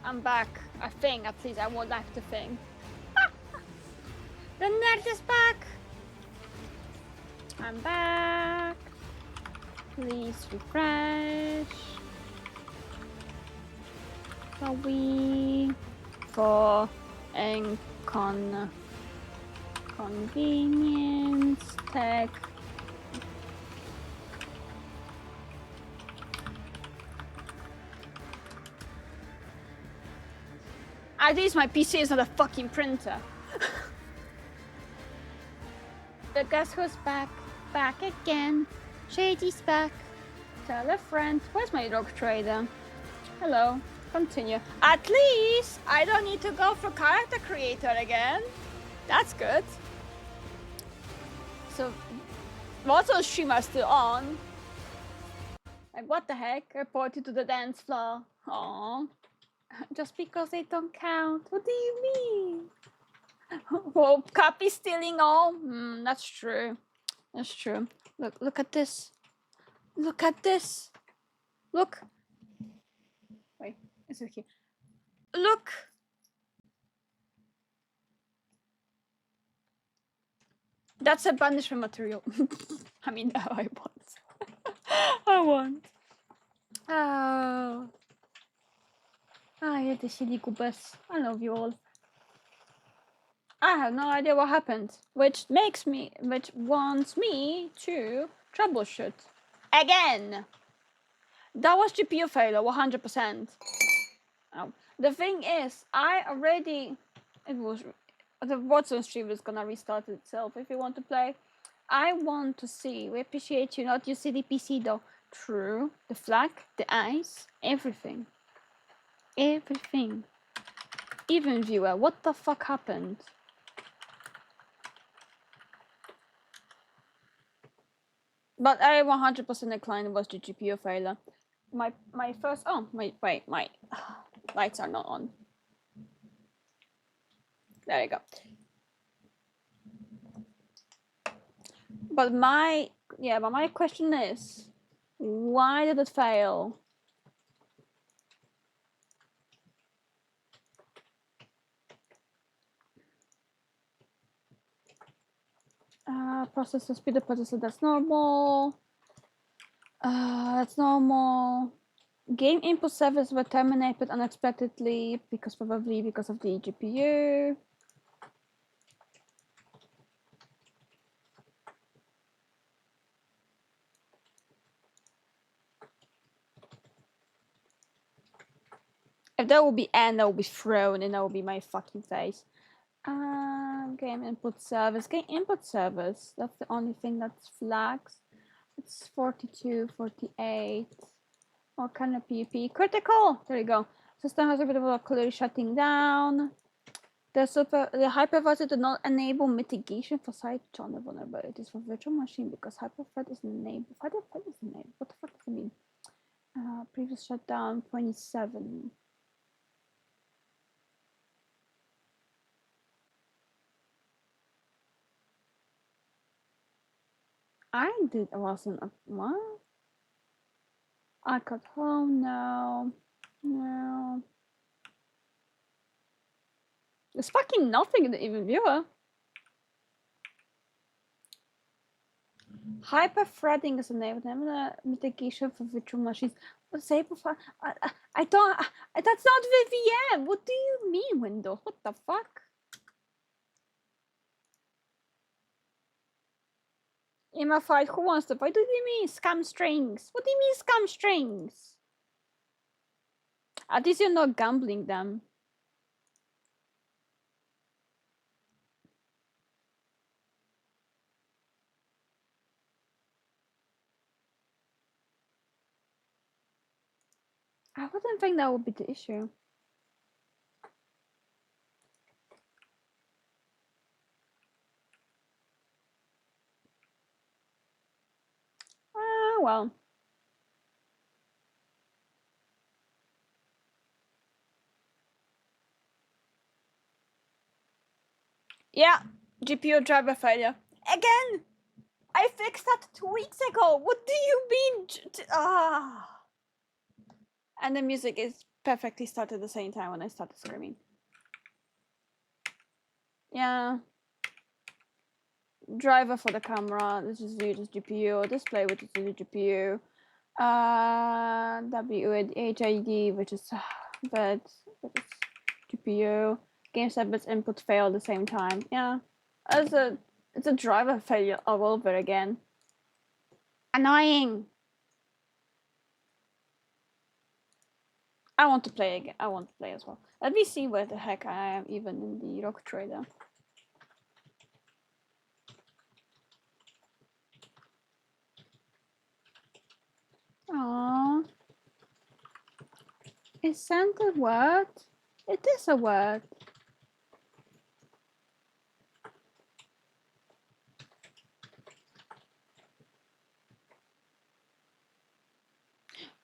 I'm back. I think, at least I would like to think. The nerd is back! I'm back. Please refresh. So we for convenience tech. At least my PC is not a fucking printer. But guess who's back? Back again. Shady's back. Tell a friend. Where's my dog trader? Hello. Continue. At least I don't need to go for character creator again. That's good. So, lots of streamers still on. Like, what the heck? Reported to the dance floor. Aww. Just because they don't count. What do you mean? Oh, copy stealing all? That's true. That's true. Look at this. Look at this. Look. Wait, is it here? Look. That's a banishment material. I mean, I want. I want. Oh. Ah, you're the silly goobers. I love you all. I have no idea what happened, which wants me to troubleshoot again. That was GPU failure, 100%. Oh. The thing is, the Watson stream is gonna restart itself if you want to play. I want to see, we appreciate you, not your silly PC though. True, the flag, the eyes, everything. Everything. Even viewer, what the fuck happened? But I 100% declined was the GPU failure. My lights are not on. There you go. But my question is, why did it fail? Processor speed of processor, that's normal. That's normal. Game input servers were terminated unexpectedly probably because of the GPU. If that will be N, that will be thrown and that will be my fucking face. Game input service. Game input service. That's the only thing that's flags. It's 42, 48. What kind of PvP? Critical! There you go. System has a bit of a clearly shutting down. The hypervisor did not enable mitigation for side channel vulnerabilities for virtual machine because hyperthread is enabled. Hyperthread is enabled. What the fuck does it mean? Previous shutdown 27. I wasn't what? I got home now. No. There's fucking nothing in the even viewer. Hyper-threading is enabled. Mitigation for virtual machines. I don't. That's not VVM. What do you mean, Windows? What the fuck? In a fight, who wants to fight? What do you mean scam strings? What do you mean scam strings? At least you're not gambling them. I wouldn't think that would be the issue. Well. Yeah, GPU driver failure. Again! I fixed that 2 weeks ago. What do you mean? And the music is perfectly start at the same time when I started screaming. Yeah. Driver for the camera. This is the GPU. Display, which is the GPU. WH40K, which is but it's GPU. Game set bits input fail at the same time. Yeah. It's a driver failure all over again. Annoying. I want to play again. I want to play as well. Let me see where the heck I am even in the rock trader. Aww. Is Santa a word? It is a word.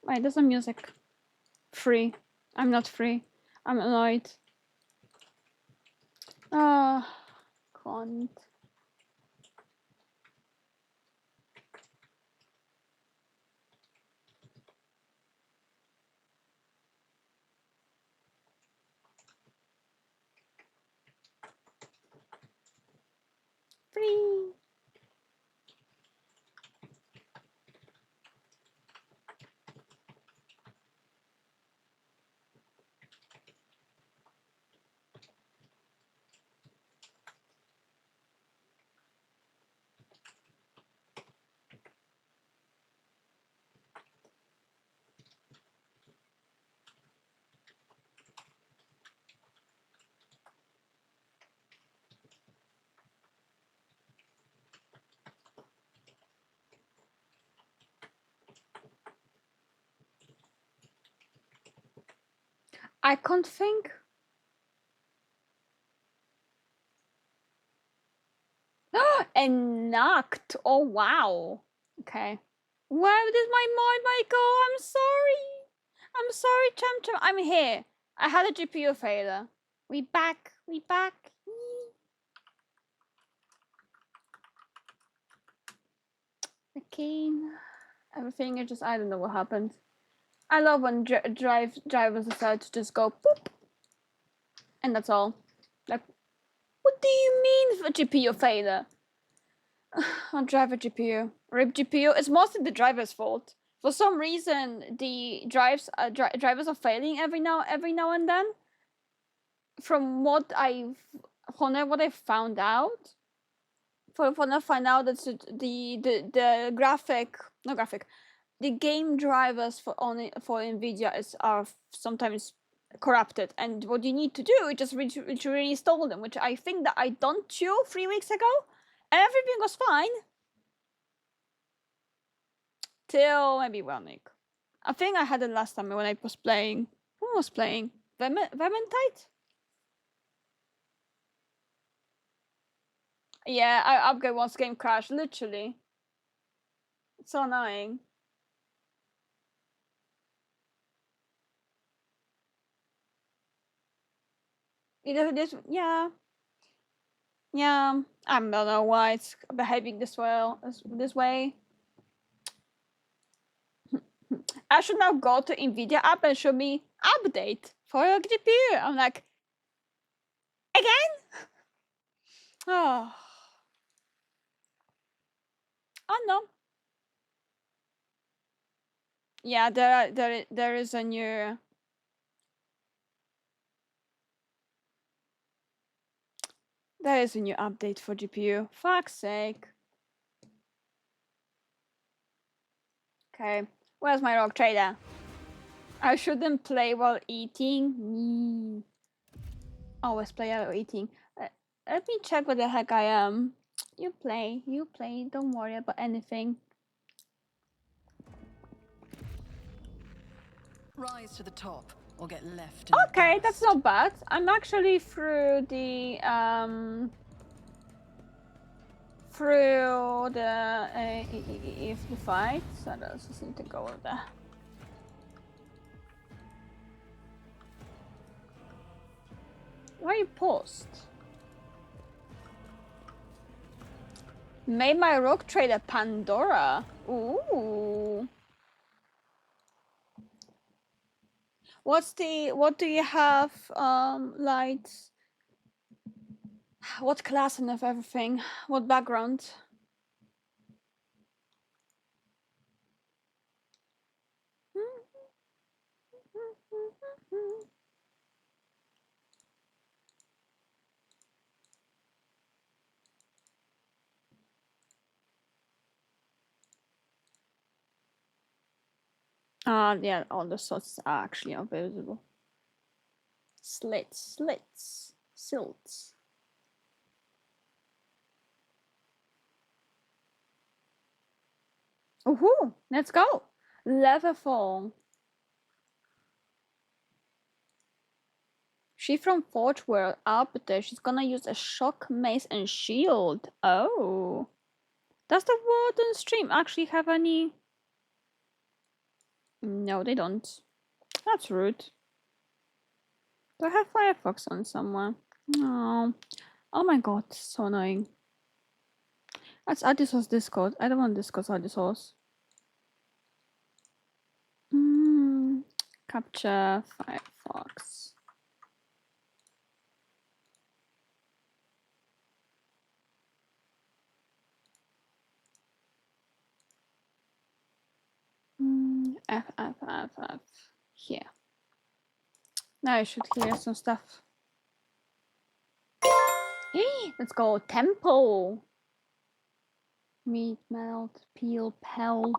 Wait, there's some music. Free. I'm not free. I'm annoyed. Oh, can't. Free. I can't think. And knocked. Oh wow. Okay. Where did my mic go? I'm sorry. I'm sorry, Chum Chum. I'm here. I had a GPU failure. We back. We back. Okay. Everything is just, I don't know what happened. I love when drivers decide to just go boop. And that's all. Like, what do you mean for GPU failure? On driver GPU. RIP GPU. It's mostly the driver's fault. For some reason, the drivers are failing every now and then. From what I've found out, when I find out that the game drivers for Nvidia are sometimes corrupted, and what you need to do is just reinstall them, which I think that I done 3 weeks ago, and everything was fine till maybe 1 week. I think I had it last time when I was playing. Who was playing? Vermintide? Yeah, I upgrade once game crash, literally. It's so annoying. This, yeah. Yeah, I don't know why it's behaving this way. I should now go to Nvidia app and show me update for your GPU. I'm like, again? Oh, oh no. Yeah, there is a new. There is a new update for GPU. Fuck's sake. Okay, where's my rock trader? I shouldn't play while eating. Always play while eating. Let me check what the heck I am. You play. Don't worry about anything. Rise to the top or get left. Okay, that's not bad. I'm actually through the fight, so let's just need to go over there. Why you paused? Made my rock trader Pandora. Ooh. What do you have, lights? What class and of everything? What background? Yeah, all the sources are actually visible. Slits, silts. Woohoo! Let's go. Level 4. She from Forge World Arbiter. She's gonna use a shock, mace, and shield. Oh. Does the Warden stream actually have any? No, they don't. That's rude. Do I have Firefox on somewhere? No. Oh my god, so annoying. That's Adisos Discord. I don't want Discord Adisos. Capture Firefox. F. Here. Now I should hear some stuff. Let's go. Temple. Meat, melt, peel, pelt.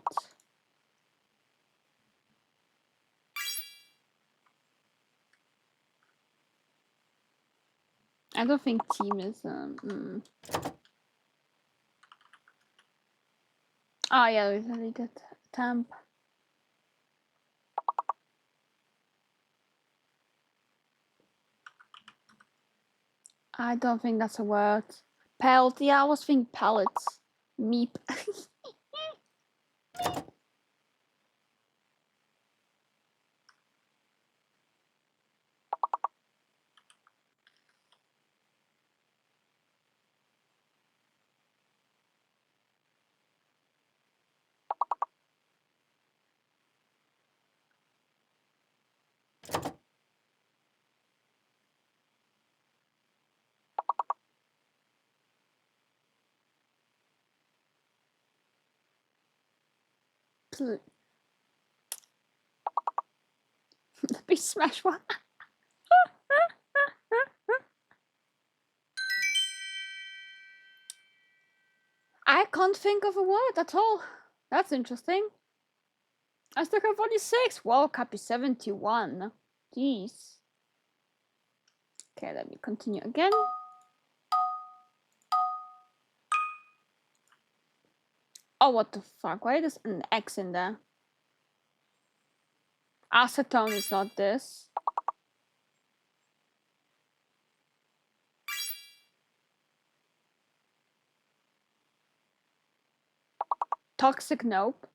I don't think team is Oh yeah, we deleted temp. I don't think that's a word. Pelt, yeah, I was thinking pellets. Meep. Be smash one. I can't think of a word at all. That's interesting. I still have 46. Wow, copy 71. Jeez. Okay, let me continue again. Oh, what the fuck? Why is an X in there? Acetone is not this. Toxic, nope.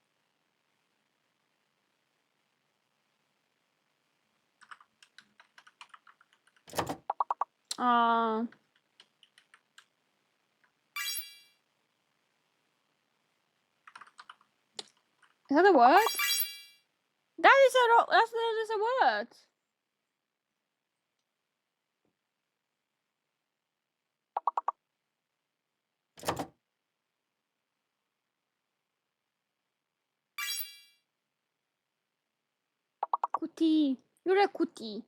Is that a word? That is a word. Kuti. You're a kuti.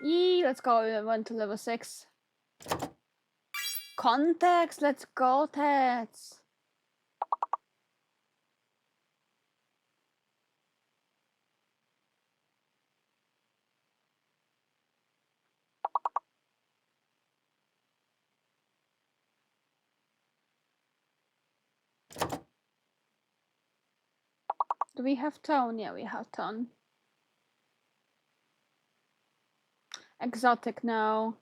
Yee, let's go. We went to level 6. Context, let's go, Tats. Do we have tone? Yeah, we have tone. Exotic now.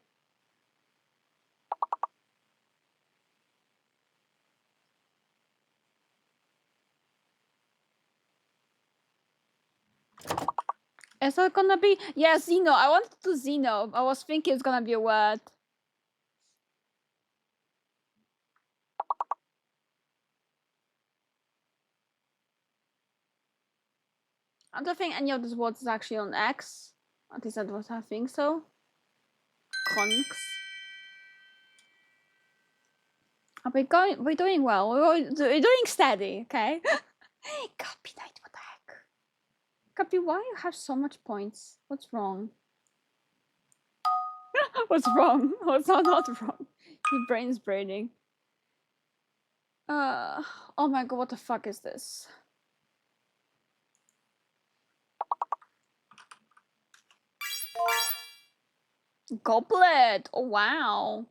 Is that gonna be? Yeah, Xeno. I wanted to Xeno. I was thinking it's gonna be a word. I don't think any of these words is actually on X. At least I don't think so. Conks. Are we going? We're doing well. We're doing steady, okay? Copy Knight, what the heck? Copy, why you have so much points? What's wrong? What's wrong? What's not wrong? Your brain's braining. Oh my god, what the fuck is this? Goblet! Oh wow.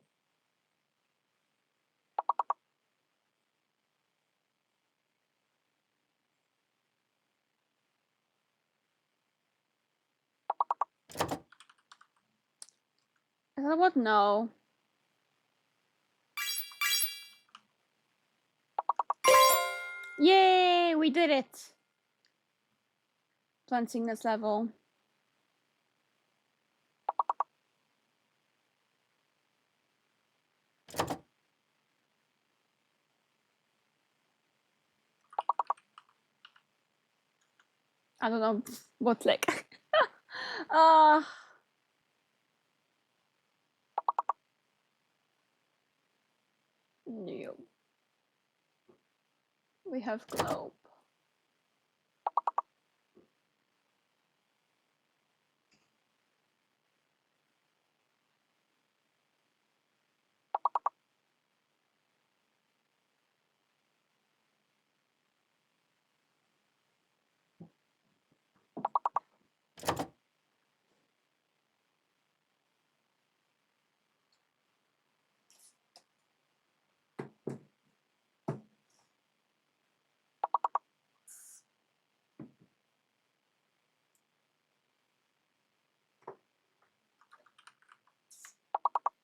Is that what? No. Yay, we did it. Plant sickness level. I don't know what like. No. We have globe.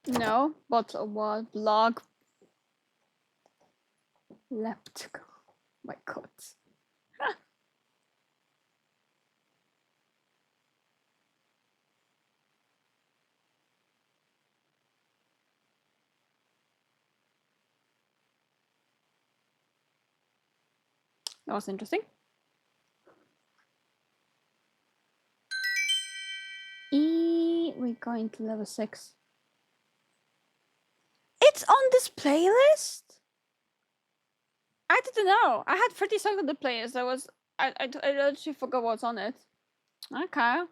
No, bottle of water, blog. Lept. My god. That was interesting. We're going to level 6. It's on this playlist? I didn't know. I had 30 songs on the playlist. I literally forgot what's on it. Okay.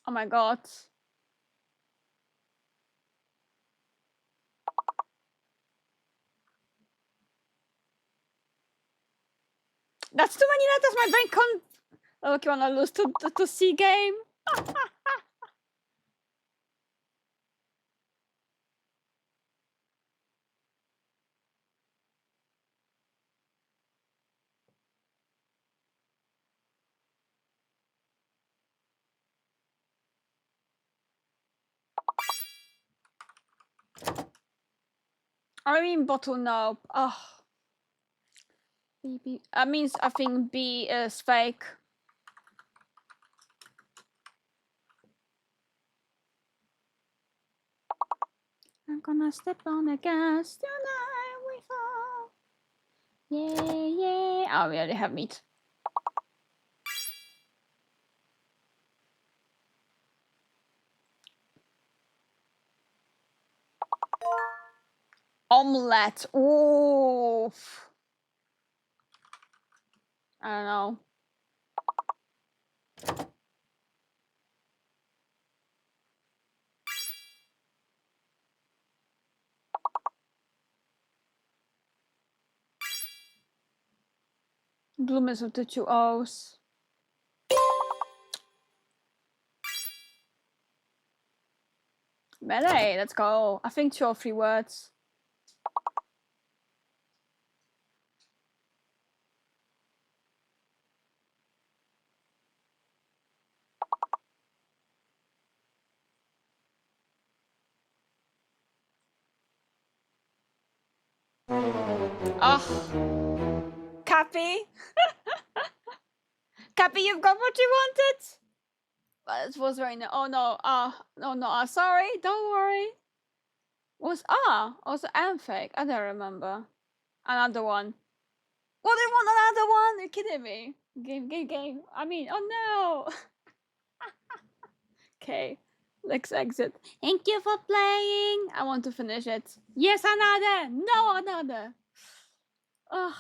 Oh my god. That's too many letters. My brain can't. Okay, wanna lose to C game. I mean bottle nope. Oh. B. That means I think B is fake. I'm gonna step on the gas tonight we fall. Yeah, yeah. Oh, we already have meat. Omelette. Ooh. I don't know. Bloomers of the 2 O's. Melee, let's go. I think 2 or 3 words. Oh. Copy. Cappy, you've got what you wanted? But it was very oh no, no, sorry, don't worry. Was also fake. I don't remember. Another one. What do you want another one? You're kidding me. Game. I mean, oh no. Okay, let's exit. Thank you for playing. I want to finish it. Yes, another. No, another. Ugh.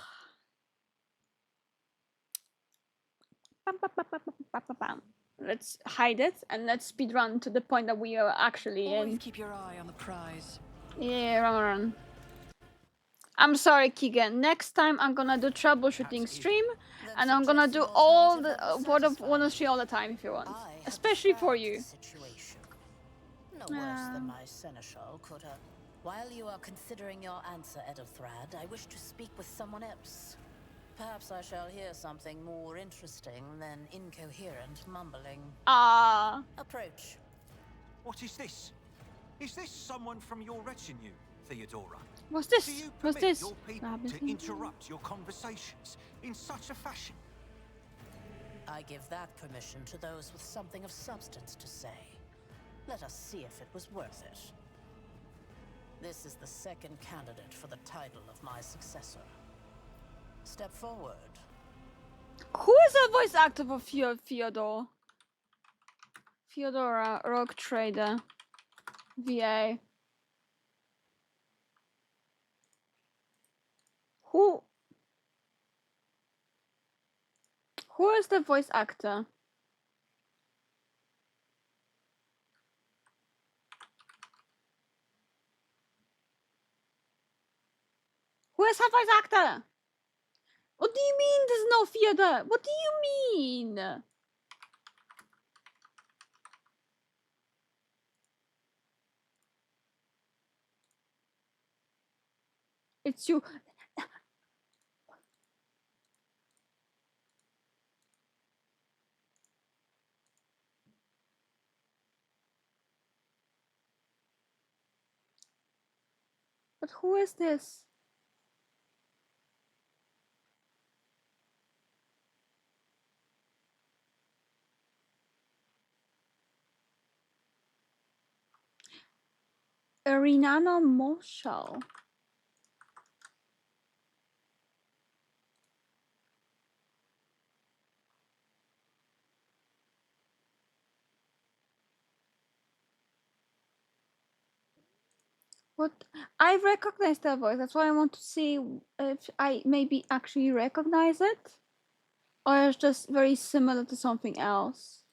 Let's hide it and let's speedrun to the point that we are actually Always in. keep your eye on the prize. Yeah, run. I'm sorry, Keegan. Next time I'm gonna do troubleshooting stream, and I'm gonna do all the World of Warcraft all the time if you want, especially for you. No worse than my seneschal could have. While you are considering your answer, Edelthrad, I wish to speak with someone else. Perhaps I shall hear something more interesting than incoherent mumbling. Approach. What is this? Is this someone from your retinue, Theodora? What's this? Do you What's permit this? your people to interrupt your conversations in such a fashion? I give that permission to those with something of substance to say. Let us see if it was worth it. This is the second candidate for the title of my successor. Step forward. Who is the voice actor for Theodora? Theodora, Rogue Trader, VA. Who is the voice actor? Who is her voice actor? What do you mean there's no Theodora? What do you mean? It's you. But who is this? Erinano Moshal. What? I recognize that voice. That's why I want to see if I maybe actually recognize it, or it's just very similar to something else.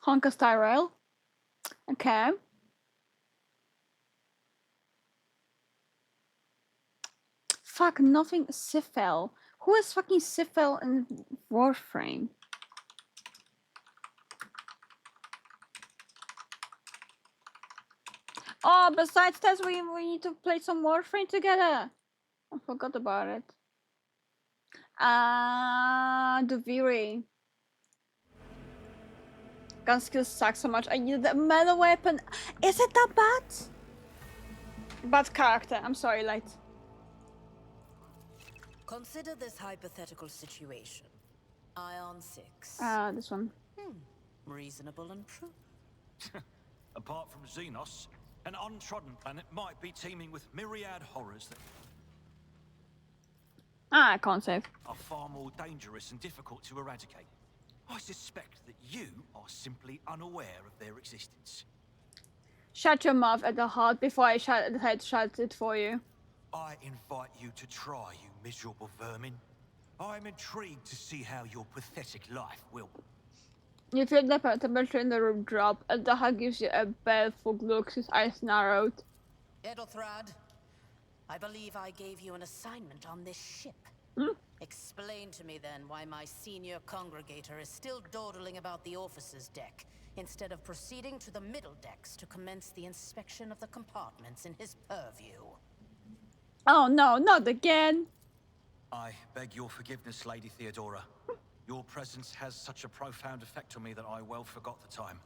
Honka Styrel. Okay. Fuck, nothing. Sifel. Who is fucking Sifel in Warframe? Oh, besides that, we need to play some Warframe together. I forgot about it. Duviri. Gun skills suck so much. I need the melee weapon. Is it that bad? Bad character. I'm sorry, Light. Consider this hypothetical situation. Ion 6. This one. Reasonable and true. Apart from Xenos, an untrodden planet might be teeming with myriad horrors that I can't save. are far more dangerous and difficult to eradicate. I suspect that you are simply unaware of their existence. Shut your mouth at the heart before I shut it for you. I invite you to try, you miserable vermin. I am intrigued to see how your pathetic life will... You feel the temperature in the room drop, and Daha gives you a baleful look, his eyes narrowed. Edelthrad, I believe I gave you an assignment on this ship. Explain to me then why my senior congregator is still dawdling about the officers' deck, instead of proceeding to the middle decks to commence the inspection of the compartments in his purview. Oh no, not again! I beg your forgiveness, Lady Theodora. Your presence has such a profound effect on me that I well forgot the time.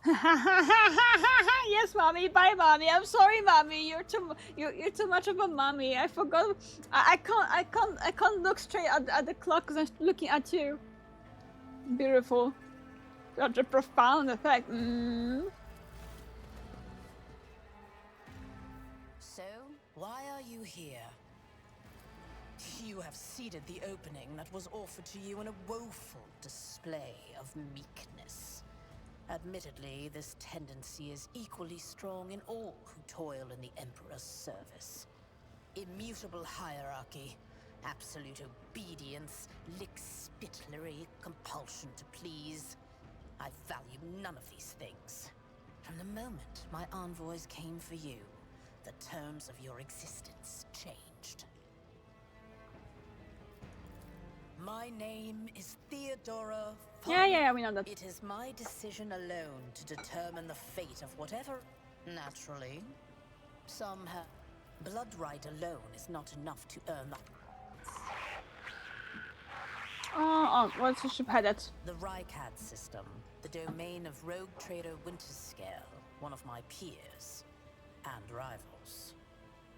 Yes, mommy. Bye, mommy. I'm sorry, mommy. You're too much of a mommy. I forgot. I can't look straight at the clock because I'm looking at you. Beautiful. Such a profound effect. So, why are you here? You have seeded the opening that was offered to you in a woeful display of meekness. Admittedly, this tendency is equally strong in all who toil in the Emperor's service. Immutable hierarchy, absolute obedience, lick-spittlery, compulsion to please. I value none of these things. From the moment my envoys came for you, the terms of your existence changed. My name is Theodora. Yeah, we know that. It is my decision alone to determine the fate of whatever. Naturally, some have. Blood right alone is not enough to earn the. Oh, where's the ship headed? The Rykad system, the domain of rogue trader Winterscale, one of my peers and rivals.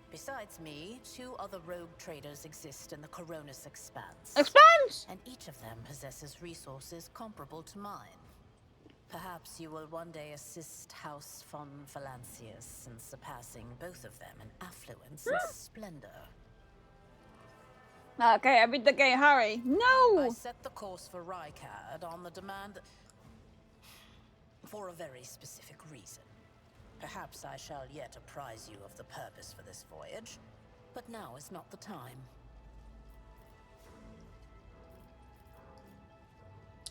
Besides me, 2 other rogue traders exist in the Coronis Expanse. Expanse! And each of them possesses resources comparable to mine. Perhaps you will one day assist House von Valancius in surpassing both of them in affluence and splendor. Okay, I beat the game. Hurry! No! I set the course for Rykad on the demand for a very specific reason. Perhaps I shall yet apprise you of the purpose for this voyage, but now is not the time.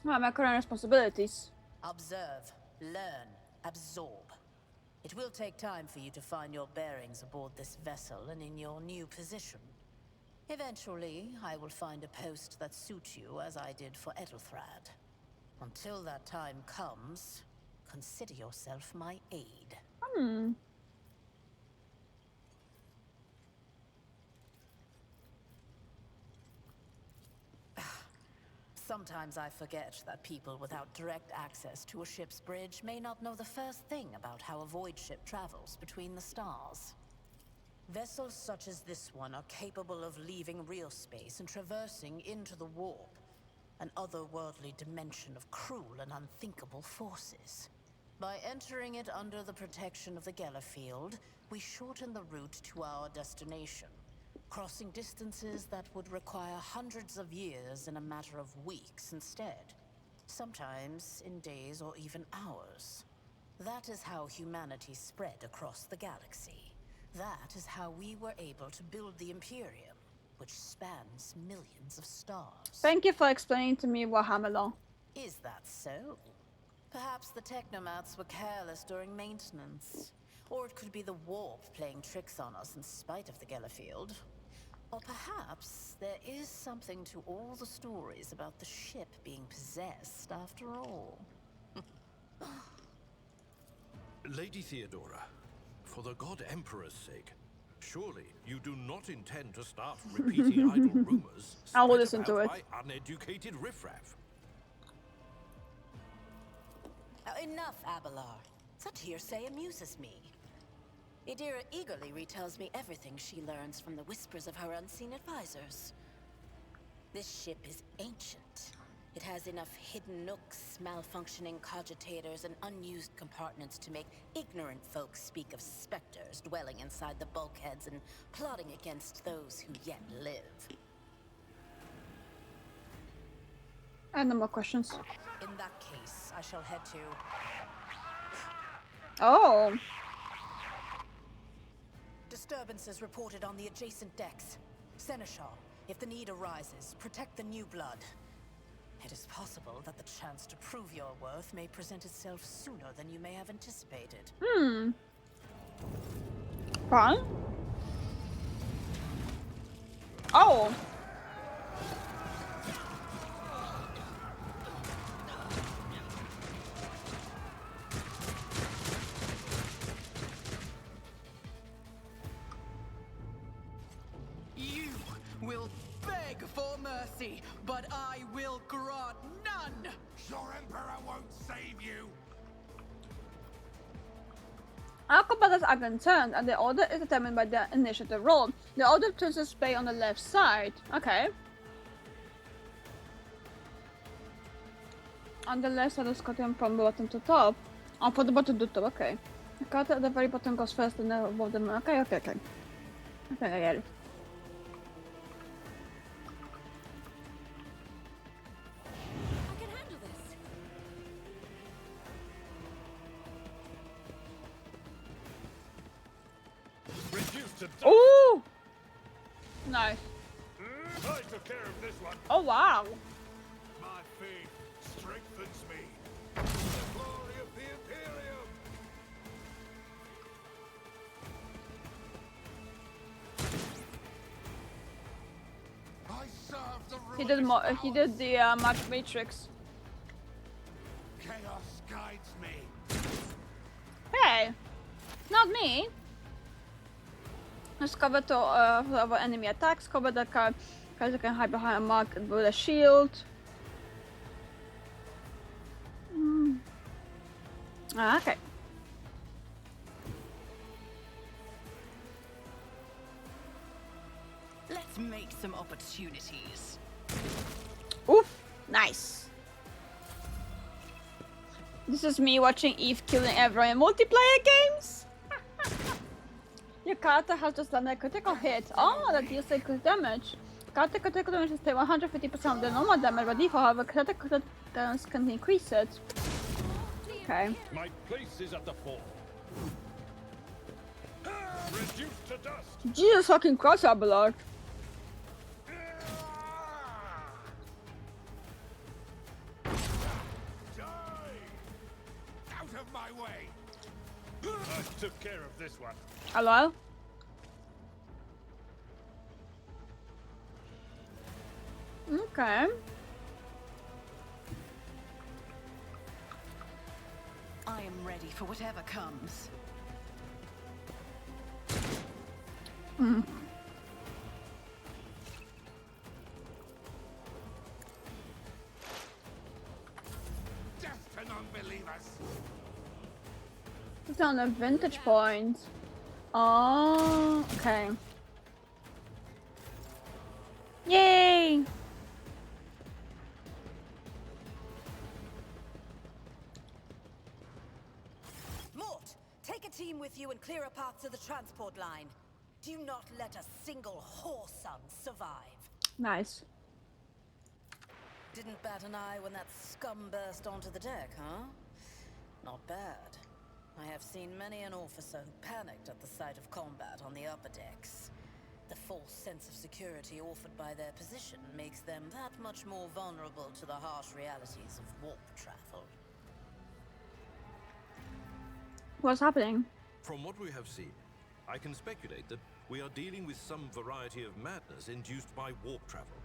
Well, my current responsibilities. Observe, learn, absorb. It will take time for you to find your bearings aboard this vessel and in your new position. Eventually, I will find a post that suits you as I did for Ethelthrad. Until that time comes, consider yourself my aide. Sometimes I forget that people without direct access to a ship's bridge may not know the first thing about how a void ship travels between the stars. Vessels such as this one are capable of leaving real space and traversing into the warp, an otherworldly dimension of cruel and unthinkable forces. By entering it under the protection of the Gellerfield, we shorten the route to our destination, crossing distances that would require hundreds of years in a matter of weeks instead. Sometimes in days or even hours. That is how humanity spread across the galaxy. That is how we were able to build the Imperium, which spans millions of stars. Thank you for explaining to me Warhammer Law. Is that so? Perhaps the technomats were careless during maintenance. Or it could be the warp playing tricks on us in spite of the Gellerfield. Or perhaps there is something to all the stories about the ship being possessed after all. Lady Theodora, for the God Emperor's sake, surely you do not intend to start repeating idle rumors I will spread listen to about it. by uneducated riffraff. Enough, Abelard. Such hearsay amuses me. Idira eagerly retells me everything she learns from the whispers of her unseen advisors. This ship is ancient. It has enough hidden nooks, malfunctioning cogitators, and unused compartments to make ignorant folks speak of specters dwelling inside the bulkheads and plotting against those who yet live. And no more questions. In that case, I shall head to... Oh. Disturbances reported on the adjacent decks. Seneschal, if the need arises, protect the new blood. It is possible that the chance to prove your worth may present itself sooner than you may have anticipated. Fine. Oh. You will beg for mercy, but I will grant none. Your Emperor won't save you. All combatants are concerned, and the order is determined by the initiative roll. The order turns display on the left side. Okay. On the left side of Scotland from bottom to top. Oh, from the bottom to top, okay. The card at the very bottom goes first and then above them. Okay. I think I get it. I can handle this. Reduced to dust. Ooh! Nice. I took care of this one. Oh, wow. My faith strengthens me. The glory of the Imperium. I serve the He did the March Matrix. Chaos guides me. Hey! Not me! Just cover to our enemy attacks, cover the card. Cards can hide behind a mark with a shield. Okay. Let's make some opportunities. Oof! Nice. This is me watching Eve killing everyone in multiplayer games. Your character has just done a critical hit. Oh, that deals critical damage. Character critical damage is 150% of the normal damage, but default, however, critical damage can increase it. Okay. My place is at the fore. Reduced to dust. Jesus fucking Christ, Abelard. Die! Out of my way! I took care of this one. Hello? Okay. I am ready for whatever comes. Death to non-believers. It's on a vintage point. Oh, okay. Yay! Mort, take a team with you and clear a path to the transport line. Do not let a single whoreson survive. Nice. Didn't bat an eye when that scum burst onto the deck, huh? Not bad. I have seen many an officer who panicked at the sight of combat on the upper decks. The false sense of security offered by their position makes them that much more vulnerable to the harsh realities of warp travel. What's happening? From what we have seen, I can speculate that we are dealing with some variety of madness induced by warp travel.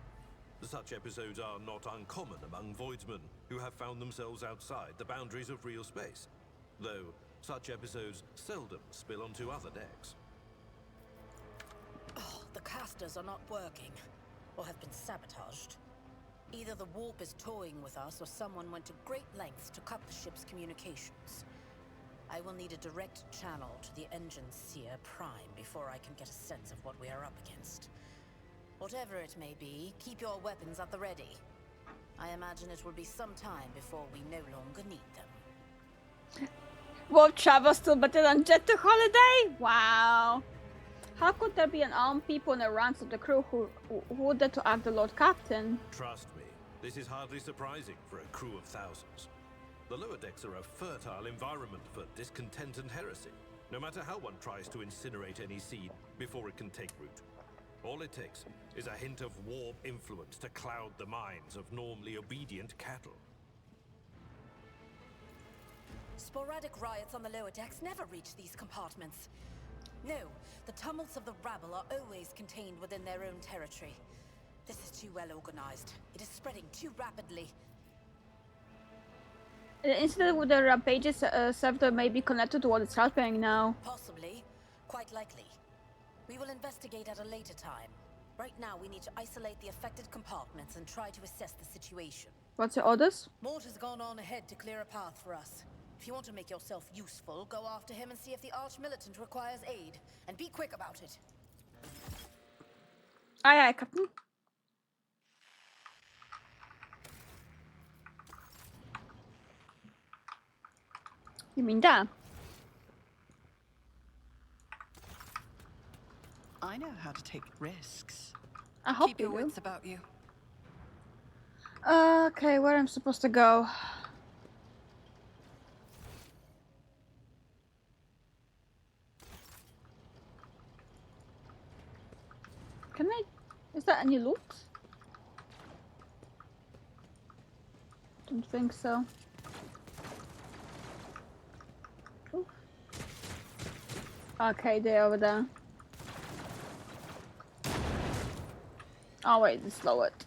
Such episodes are not uncommon among voidsmen who have found themselves outside the boundaries of real space, though such episodes seldom spill onto other decks. Oh, the casters are not working, or have been sabotaged. Either the warp is toying with us, or someone went to great lengths to cut the ship's communications. I will need a direct channel to the engine seer prime before I can get a sense of what we are up against. Whatever it may be, keep your weapons at the ready. I imagine it will be some time before we no longer need them. Warp travel still better than jet to holiday? Wow. How could there be an armed people in the ranks of the crew who would dare to act the Lord Captain? Trust me, this is hardly surprising for a crew of thousands. The lower decks are a fertile environment for discontent and heresy, no matter how one tries to incinerate any seed before it can take root. All it takes is a hint of warp influence to cloud the minds of normally obedient cattle. Sporadic riots on the lower decks never reach these compartments. No, the tumults of the rabble are always contained within their own territory. This is too well organized. It is spreading too rapidly. The incident with the Rampage's server may be connected to what is happening now. Possibly. Quite likely. We will investigate at a later time. Right now, we need to isolate the affected compartments and try to assess the situation. What's your orders? Mort has gone on ahead to clear a path for us. If you want to make yourself useful, go after him and see if the arch-militant requires aid. And be quick about it. Aye, aye, Captain. You mean that? I know how to take risks. I hope Keep you your do. wits about you. Okay, where I'm supposed to go? Can I? Is there any loot? Don't think so. Oof. Okay, they're over there. Oh wait, let's slow it.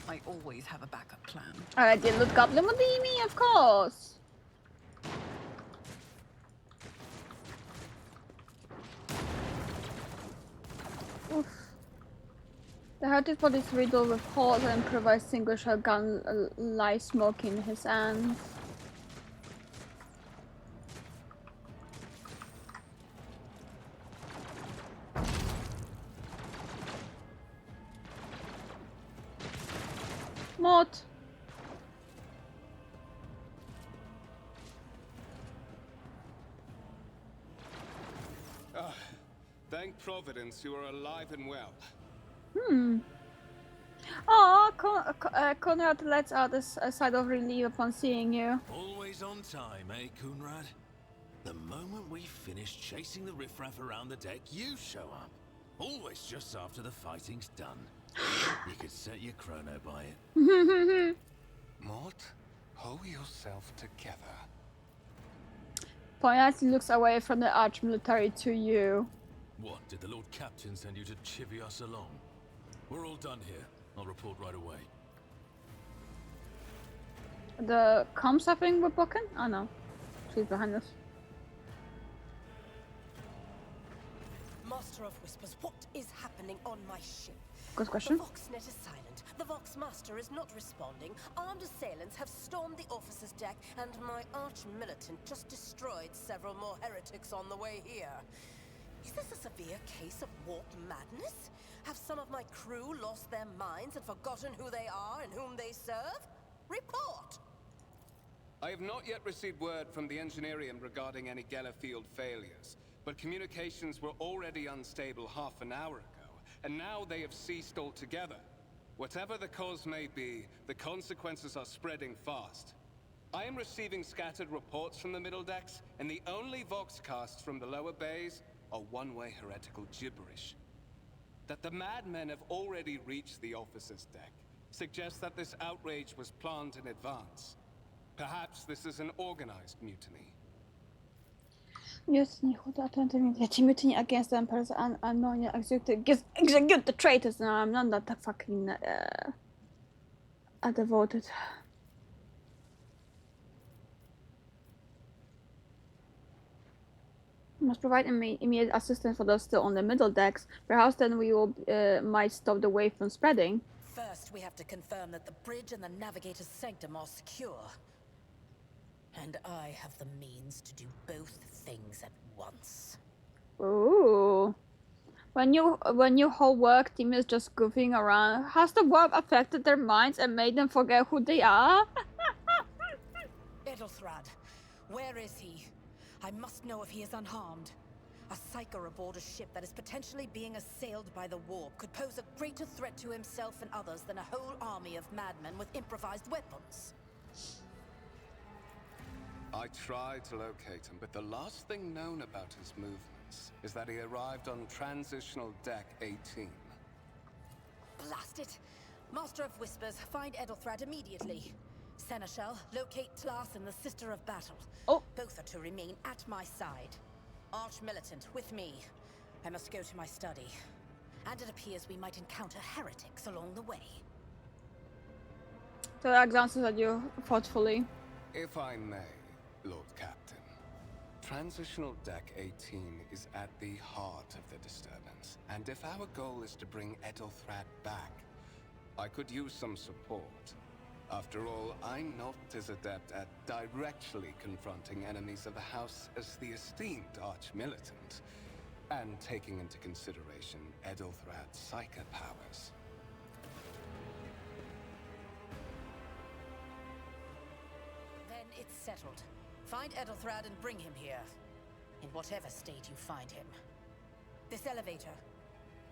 I always have a backup plan. Alright, the loot goblin. What do you mean? Of course. Oof. The heretic body is riddled with holes and provides single shot gun lies smoke in his hands. Mort. Thank Providence you are alive and well. Oh, Conrad lets out a sigh of relief upon seeing you. Always on time, eh, Kunrad? The moment we finish chasing the riffraff around the deck, you show up. Always just after the fighting's done. You could set your chrono by it. Mort, hold yourself together. Poignantly looks away from the arch-military to you. What, did the Lord Captain send you to chivvy us along? We're all done here. I'll report right away. The comms, I think, were broken? Oh no. She's behind us. Master of Whispers, what is happening on my ship? Good question. The Voxnet is silent. The Vox Master is not responding. Armed assailants have stormed the officer's deck, and my arch-militant just destroyed several more heretics on the way here. Is this a severe case of warp madness? Have some of my crew lost their minds and forgotten who they are and whom they serve? Report! I have not yet received word from the Engineerium regarding any Geller field failures, but communications were already unstable half an hour ago, and now they have ceased altogether. Whatever the cause may be, the consequences are spreading fast. I am receiving scattered reports from the middle decks, and the only voxcasts from the lower bays are one-way heretical gibberish. That the madmen have already reached the officer's deck suggests that this outrage was planned in advance. Perhaps this is an organized mutiny. Mutiny, who attempted mutiny against the Emperor's unknown execute the traitors. No, I'm not that fucking devoted. We must provide immediate assistance for those still on the middle decks. Perhaps then we will might stop the wave from spreading. First, we have to confirm that the bridge and the navigator's sanctum are secure. And I have the means to do both things at once. Ooh. When your whole work team is just goofing around, has the warp affected their minds and made them forget who they are? Edelthrad, where is he? I must know if he is unharmed. A psyker aboard a ship that is potentially being assailed by the warp could pose a greater threat to himself and others than a whole army of madmen with improvised weapons. I tried to locate him, but the last thing known about his movements is that he arrived on transitional deck 18. Blast it! Master of Whispers, find Edelthrad immediately. Seneschal, locate Tlas and the Sister of Battle. Oh. Both are to remain at my side. Arch-militant, with me. I must go to my study. And it appears we might encounter heretics along the way. So that answers at you thoughtfully. If I may, Lord Captain. Transitional Deck 18 is at the heart of the disturbance, and if our goal is to bring Ethelthrat back, I could use some support. After all, I'm not as adept at directly confronting enemies of the House as the esteemed Arch-Militant, and taking into consideration Ethelthrat's psychic powers. Then it's settled. Find Ethelthrad and bring him here. In whatever state you find him. This elevator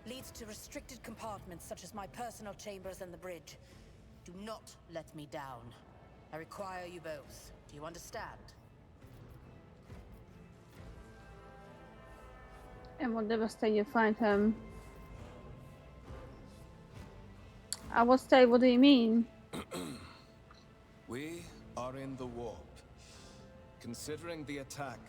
leads to restricted compartments such as my personal chambers and the bridge. Do not let me down. I require you both. Do you understand? And whatever state you find him. I will stay, what do you mean? We are in the warp. Considering the attack,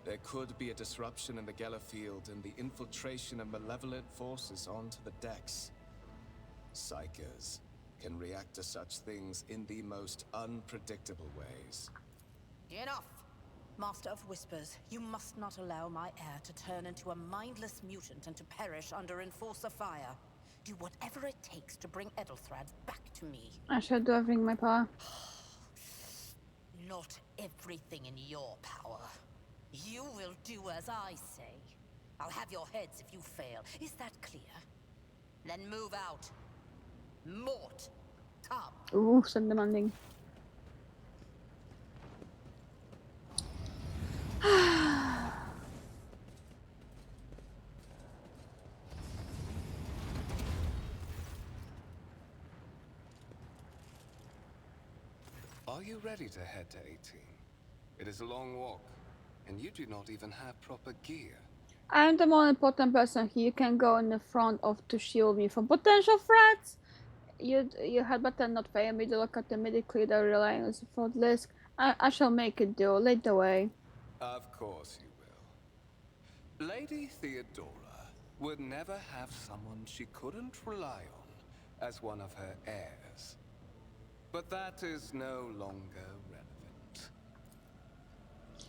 there could be a disruption in the Geller field and the infiltration of malevolent forces onto the decks. Psychers can react to such things in the most unpredictable ways. Enough! Master of Whispers, you must not allow my heir to turn into a mindless mutant and to perish under Enforcer fire. Do whatever it takes to bring Ethelthrad back to me. I shall do everything in my power. Not everything in your power. You will do as I say. I'll have your heads if you fail. Is that clear? Then move out. Mort, come. Ooh, so demanding. Are you ready to head to 18? It is a long walk, and you do not even have proper gear. I'm the more important person here. You can go in the front of to shield me from potential threats. You had better not fail me to look at the medically the reliance for list. I shall make it do. Lead the way. Of course you will. Lady Theodora would never have someone she couldn't rely on as one of her heirs. But that is no longer relevant.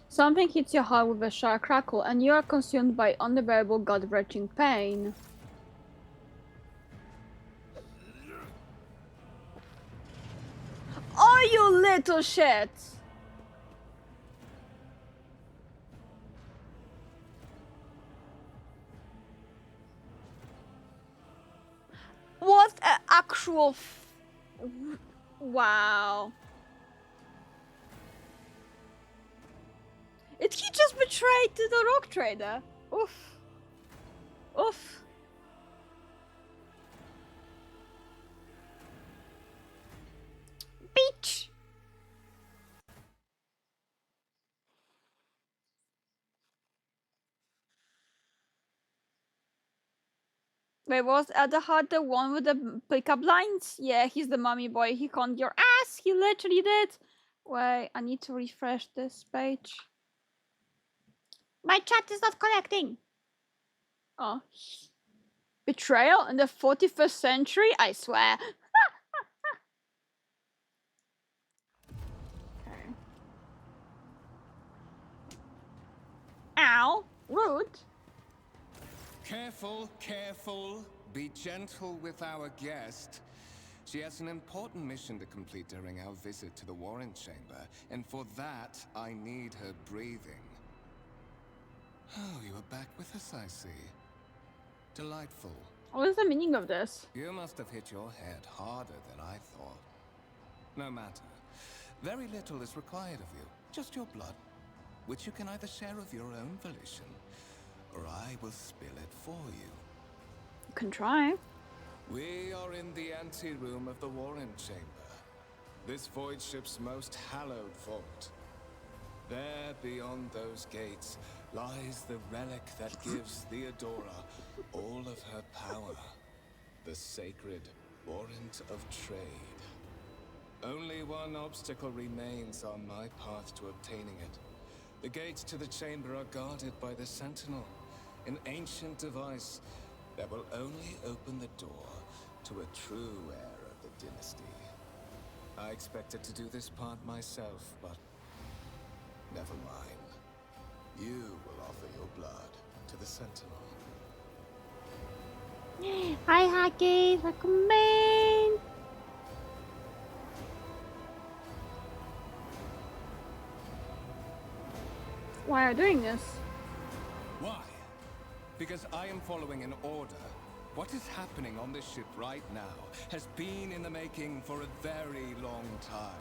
Something hits your heart with a sharp crackle, and you are consumed by unbearable, gut-wrenching pain. Oh, you little shit! What an actual wow. He just betrayed the rock trader. Oof. Oof. Bitch. Wait, was Adahad the one with the pickup lines? Yeah, he's the mummy boy. He conned your ass. He literally did. Wait, I need to refresh this page. My chat is not connecting. Oh. Betrayal in the 41st century? I swear. Okay. Ow. Rude. Careful, careful. Be gentle with our guest. She has an important mission to complete during our visit to the Warren Chamber, and for that, I need her breathing. Oh, you are back with us, I see. Delightful. What is the meaning of this? You must have hit your head harder than I thought. No matter. Very little is required of you. Just your blood, which you can either share of your own volition, or I will spill it for you. You can try. We are in the anteroom of the Warren Chamber. This void ship's most hallowed vault. There, beyond those gates, lies the relic that gives Theodora all of her power. The sacred Warrant of Trade. Only one obstacle remains on my path to obtaining it. The gates to the chamber are guarded by the Sentinel, an ancient device that will only open the door to a true heir of the dynasty. I expected to do this part myself, but never mind. You will offer your blood to the Sentinel. Hi, Haki. Welcome in. Why are you doing this? Why? Because I am following an order. What is happening on this ship right now has been in the making for a very long time.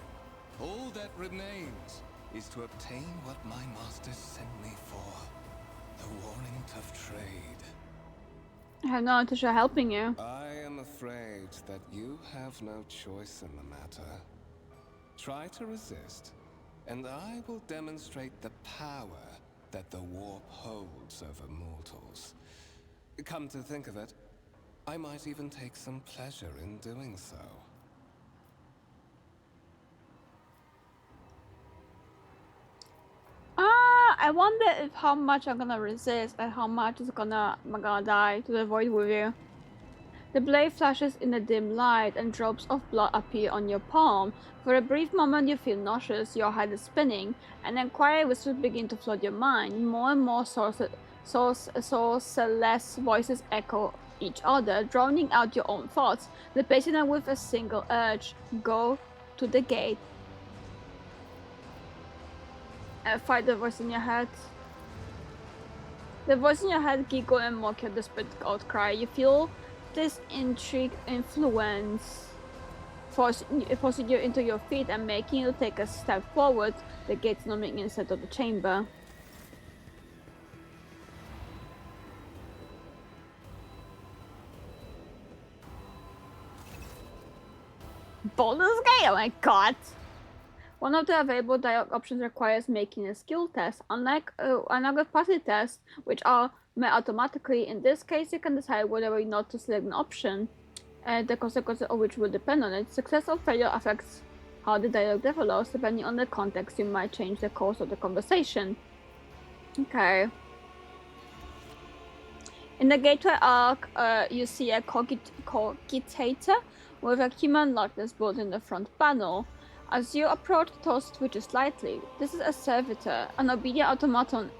All that remains is to obtain what my master sent me for. The warrant of trade. I have no intention of helping you. I am afraid that you have no choice in the matter. Try to resist, and I will demonstrate the power that the warp holds over mortals. Come to think of it, I might even take some pleasure in doing so. I wonder if how much I'm gonna resist and how much I'm gonna die to the void with you. The blade flashes in the dim light and drops of blood appear on your palm. For a brief moment you feel nauseous, your head is spinning, and then quiet whispers begin to flood your mind. More and more sourceless voices echo each other, drowning out your own thoughts, replacing them with a single urge: go to the gate. Fight the voice in your head. The voice in your head giggle and mock your desperate outcry. You feel this intrigue influence forcing you into your feet and making you take a step forward, the gate numbing inside of the chamber. Baldur's Gate, oh my god! One of the available dialogue options requires making a skill test. Unlike another passive tests, which are made automatically, in this case you can decide whether or not to select an option, the consequences of which will depend on it. Success or failure affects how the dialogue develops. Depending on the context, you might change the course of the conversation. Okay. In the gateway arc, you see a cogitator with a human likeness built in the front panel. As you approach, the door switches slightly. This is a servitor, an obedient automaton,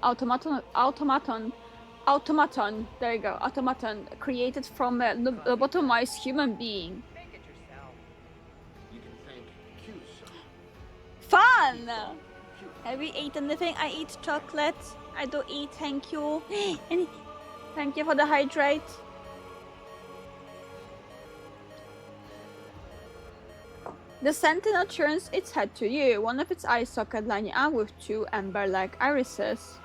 there you go, automaton, created from a lobotomized human being. Make it yourself. You can thank Q, sir. Fun! Have you eaten anything? I eat chocolate. I do eat, thank you. And thank you for the hydrate. The Sentinel turns its head to you, one of its eye sockets lining up with two amber-like irises.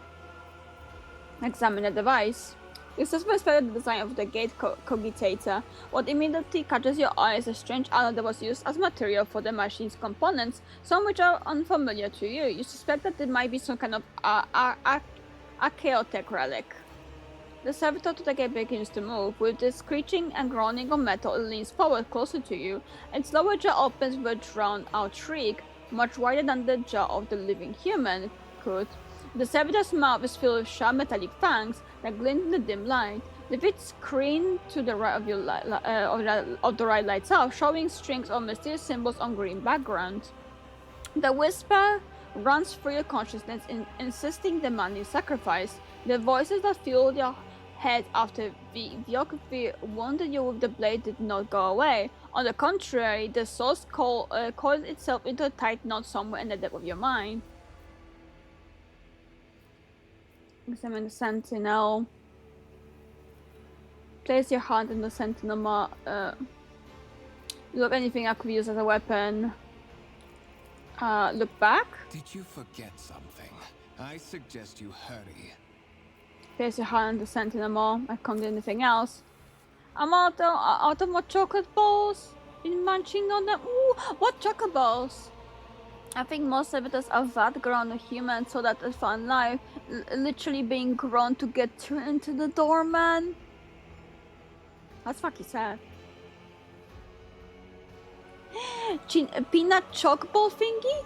Examine the device. You suspect the design of the gate cogitator. What immediately catches your eye is a strange alloy that was used as material for the machine's components, some which are unfamiliar to you. You suspect that it might be some kind of archaeotech relic. The servitor to the gate begins to move. With the screeching and groaning of metal, it leans forward closer to you. Its lower jaw opens with a drowned-out shriek, much wider than the jaw of the living human could. The servitor's mouth is filled with sharp metallic fangs that glint in the dim light. The vid screen to the right of the right lights up, showing strings of mysterious symbols on green background. The whisper runs through your consciousness, insisting demanding sacrifice. The voices that fill your head after Vyokvi wounded you with the blade did not go away. On the contrary, the source coiled itself into a tight knot somewhere in the depth of your mind. Examine the Sentinel. Place your hand in the Sentinel. Look, anything I could use as a weapon. Look back. Did you forget something? I suggest you hurry. Place your hand on the Sentinel. I can't do anything else. I'm out of more chocolate balls. Been munching on them. Ooh, what chocolate balls? I think most servitors are that grown to humans so that they find life literally being grown to get through into the door, man. That's fucking sad. Peanut chocolate thingy?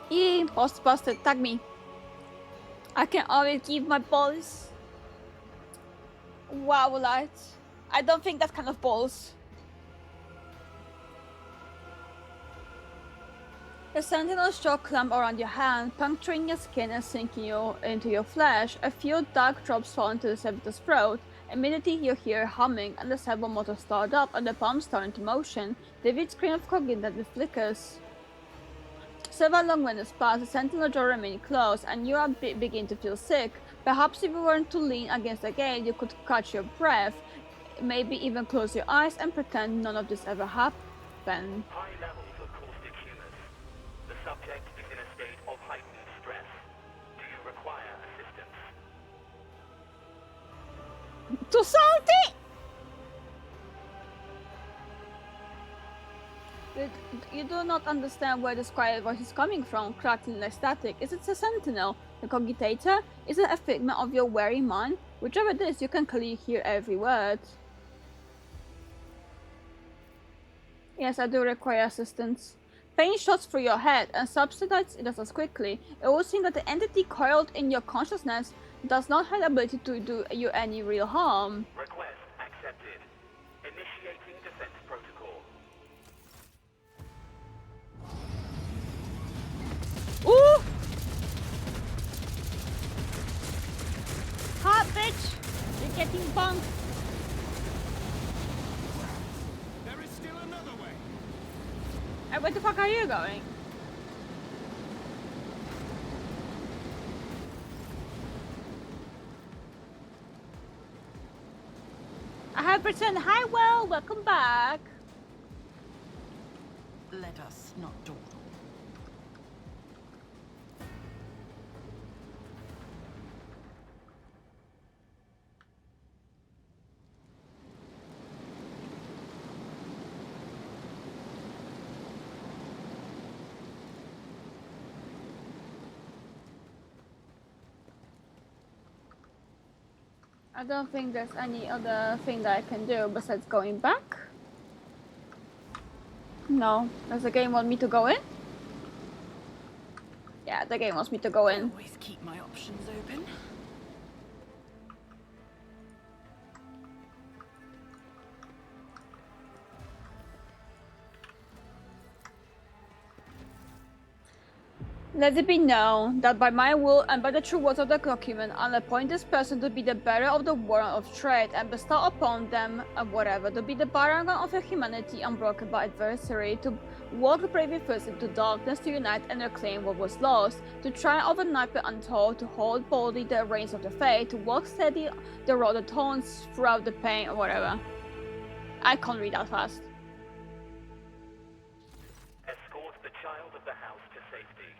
Yeah, busted, tag me. I can always give my balls. Wow, light. I don't think that kind of balls. A sentinel shock clamp around your hand, puncturing your skin and sinking you into your flesh. A few dark drops fall into the servitor's throat. Immediately you hear humming, and the servo motor start up and the pumps start into motion. The vivid screen of cognitive flickers. Several long minutes pass, the sentinel jaw remains closed, and you are begin to feel sick. Perhaps if you weren't to lean against the gate, you could catch your breath, maybe even close your eyes and pretend none of this ever happened. High levels of caustic humus. The subject is in a state of heightened stress. Do you require assistance? Too salty! You do not understand where this quiet voice is coming from, crackling like static. Is it the sentinel? The cogitator? Is it a figment of your weary mind? Whichever it is, you can clearly hear every word. Yes, I do require assistance. Pain shots through your head and subsides it as quickly. It would seem that the entity coiled in your consciousness does not have the ability to do you any real harm. Request accepted. Initiating defense protocol. Ooh! Hot bitch! You're getting bunked. There is still another way. Hey, where the fuck are you going? I have returned. Hi, well, welcome back. Let us not dawdle. I don't think there's any other thing that I can do besides going back. No. Does the game want me to go in? Yeah, the game wants me to go in. Always keep my options open. Let it be known that by my will and by the true words of the document, I'll appoint this person to be the bearer of the warrant of trade and bestow upon them whatever, to be the paragon of a humanity unbroken by adversary, to walk bravely first into darkness, to unite and reclaim what was lost, to try overnight the untold, to hold boldly the reins of the fate, to walk steady the road that taunts throughout the pain or whatever. I can't read that fast. Escort the child of the house to safety.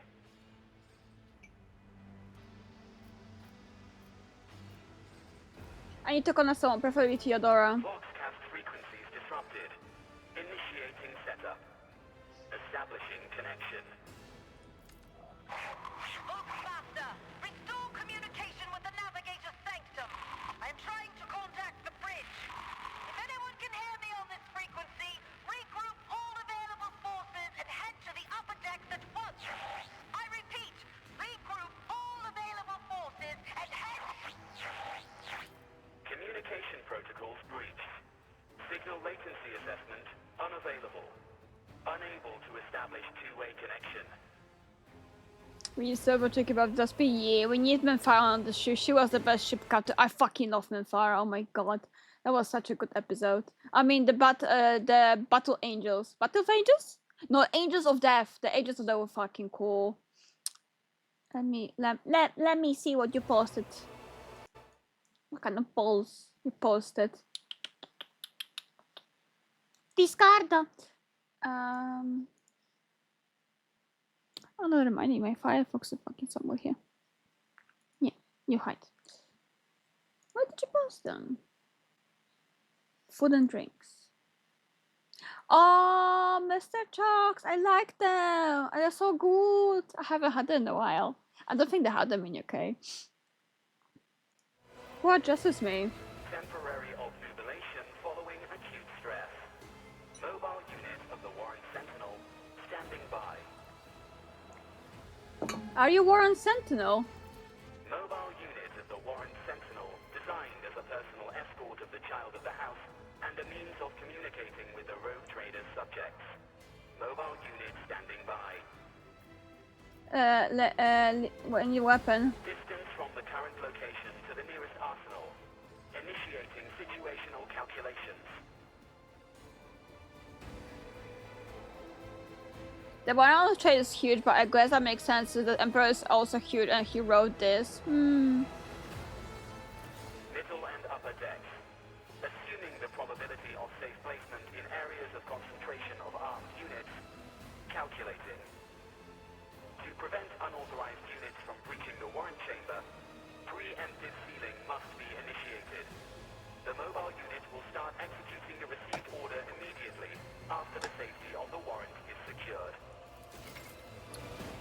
I need to connect someone, preferably Theodora. Voxcast frequencies disrupted. Initiating setup. Establishing connection. Master, restore communication with the navigator's sanctum. I am trying to contact the bridge. If anyone can hear me on this frequency, regroup all available forces and head to the upper decks at once. I repeat, regroup all available forces and head... Communication protocols breached. Signal latency assessment unavailable. Unable to establish two-way connection. We used to talk about this, but yeah, we need Minfara on the show. She was the best ship captain. I fucking love Minfara. Oh my god, that was such a good episode. I mean, the battle angels, battle angels? No, angels of death. The angels of death were fucking cool. Let me see what you posted. What kind of polls you posted? Discarda. Oh no, reminding my Firefox is fucking somewhere here. Yeah, you hide. Where did you post them? Food and drinks. Oh, Mr. Chalks, I like them. They're so good. I haven't had them in a while. I don't think they had them in UK. Who addresses me? Temporary obnubilation following acute stress. Mobile unit of the Warren Sentinel standing by. Are you Warren Sentinel? Mobile unit of the Warren Sentinel designed as a personal escort of the child of the house and a means of communicating with the rogue trader's subjects. Mobile unit standing by. Any weapon. Distance from the current location to the nearest arsenal. Initiating situational calculations. The one on the trade is huge, but I guess that makes sense. The Emperor is also huge, and he wrote this. Middle and upper decks. Assuming the probability of safe placement in areas of concentration of armed units. Calculating. To prevent unauthorized units from breaching the warrant chamber, preemptive sealing must be initiated. The mobile unit will start executing the received order immediately after the safety of the warrant is secured.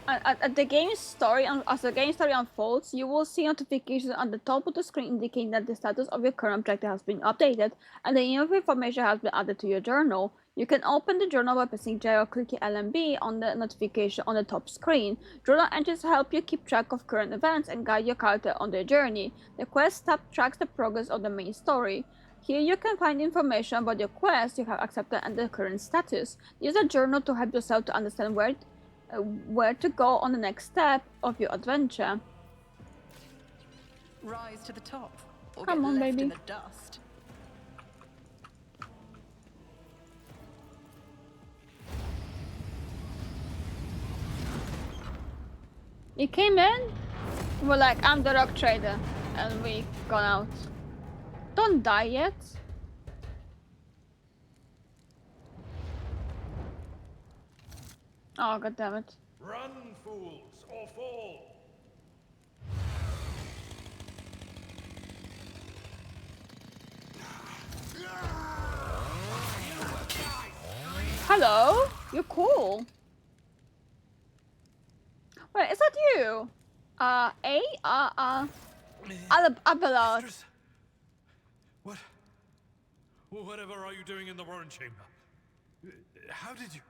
As the game story unfolds, you will see notifications on the top of the screen indicating that the status of your current objective has been updated and the information has been added to your journal. You can open the journal by pressing J or clicking LMB on the notification on the top screen. Journal entries help you keep track of current events and guide your character on their journey. The quest tab tracks the progress of the main story. Here you can find information about your quest you have accepted and the current status. Use a journal to help yourself to understand where to go on the next step of your adventure. Rise to the top, or Come get on, left baby. in the dust. You came in, we're like, I'm the rock trader, and we gone out. Don't die yet. Oh, god damn it. Run, fools, or fall! Hello? You're cool. Wait, is that you? Abelard. Mistress? What? Whatever are you doing in the warrant chamber? How did you...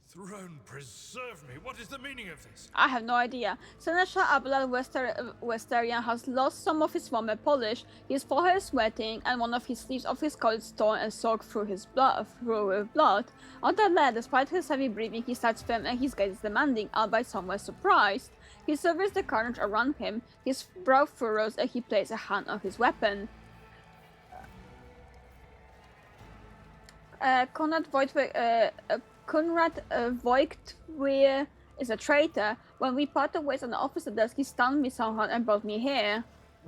Throne preserve me. What is the meaning of this? I have no idea. Seneschal Abelard Westerian has lost some of his former polish, his forehead is sweating, and one of his sleeves of his coat is torn and soaked through with blood. On the lad, despite his heavy breathing, he starts firm and his gaze is demanding, albeit somewhat surprised. He surveys the carnage around him, his brow furrows, and he places a hand on his weapon. Conrad Voigt is a traitor. When we parted ways on the officer desk, he stunned me somehow and brought me here.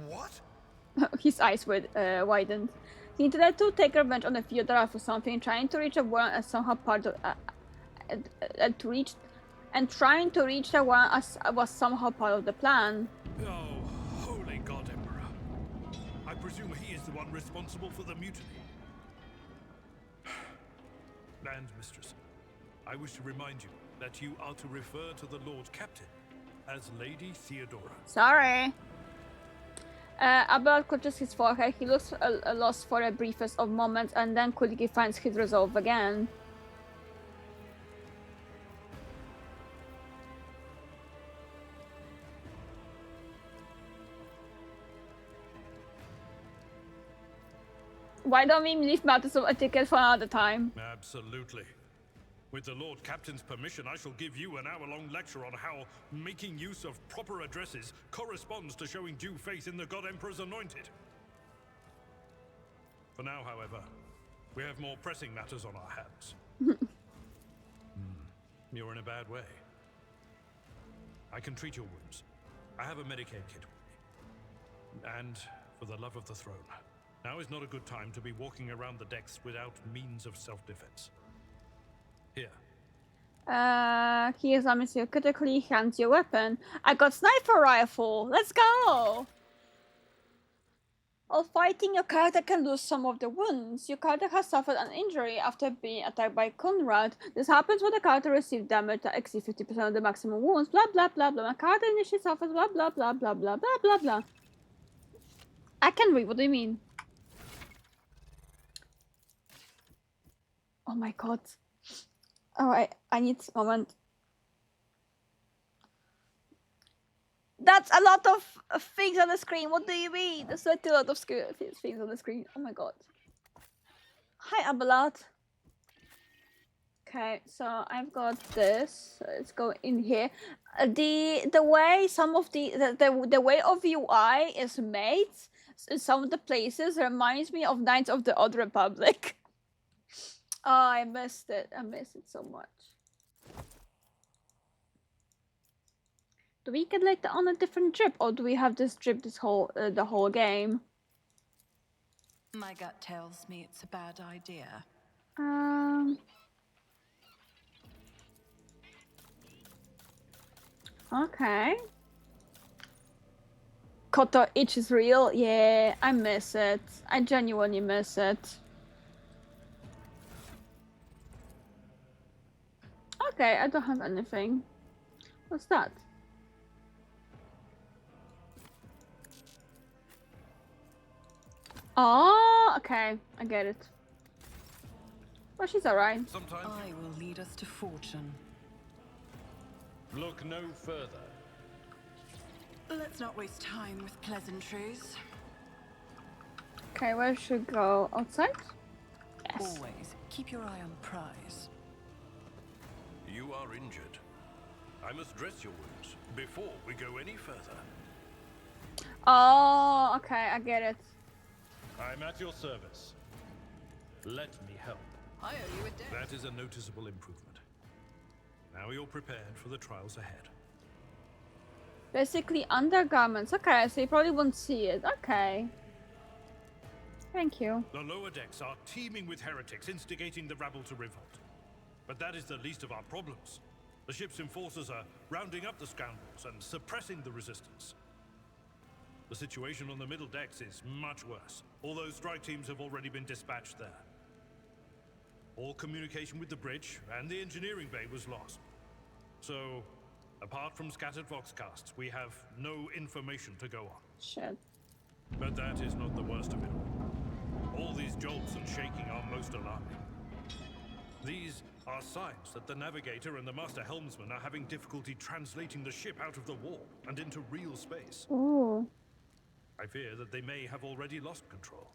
What? His eyes widened. He intended to take revenge on the Fyodora for something, trying to reach a warrant as somehow part of trying to reach the warrant as was somehow part of the plan. Oh, holy God, Emperor. I presume he is the one responsible for the mutiny. And, Mistress, I wish to remind you that you are to refer to the Lord Captain as Lady Theodora. Sorry. Abelard clutches his forehead. He looks lost for a briefest of moments and then quickly finds his resolve again. Why don't we leave matters of etiquette for another time? Absolutely. With the Lord Captain's permission, I shall give you an hour-long lecture on how making use of proper addresses corresponds to showing due faith in the God Emperor's anointed. For now, however, we have more pressing matters on our hands. You're in a bad way. I can treat your wounds. I have a Medicaid kit with me. And for the love of the throne, now is not a good time to be walking around the decks without means of self-defense. Here. Here's a monsieur critically hands your weapon. I got sniper rifle. Let's go. While fighting, your character can lose some of the wounds. Your character has suffered an injury after being attacked by Conrad. This happens when the character receives damage that exceeds 50% of the maximum wounds. Blah blah blah blah. My character initially suffers blah blah blah blah blah blah blah blah. I can read. What do you mean? Oh my god. Alright, I need a moment. That's a lot of things on the screen. What do you mean? There's a lot of things on the screen. Oh my god. Hi, Abelard. Okay, so I've got this. Let's go in here. The way some of the way of UI is made in some of the places reminds me of Knights of the Old Republic. Oh, I missed it. I missed it so much. Do we get like on a different trip, or do we have this trip this whole the whole game? My gut tells me it's a bad idea. Okay. Koto itch is real. Yeah, I miss it. I genuinely miss it. Okay, I don't have anything. What's that? Oh, okay. I get it. Well, she's alright. Sometimes I will lead us to fortune. look no further. Let's not waste time with pleasantries. Okay, where should we go? Outside? Yes. Always keep your eye on the prize. You are injured. I must dress your wounds before we go any further. Oh, okay, I get it. I'm at your service. Let me help. I owe you a debt. That is a noticeable improvement. Now you're prepared for the trials ahead. Basically undergarments. Okay, so you probably won't see it. Okay. Thank you. The lower decks are teeming with heretics instigating the rabble to revolt. But that is the least of our problems. The ship's enforcers are rounding up the scoundrels and suppressing the resistance. The situation on the middle decks is much worse. All those strike teams have already been dispatched there. All communication with the bridge and the engineering bay was lost. So, apart from scattered voxcasts, we have no information to go on. Shit. But that is not the worst of it all. All these jolts and shaking are most alarming. These are signs that the navigator and the master helmsman are having difficulty translating the ship out of the warp and into real space. Ooh. I fear that they may have already lost control.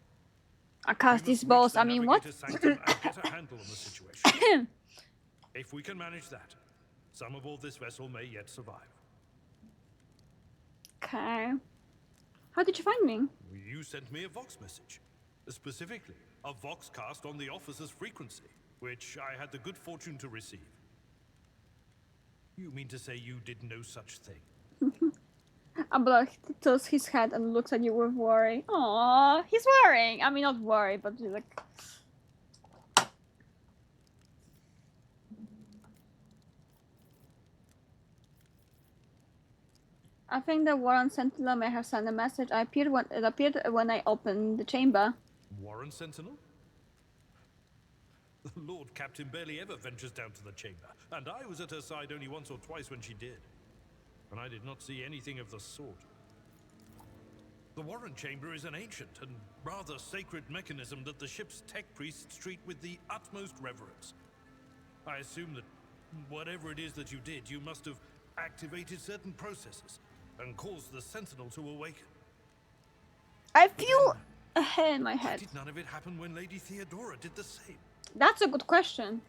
I cast these balls. I mean, what? And get a handle on the situation. If we can manage that, some aboard this vessel may yet survive. Okay. How did you find me? You sent me a Vox message. Specifically, a Voxcast on the officer's frequency, which I had the good fortune to receive. You mean to say you did no such thing? Abla tilts his head and looks at you with worry. Aww, he's worrying. I mean, not worry, but he's like... I think the Warren Sentinel may have sent a message. It appeared when I opened the chamber. Warren Sentinel? The Lord Captain barely ever ventures down to the chamber, and I was at her side only once or twice when she did. And I did not see anything of the sort. The Warren Chamber is an ancient and rather sacred mechanism that the ship's tech priests treat with the utmost reverence. I assume that whatever it is that you did, you must have activated certain processes and caused the Sentinel to awaken. I feel a hair in my Why head. did none of it happen when Lady Theodora did the same? That's a good question.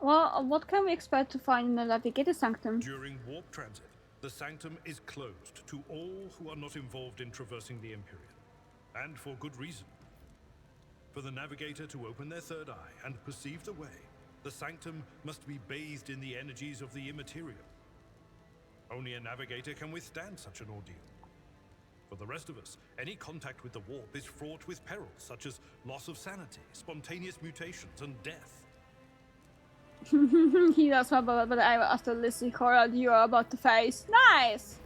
Well, what can we expect to find in the Navigator Sanctum? During warp transit, the Sanctum is closed to all who are not involved in traversing the Empyrean. And for good reason. For the Navigator to open their third eye and perceive the way, the Sanctum must be bathed in the energies of the immaterial. Only a Navigator can withstand such an ordeal. For the rest of us, any contact with the warp is fraught with perils such as loss of sanity, spontaneous mutations, and death. He does well, but I after listening horror you are about to face. Nice!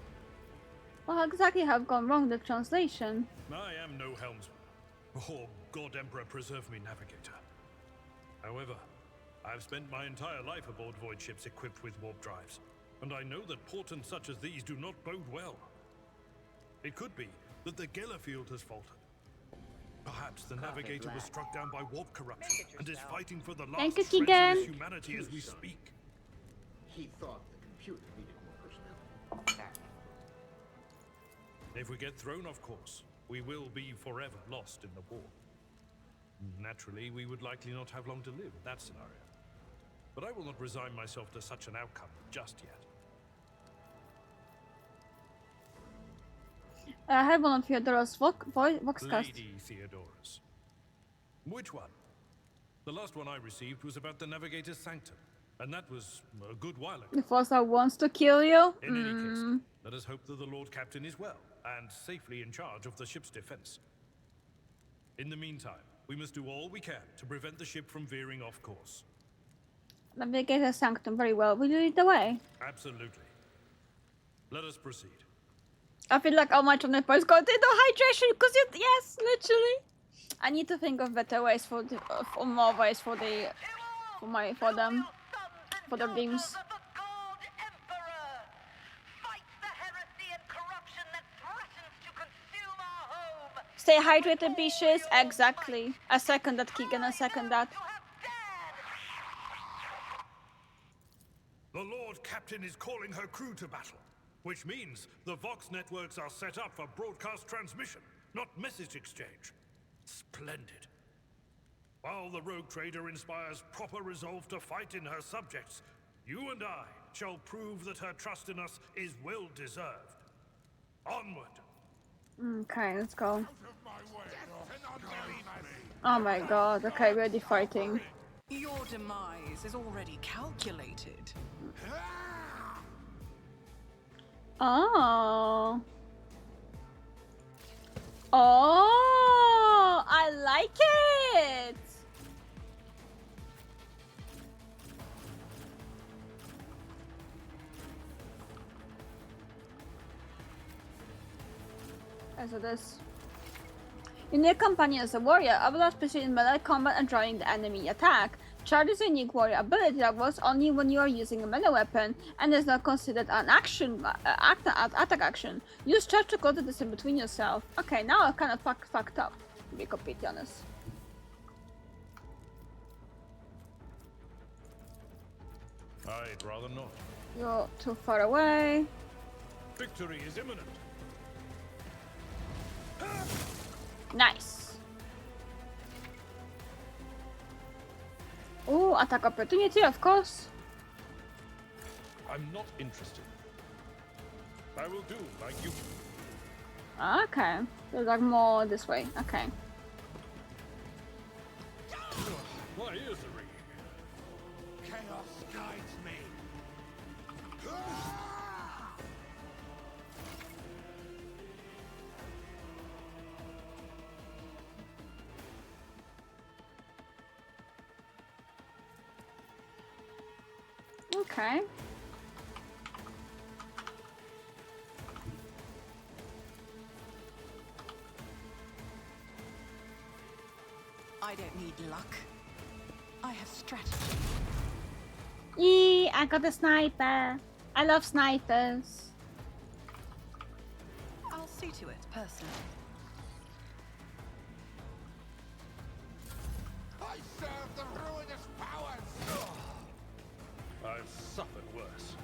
What exactly have gone wrong with the translation? I am no helmsman. Oh, God Emperor preserve me, Navigator. However, I've spent my entire life aboard void ships equipped with warp drives, and I know that portents such as these do not bode well. It could be that the Gellerfield has faltered. Perhaps the Navigator was struck down by warp corruption and is fighting for the last shreds of his humanity as we speak. He thought the computer needed more personnel. If we get thrown off course, we will be forever lost in the war. Naturally, we would likely not have long to live in that scenario. But I will not resign myself to such an outcome just yet. I have one of Theodora's Voxcast. Lady Theodorus. Which one? The last one I received was about the Navigator's Sanctum, and that was a good while ago. The Fossa wants to kill you? In any case, let us hope that the Lord Captain is well, and safely in charge of the ship's defense. In the meantime, we must do all we can to prevent the ship from veering off course. Navigator Sanctum, very well. Will you lead the way? Absolutely. Let us proceed. I feel like all my channel points go into hydration, because yes, literally. I need to think of better ways for more ways for their beams. Stay hydrated, bitches. Exactly. I second that, Keegan. I second that. The Lord Captain is calling her crew to battle, which means the Vox networks are set up for broadcast transmission, not message exchange. Splendid. While the rogue trader inspires proper resolve to fight in her subjects, you and I shall prove that her trust in us is well deserved. Onward. Okay, let's go. Oh my god, okay, we're already fighting. Your demise is already calculated. Oh. Oh, I like it. So this. You need a companion as a warrior, able especially in melee combat and drawing the enemy attack. Charge is a unique warrior ability that works only when you are using a melee weapon and is not considered an action attack action. Use charge to close the distance between yourself. Okay, now I kind of fucked up, to be completely honest. I'd rather not. You're too far away. Victory is imminent. Nice. Oh, attack opportunity, of course. I'm not interested. I will do like you. Okay, so like more this way. Okay. My ears are ringing. Chaos guides me. Okay. I don't need luck. I have strategy. Yee, I got a sniper. I love snipers. I'll see to it personally. I serve the ruinous powers! I've suffered worse.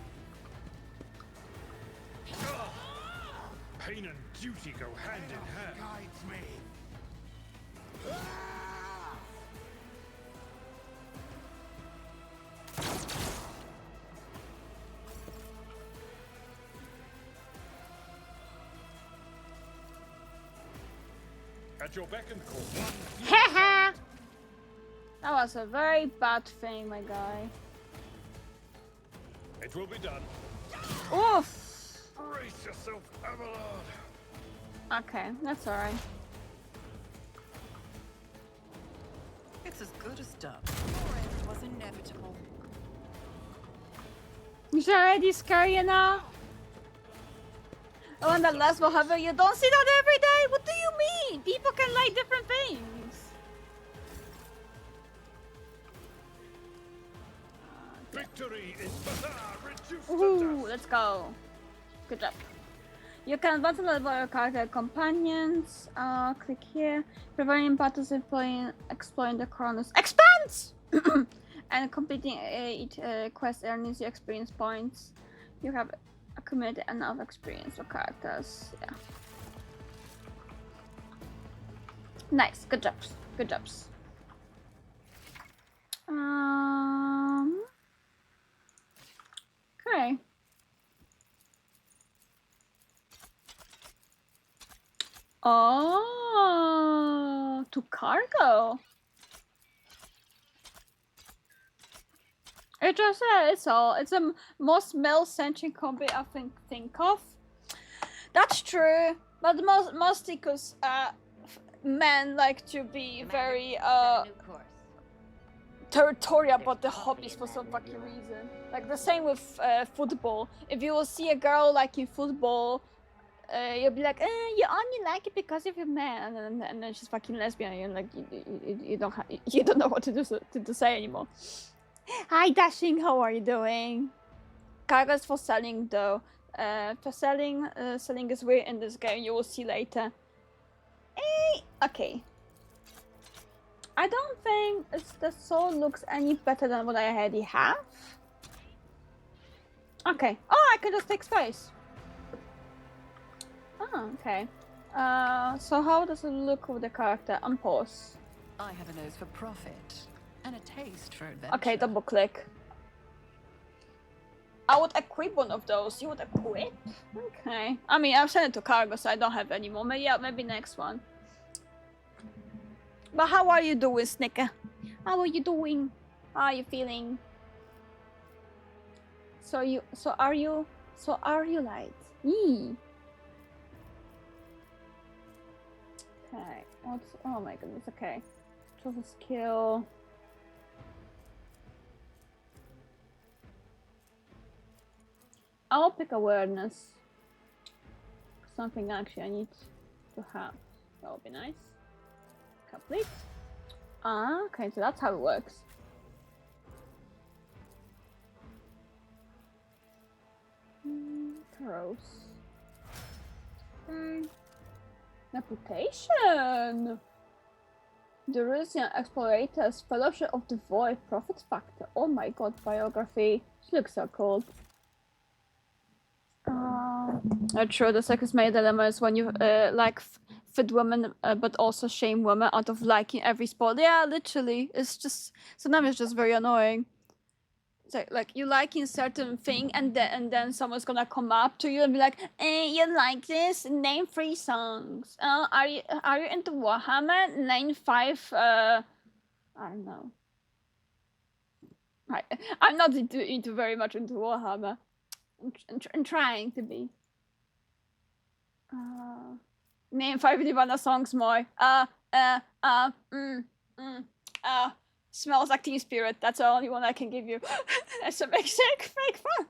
Pain and duty go hand in hand. Guides me. At your beck and call. Haha! That was a very bad thing, my guy. It will be done. Oof! Brace yourself, Abelard. Okay, that's alright. It's as good as done. Your end was inevitable. Is it already scary now? Oh, and the last one, however, you don't see that every day? What do you mean? People can like different things. Victory is reduced Ooh, to dust. let's go. Good job. You can advance a level your character companions. Click here. Preventing battles exploring the corners. Expands! And completing each quest earns you experience points. You have accumulated enough experience for characters. Yeah. Nice. Good jobs. Good jobs. Okay. Oh, to cargo. It just it's a most male-centric hobby I think of. That's true, but mostly because men like to be very territorial about the hobbies for some fucking reason. Like the same with football. If you will see a girl liking football, you'll be like, you only like it because of your man, and then she's fucking lesbian, and like you don't know what to say anymore. Hi Dashing, how are you doing? Cargo's for selling though. For selling is weird in this game. You will see later. Okay. I don't think the soul looks any better than what I already have. Okay. Oh, I can just take space. Oh, okay. So how does it look with the character? Unpause. I have a nose for profit and a taste for adventure. Okay, double click. I would equip one of those. You would equip? Okay. I mean, I've sent it to cargo, so I don't have any more. Maybe, yeah, maybe next one. But how are you doing, Snicker? How are you doing? How are you feeling? So are you light? Yee. Okay. Oh my goodness. Okay. Choose a skill. I'll pick awareness. Something actually I need to have. That would be nice. Complete. Ah, okay, so that's how it works. Gross. Reputation. The Russian Explorators, Fellowship of the Void, Profit Factor. Oh my god, biography. She looks so cool. Not sure. The second main dilemma is when you like fit women, but also shame women out of liking every sport. Yeah, literally. It's just sometimes it's just very annoying. It's like you liking certain thing, and then someone's gonna come up to you and be like, you like this? Name 3 songs. Are you into Warhammer? Name 5. I don't know. I'm not into very much into Warhammer. I'm trying to be. Name 5 Nirvana songs more. Smells like Teen Spirit. That's the only one I can give you. It's a fake fun.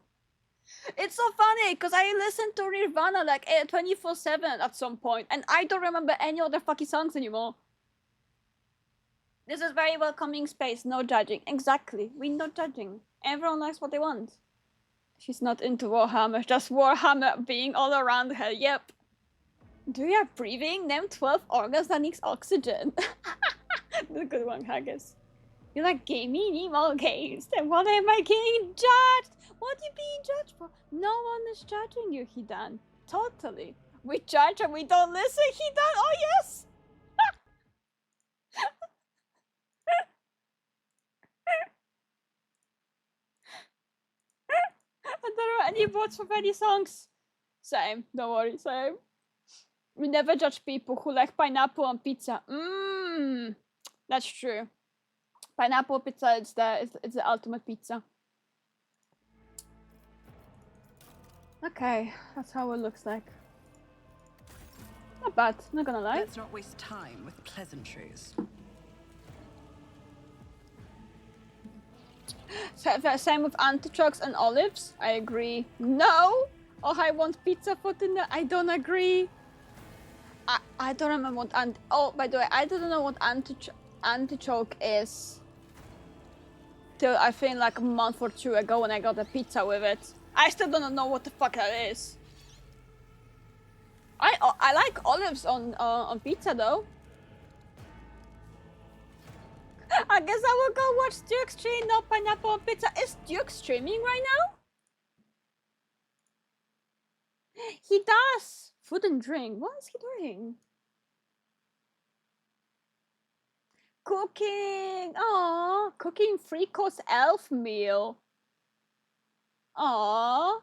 It's so funny because I listened to Nirvana like 24/7 at some point, and I don't remember any other fucking songs anymore. This is very welcoming space. No judging. Exactly. We're not judging. Everyone likes what they want. She's not into Warhammer. Just Warhammer being all around her. Yep. Do you have breathing? Name 12 organs that needs oxygen. The good one, Haggis. You like gaming emo games? Then what am I getting judged? What are you being judged for? No one is judging you, Hidan. Totally. We judge and we don't listen, Hidan. Oh yes! I don't know any votes for any songs. Same, don't worry, same. We never judge people who like pineapple on pizza. That's true. Pineapple pizza is the ultimate pizza. Okay, that's how it looks like. Not bad, not gonna lie. Let's not waste time with pleasantries. Same with antichokes and olives. I agree. No! Oh, I want pizza for dinner. I don't agree. I don't remember what oh, by the way, I don't know what antichoke is. Till I think like a month or 2 ago when I got a pizza with it. I still don't know what the fuck that is. I like olives on pizza though. I guess I will go watch Duke stream. No pineapple on pizza. Is Duke streaming right now? He does. Food and drink. What is he doing? Cooking! Aww, cooking 3-course elf meal. Aww.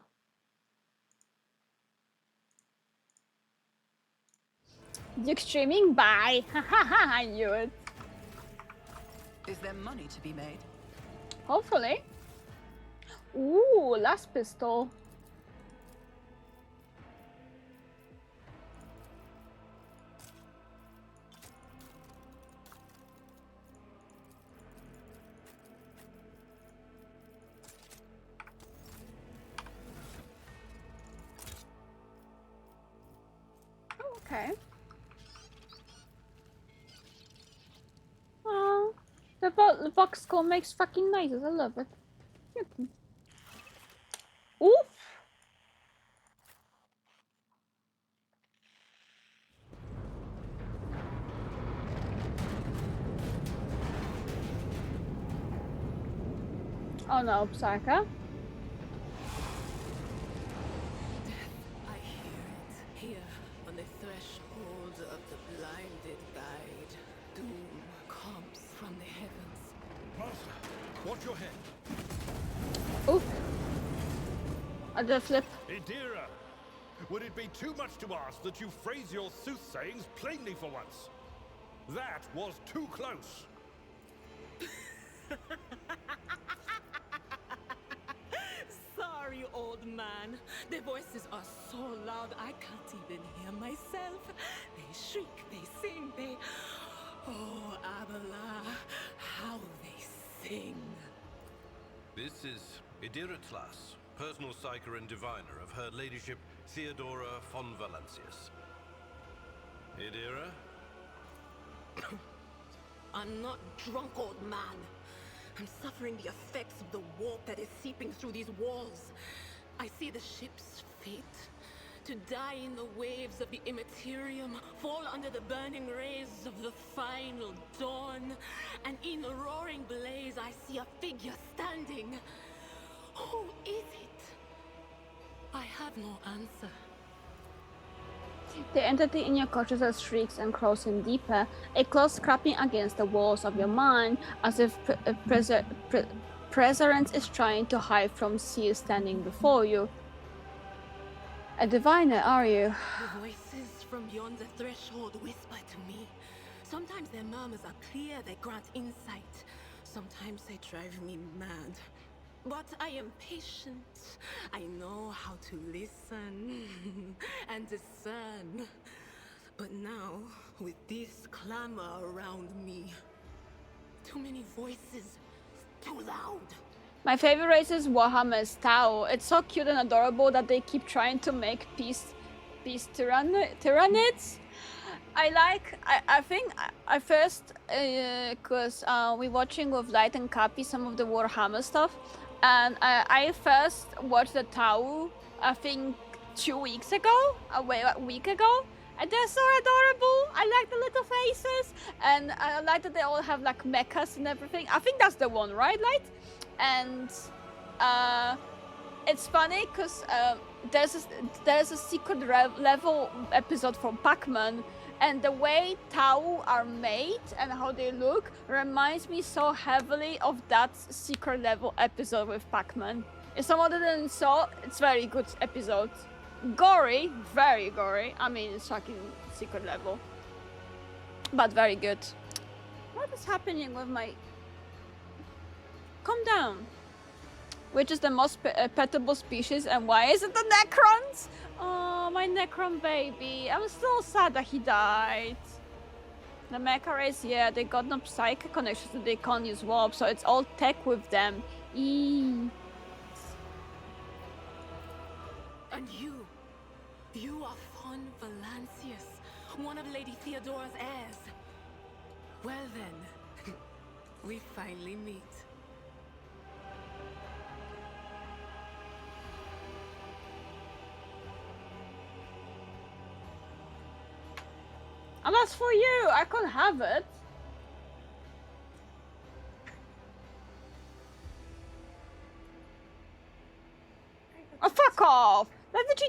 Duke streaming? Bye. Hahaha, I knew it. Is there money to be made? Hopefully. Ooh, last pistol. Okay. Oh, the box score makes fucking noises. I love it. Oof. Oh no, Psycho. I hear it. Here, on the threshold of the blinded guide, doom comes from the heavens. Master, watch your head. Oof. I did a flip. Idira, would it be too much to ask that you phrase your soothsayings plainly for once? That was too close. Sorry, old man. The voices are so loud I can't even hear myself. They shriek, they sing, they... Oh, Abala, how they sing. This is Idira Tlas, personal psyker and diviner of Her Ladyship Theodora von Valancius. Idira? I'm not drunk, old man. I'm suffering the effects of the warp that is seeping through these walls. I see the ship's fate. To die in the waves of the immaterium, fall under the burning rays of the final dawn. And in the roaring blaze, I see a figure standing. Who is it? I have no answer. The entity in your consciousness shrieks and crawls in deeper, a claw scraping against the walls of your mind, as if presence is trying to hide from seers standing before you. A diviner, are you? The voices from beyond the threshold whisper to me. Sometimes their murmurs are clear, they grant insight. Sometimes they drive me mad. But I am patient. I know how to listen and discern. But now, with this clamor around me, too many voices, too loud. My favorite race is Warhammer's Tau. It's so cute and adorable that they keep trying to make peace tyrannids. I think I first, cause we're watching with Light and Cappy some of the Warhammer stuff, and I first watched the Tau, I think 2 weeks ago, a week ago, and they're so adorable. I like the little faces, and I like that they all have like mechas and everything. I think that's the one, right, Light? And it's funny because there's a secret level episode from Pac-Man, and the way Tau are made and how they look reminds me so heavily of that secret level episode with Pac-Man. If someone didn't saw, it's very good episode. Gory, very gory. I mean, it's fucking secret level, but very good. What is happening with my... Calm down. Which is the most petable species, and why is it the Necrons? Oh, my Necron baby. I'm still sad that he died. The mecha race, yeah, they got no psychic connections, so they can't use warp, so it's all tech with them. Eee. And you are von Valancius, one of Lady Theodora's heirs. Well then, we finally meet. And that's for you, I can't have it. Oh, fuck off! That's a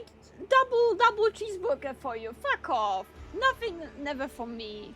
double cheeseburger for you, fuck off! Nothing, never for me.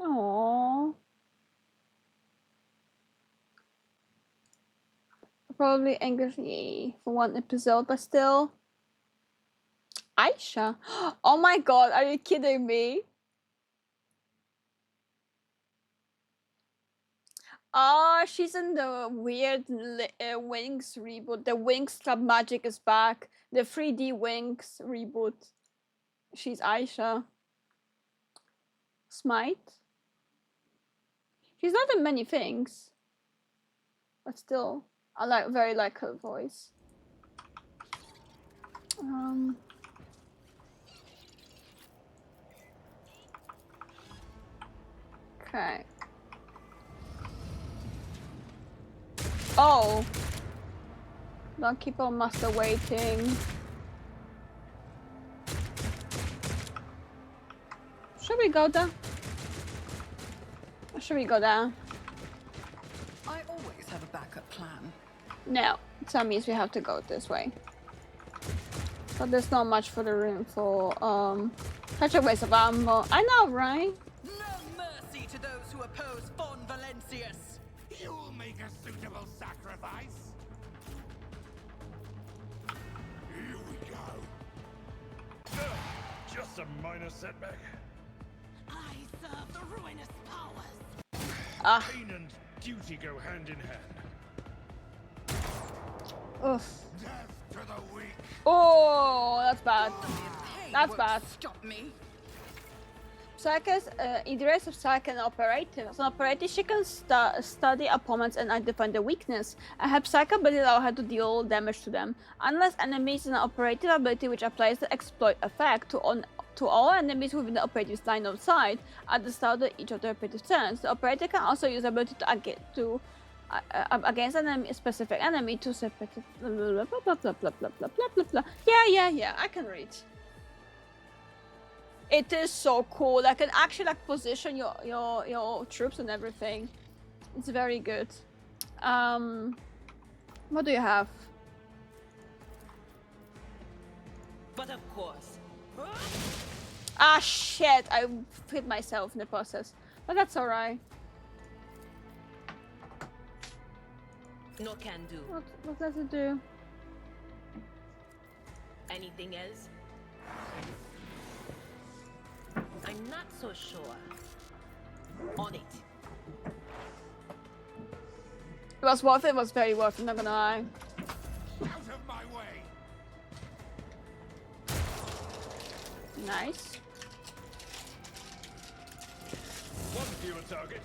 Aww. Probably angry for one episode, but still. Aisha. Oh my god, are you kidding me? Oh, she's in the weird Wings reboot. The Wings Club Magic is back. The 3D Wings reboot. She's Aisha. Smite? She's not in many things. But still, I very like her voice. Okay. Oh! Don't keep our master waiting. Should we go there? Or should we go there? I always have a backup plan. No, that means we have to go this way. But there's not much for the room for such a waste of ammo. I know, right? No mercy to those who oppose Von Valencius. You'll make a suitable sacrifice. Here we go. Just a minor setback. I serve the ruinous powers. Pain and duty go hand in hand. Oof. Death to the weak. Oh, that's bad. That's bad. Stop me. Psycho's Idris of Psycho and Operative. As an operative, she can study opponents and identify their weakness, and have Psycho ability allow her to deal damage to them. Unless enemies in an operative ability which applies the exploit effect to all enemies within the operative's line of sight at the start of each of the operative turns. The operator can also use ability against a specific enemy to separate it. Blah blah blah blah blah blah blah blah blah blah. Yeah, I can read. It is so cool. I can actually like position your troops and everything. It's very good. What do you have? But of course. Ah shit! I hit myself in the process, but that's alright. No can do. What does it do? Anything else? I'm not so sure. On it. It was worth it. It was very worth it. Not gonna lie. Out of my way. Nice. One fewer target.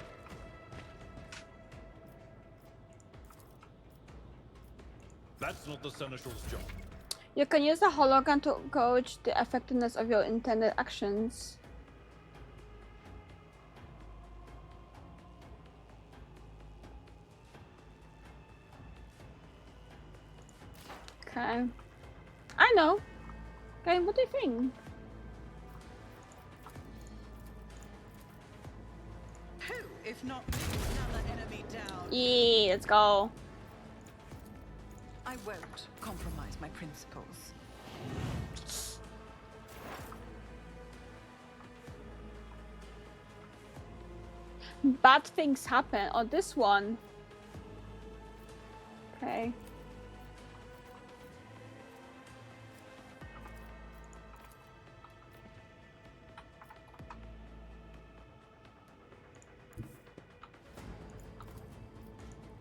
That's not the Seneschal's job. You can use the hologram to gauge the effectiveness of your intended actions. Okay. I know. Okay, what do you think? Who, if not me, another enemy down? Yeah, let's go. I won't compromise my principles. Bad things happen. Oh, this one. Okay.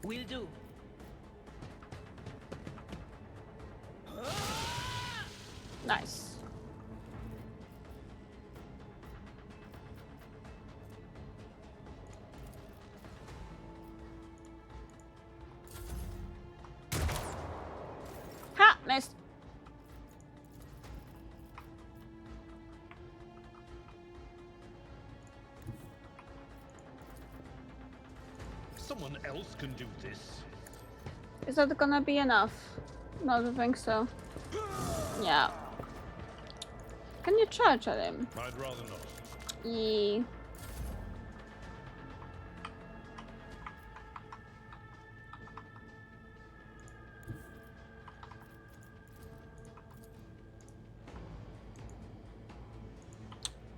Will do. Nice. Ha! Missed. Someone else can do this. Is that gonna be enough? No, I don't think so. Yeah. Can you charge at him? I'd rather not. Yeah.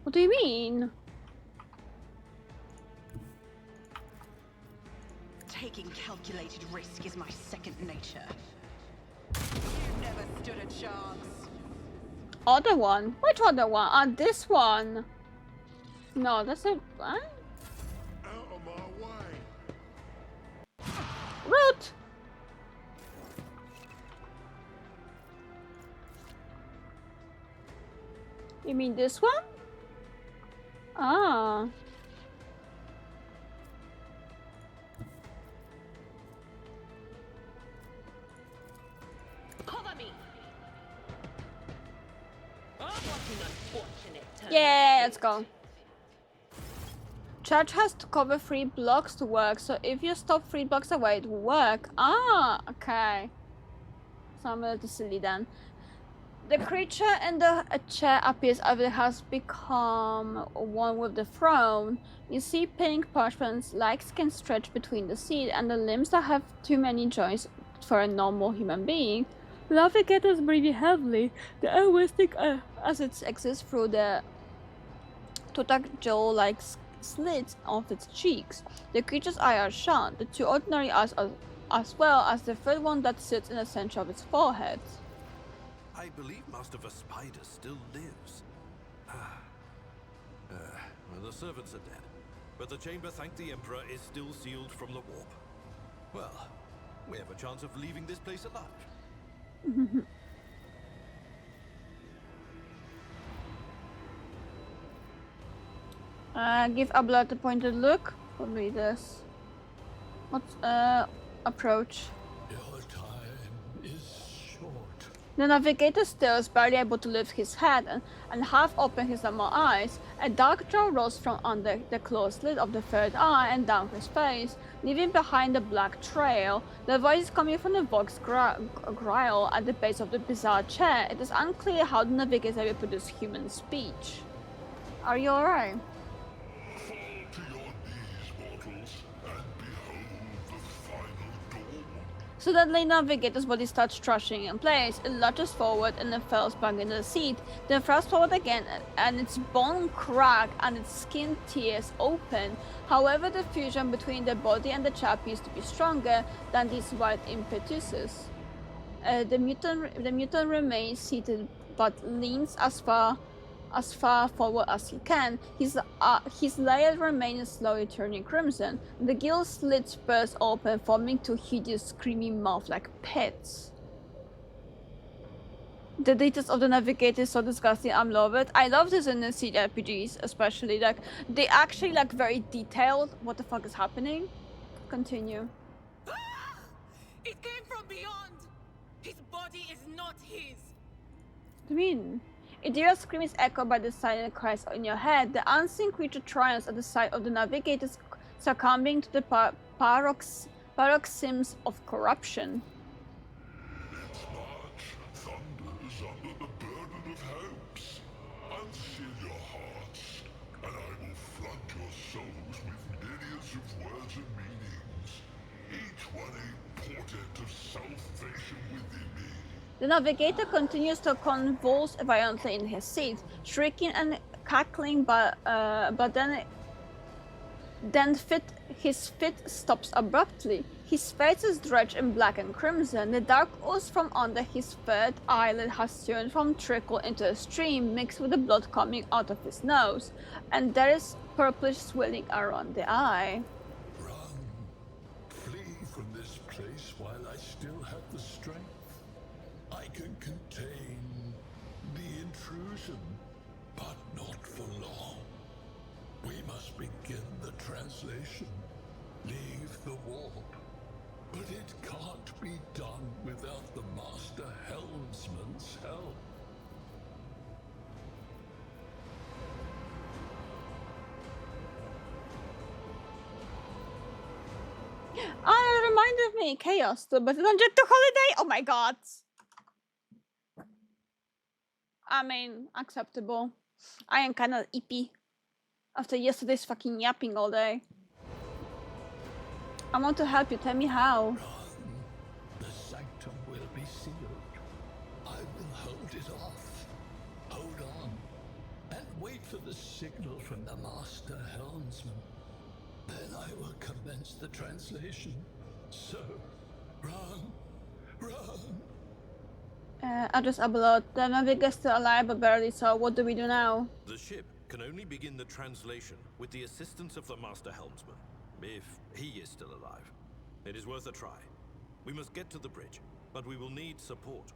What do you mean? taking calculated risk is my second nature. You never stood a chance. Other one? Which other one? Ah, this one. No, that's a... What? Out of my way. Root! You mean this one? Ah. Cover me. What an unfortunate turn. Yeah, let's go. Charge has to cover 3 blocks to work, so if you stop 3 blocks away, it will work. Ah, okay. So I'm a little silly then. The creature in the chair appears as it has become one with the throne. You see pink parchments, legs can stretch between the seat, and the limbs that have too many joints for a normal human being. Navigators breathe heavily. The aeristic acids exist through the jaw-like slits of its cheeks. The creature's eyes are shut, the 2 ordinary eyes as well as the third one that sits in the center of its forehead. I believe Master Spider still lives. Well, the servants are dead, but the chamber, thank the Emperor, is still sealed from the warp. Well, we have a chance of leaving this place alive. Give a blood a pointed look. Probably this. What's approach? Your time is short. The navigator still is barely able to lift his head and half open his normal eyes. A dark draw rose from under the closed lid of the third eye and down his face, leaving behind a black trail. The voice is coming from the Vox grille at the base of the bizarre chair. It is unclear how the navigator will produce human speech. Are you alright? Suddenly, Navigator's body starts thrashing in place. It lurches forward and then falls back into the seat, then thrusts forward again, and its bone cracks and its skin tears open. However, the fusion between the body and the chair appears to be stronger than these wild impetuses. The mutant remains seated but leans as far forward as he can. His layer remains slowly turning crimson. The gill slits burst open, forming 2 hideous screaming mouth-like pits. The details of the navigator is so disgusting. I love it. I love this in the CRPGs, especially. Like, they actually like very detailed what the fuck is happening. Continue. Ah! It came from beyond. His body is not his. What do you mean? Idira's scream is echoed by the silent cries in your head. The unseen creature triumphs at the sight of the navigators succumbing to the paroxysms of corruption. Its march thunders under the burden of hopes. Unseal your hearts, and I will flood your souls with myriads of words and meanings, each one a portent of salvation within me. The navigator continues to convulse violently in his seat, shrieking and cackling, but then his fit stops abruptly. His face is drenched in black and crimson. The dark ooze from under his third eyelid has turned from trickle into a stream mixed with the blood coming out of his nose, and there is purplish swelling around the eye. Run. Flee from this place while I still have the strength. I can contain the intrusion, but not for long. We must begin the translation. Leave the warp. But it can't be done without the Master Helmsman's help. Ah, it reminded me, Chaos, but it don't get to holiday. Oh my god. I mean, acceptable. I am kind of ippy after yesterday's fucking yapping all day. I want to help you. Tell me how. Run. The sanctum will be sealed. I will hold it off. Hold on. And wait for the signal from the Master Helmsman. Then I will commence the translation. So, run, run. Address upload. The navigator's still alive, but barely so. What do we do now? The ship can only begin the translation with the assistance of the Master Helmsman, if he is still alive. It is worth a try. We must get to the bridge, but we will need support.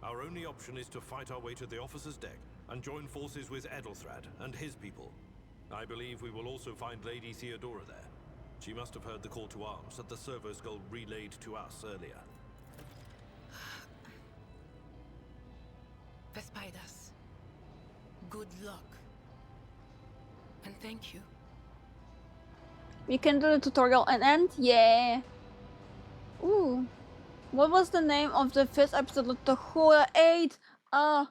Our only option is to fight our way to the officer's deck and join forces with Edelthrad and his people. I believe we will also find Lady Theodora there. She must have heard the call to arms that the servo skull relayed to us earlier. The spiders. Good luck. And thank you. We can do the tutorial and end? Yeah. Ooh. What was the name of the first episode of the whole 8? The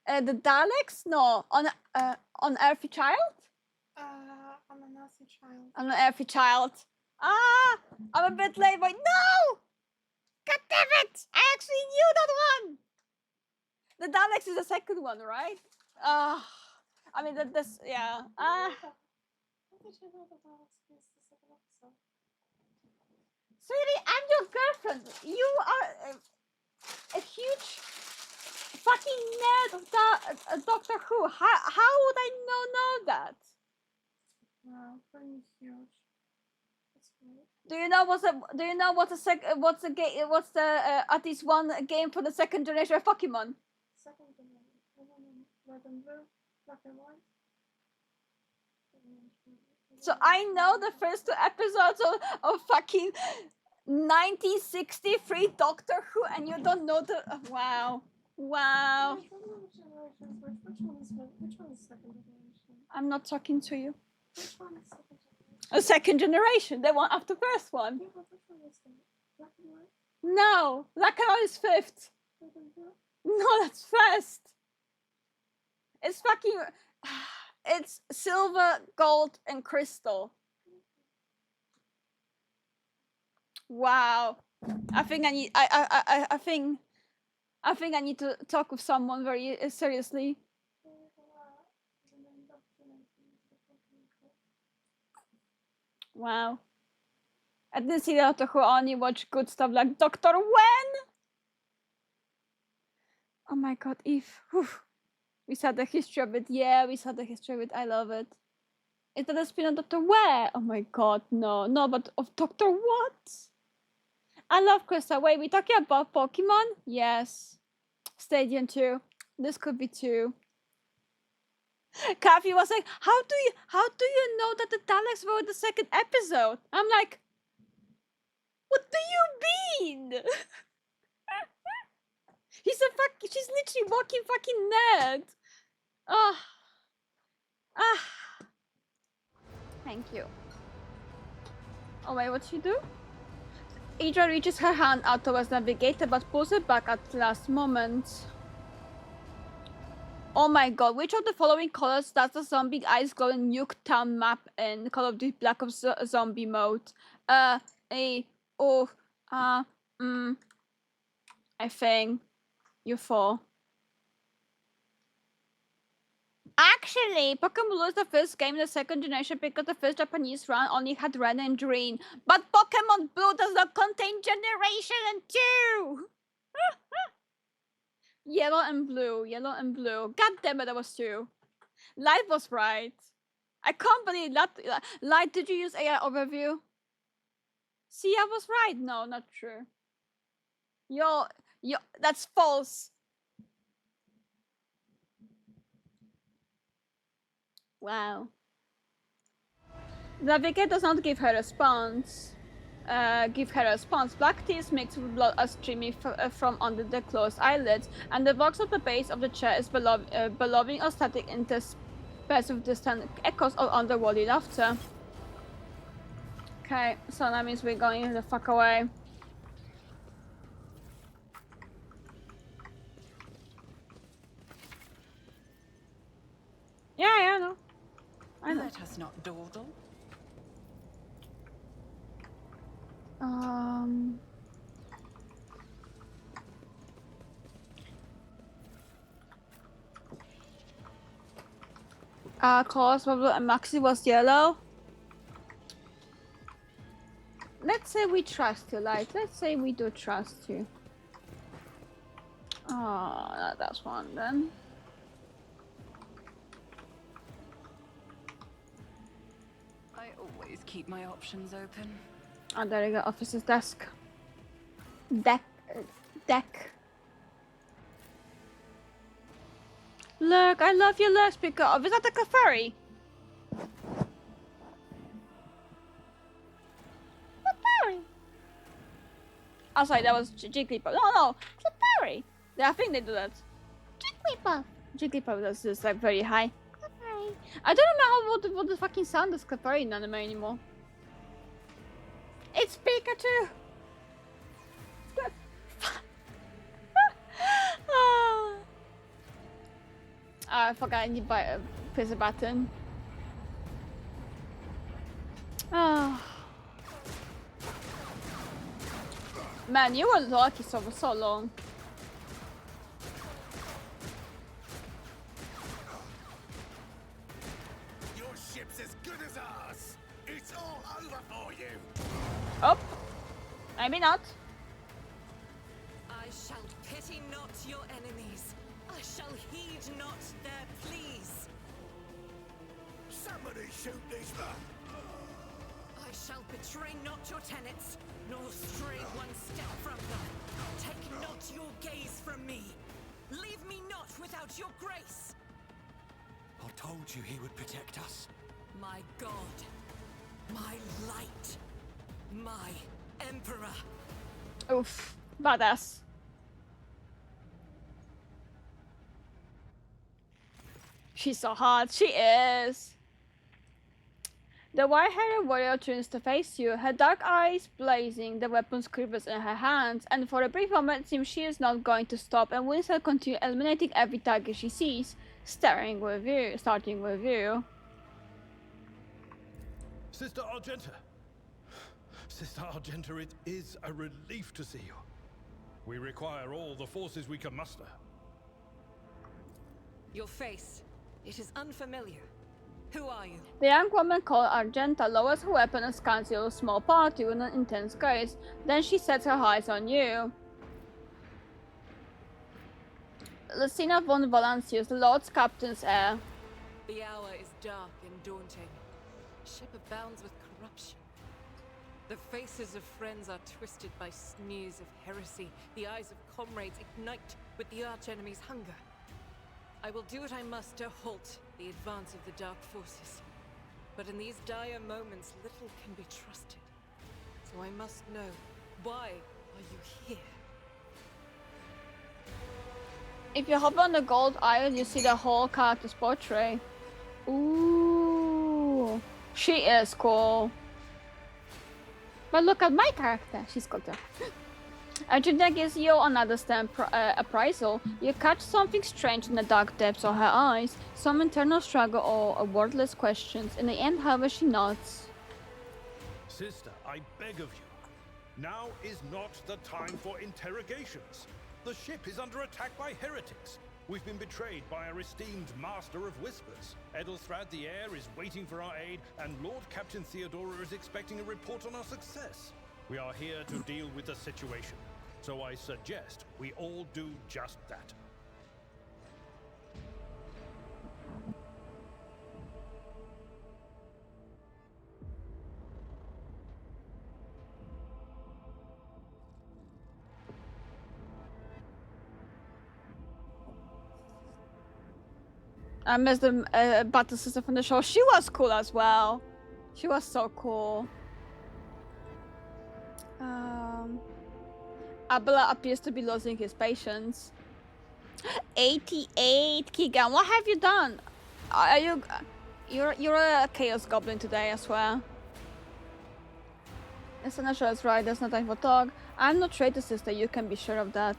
Daleks? No. On Earthy Child? I'm a nasty child. On an Earthy Child. Ah! I'm a bit late, but no! God damn it! I actually knew that one! The Daleks is the second one, right? I mean, this, yeah. How did you know the Daleks is the second episode? Sweetie, I'm your girlfriend. You are a huge fucking nerd of Doctor Who. How would I know that? Wow, pretty huge. That's great. Do you know what's the at least one game for the second generation of Pokemon? Second generation. Red and blue, black and white. So I know the first 2 episodes of fucking 1963 Doctor Who, and you don't know the wow. Which one is second generation? I'm not talking to you. Which one is second generation? A second generation, the one after first one. Yeah, but which one is that? Black and white? No, black and white is 5th. Red and blue? No, that's first. It's fucking. It's silver, gold, and crystal. Wow. I think I need. I think I need to talk with someone very seriously. Wow. I didn't see Doctor Who. I only watch good stuff like Doctor When. Oh my god, Eve. Whew. We saw the history of it. Yeah, we saw the history of it. I love it. Is that a spin on Doctor Where? Oh my god, no. No, but of Doctor What? I love Crystal. Wait, we talking about Pokemon? Yes. Stadium 2. This could be 2. Kathy was like, how do you know that the Daleks were the second episode? I'm like, what do you mean? She's literally walking fucking nerd. Thank you. Oh wait, what she do? Idra reaches her hand out towards the navigator but pulls it back at the last moment. Oh my god, which of the following colors does the zombie eyes glow in Nuketown map in Call of Duty Black Ops Zombie mode? I think you fall. Actually, Pokemon Blue is the first game in the second generation because the first Japanese run only had red and green. But Pokemon Blue does not contain generation and 2! Yellow and blue. God damn it, that was 2. Light was right. I can't believe that. Light, did you use AI overview? See, I was right. No, not true. Yo, that's false. Wow. Navigator does not give her a response. Black tears mixed with blood are streaming from under the closed eyelids, and the box at the base of the chair is bellowing a static interspersed with distant echoes of underworldly laughter. Okay, so that means we're going the fuck away. Yeah, I know. Let us not dawdle. Colors blue and Maxi was yellow. let's say we trust you, like, let's say we do trust you. Oh, that's one then. I always keep my options open. Oh, there you go, officer's desk. Deck. Look, I love your lurk speaker. Oh, is that the Clefairy? Clefairy. Oh, sorry, that was Jigglypuff. No, Clefairy. Yeah, I think they do that. Jigglypuff. Jigglypuff does this like very high. Clefairy. I don't remember what the fucking sound is Clefairy in anime anymore. It's Pikachu. I forgot I need to press a button. Oh. Man, you were lucky for so long. Your ship's as good as ours. It's all over for you. Oh, maybe not. I shall pity not your enemies. I shall heed not their pleas. Somebody shoot this man. I shall betray not your tenets, nor stray one step from them. Take not your gaze from me. Leave me not without your grace. I told you he would protect us. My God, my light, my emperor. Oof, badass. She's so hot, she is. The white-haired warrior turns to face you, her dark eyes blazing, the weapon quivers in her hands, and for a brief moment it seems she is not going to stop, and Winston continues eliminating every target she sees, starting with you. Sister Argenta! Sister Argenta, it is a relief to see you. We require all the forces we can muster. Your face, it is unfamiliar. Who are you? The young woman called Argenta lowers her weapon and scans your small party with an intense gaze. Then she sets her eyes on you. Lucina von Valancius, the Lord's Captain's heir. The hour is dark and daunting. Ship abounds with corruption. The faces of friends are twisted by sneers of heresy. The eyes of comrades ignite with the archenemy's hunger. I will do what I must to halt the advance of the dark forces. But in these dire moments, little can be trusted. So I must know, why are you here? If you hover on the gold iron, you see the whole character's portrait. Ooh, she is cool. But look at my character, she's cool too. Argenta gives you another stamp appraisal. You catch something strange in the dark depths of her eyes, some internal struggle or wordless questions. In the end, however, she nods. Sister, I beg of you. Now is not the time for interrogations. The ship is under attack by heretics. We've been betrayed by our esteemed Master of Whispers. Edelthrad the Heir is waiting for our aid, and Lord Captain Theodora is expecting a report on our success. We are here to deal with the situation, so I suggest we all do just that. I miss the battle sister from the show. She was cool as well. She was so cool. Abela appears to be losing his patience. 88 Keegan, what have you done? Are you're a chaos goblin today, I swear. Senator is right, there's no time for talk. I'm not traitor sister, you can be sure of that.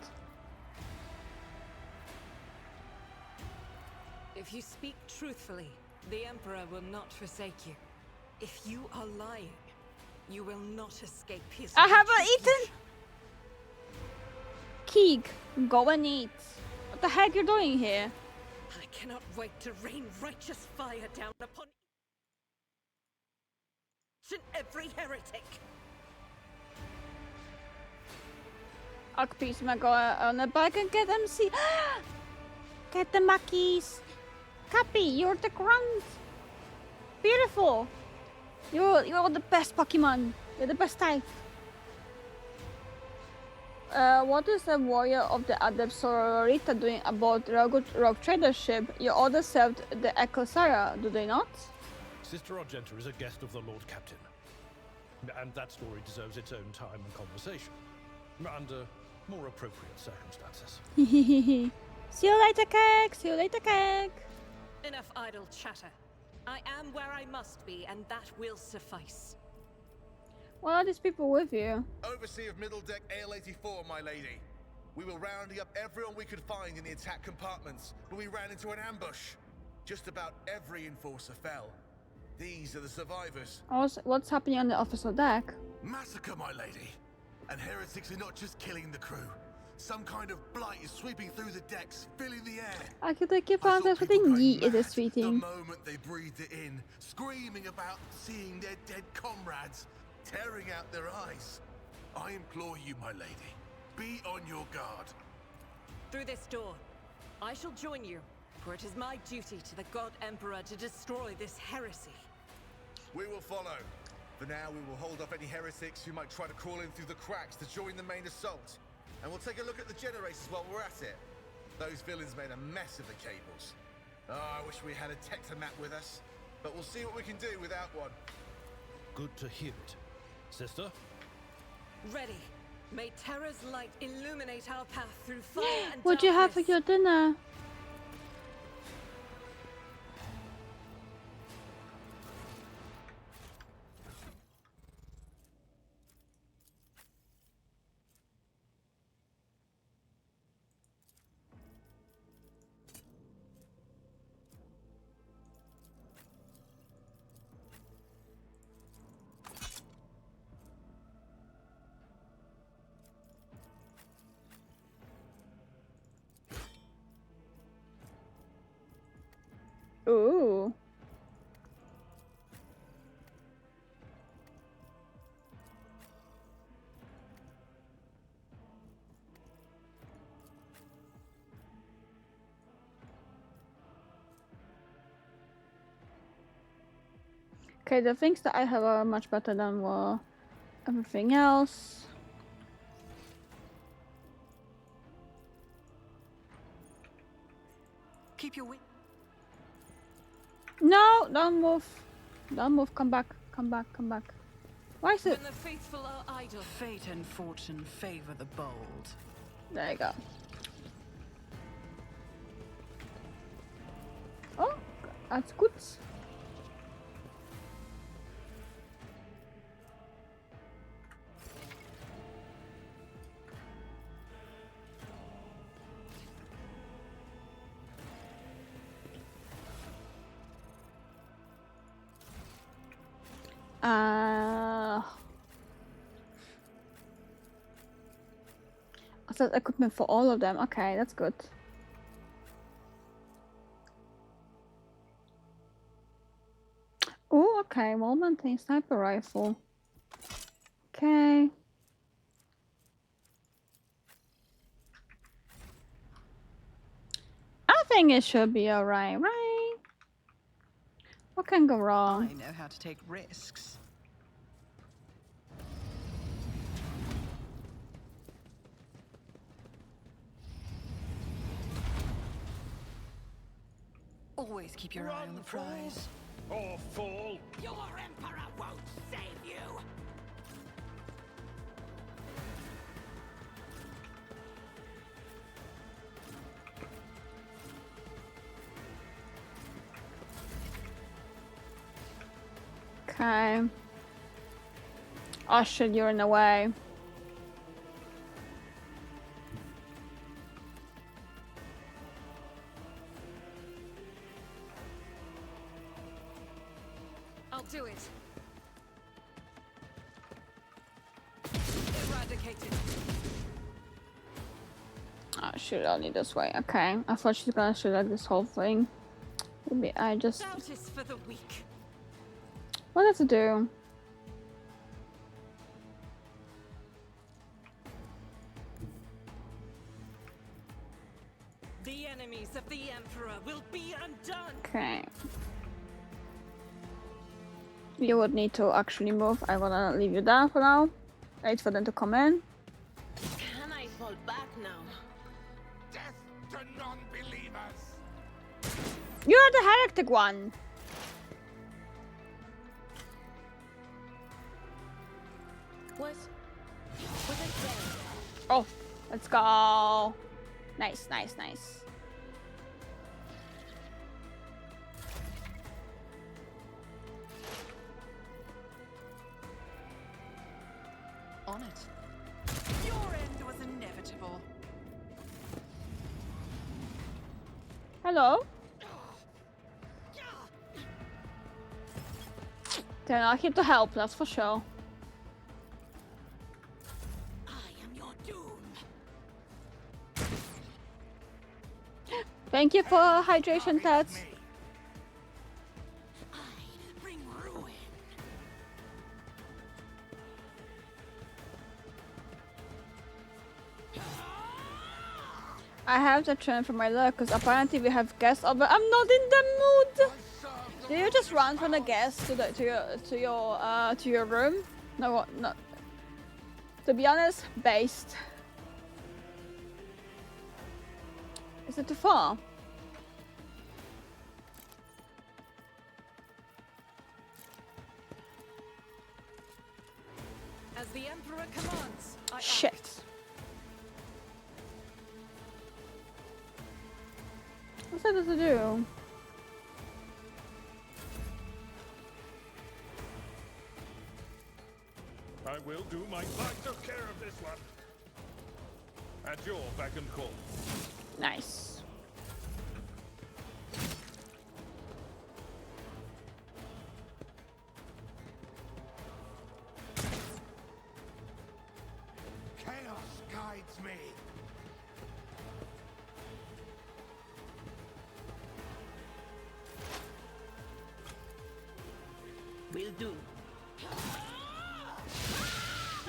If you speak truthfully, the Emperor will not forsake you. If you are lying, you will not escape his I haven't eaten! Keeg, go and eat. What the heck you doing here? I cannot wait to rain righteous fire down upon each and every heretic. Please, my god, on the back and get MC. Get the Mackies. Cappy, you're the grunt. Beautiful. You're the best Pokemon. You're the best type. What is the warrior of the Adept Sororita doing about rogue trader ship? Your orders served the Echo Sarah, do they not? Sister Argenta is a guest of the Lord Captain. And that story deserves its own time and conversation. Under more appropriate circumstances. See you later, Keg! See you later, Keg! Enough idle chatter. I am where I must be, and that will suffice. What are these people with you? Overseer of Middle Deck AL-84, my lady. We were rounding up everyone we could find in the attack compartments, but we ran into an ambush. Just about every enforcer fell. These are the survivors. What's happening on the officer deck? Massacre, my lady. And heretics are not just killing the crew. Some kind of blight is sweeping through the decks, filling the air. Aqui daqui para trás tem Yi is a sweetie. The moment they breathed it in, screaming about seeing their dead comrades, tearing out their eyes. I implore you, my lady, be on your guard. Through this door, I shall join you, for it is my duty to the God Emperor to destroy this heresy. We will follow. For now, we will hold off any heretics who might try to crawl in through the cracks to join the main assault. And we'll take a look at the generators while we're at it. Those villains made a mess of the cables. Oh, I wish we had a Tectomat with us. But we'll see what we can do without one. Good to hear it. Sister? Ready. May Terra's light illuminate our path through fire and What do you have for your dinner? Ooh. Okay, the things that I have are much better than everything else. Keep your wit. No, don't move. Don't move. Come back. Come back. Come back. Why is it? When the faithful are idle. Fate and fortune favor the bold. There you go. Oh, that's good. So equipment for all of them. Okay, that's good. Oh, okay. Well-maintained sniper rifle. Okay. I think it should be alright, right? What can go wrong? I know how to take risks. Always keep your eye on the prize. Or fall. Your Emperor won't save you! Okay. Oh shit, you're in the way. I'll do it. Eradicated. Oh shit, only this way. Okay. I thought she's gonna shoot at this whole thing. Maybe I just... Doubt is for the weak. What does it do? the enemies of the Emperor will be undone. Okay. You would need to actually move. I'm gonna leave you down for now. Wait for them to come in. Can I fall back now? Death to non-believers! You're the heretic one. What? What is that? Oh, let's go. Nice, nice, nice. On it. Your end was inevitable. Hello? They're not here to help, that's for sure. I am your doom. Thank you for hydration, Tats. Bring ruin. I have to turn for my luck because apparently we have guests over. I'm not in the mood. Do you just run from the guests to your room? No, not. To be honest, based. Is it too far? As the Emperor commands, I Shit. act. What's that to do? I will do my part. Took care of this one. At your beck and call. Nice. Chaos guides me. Will do.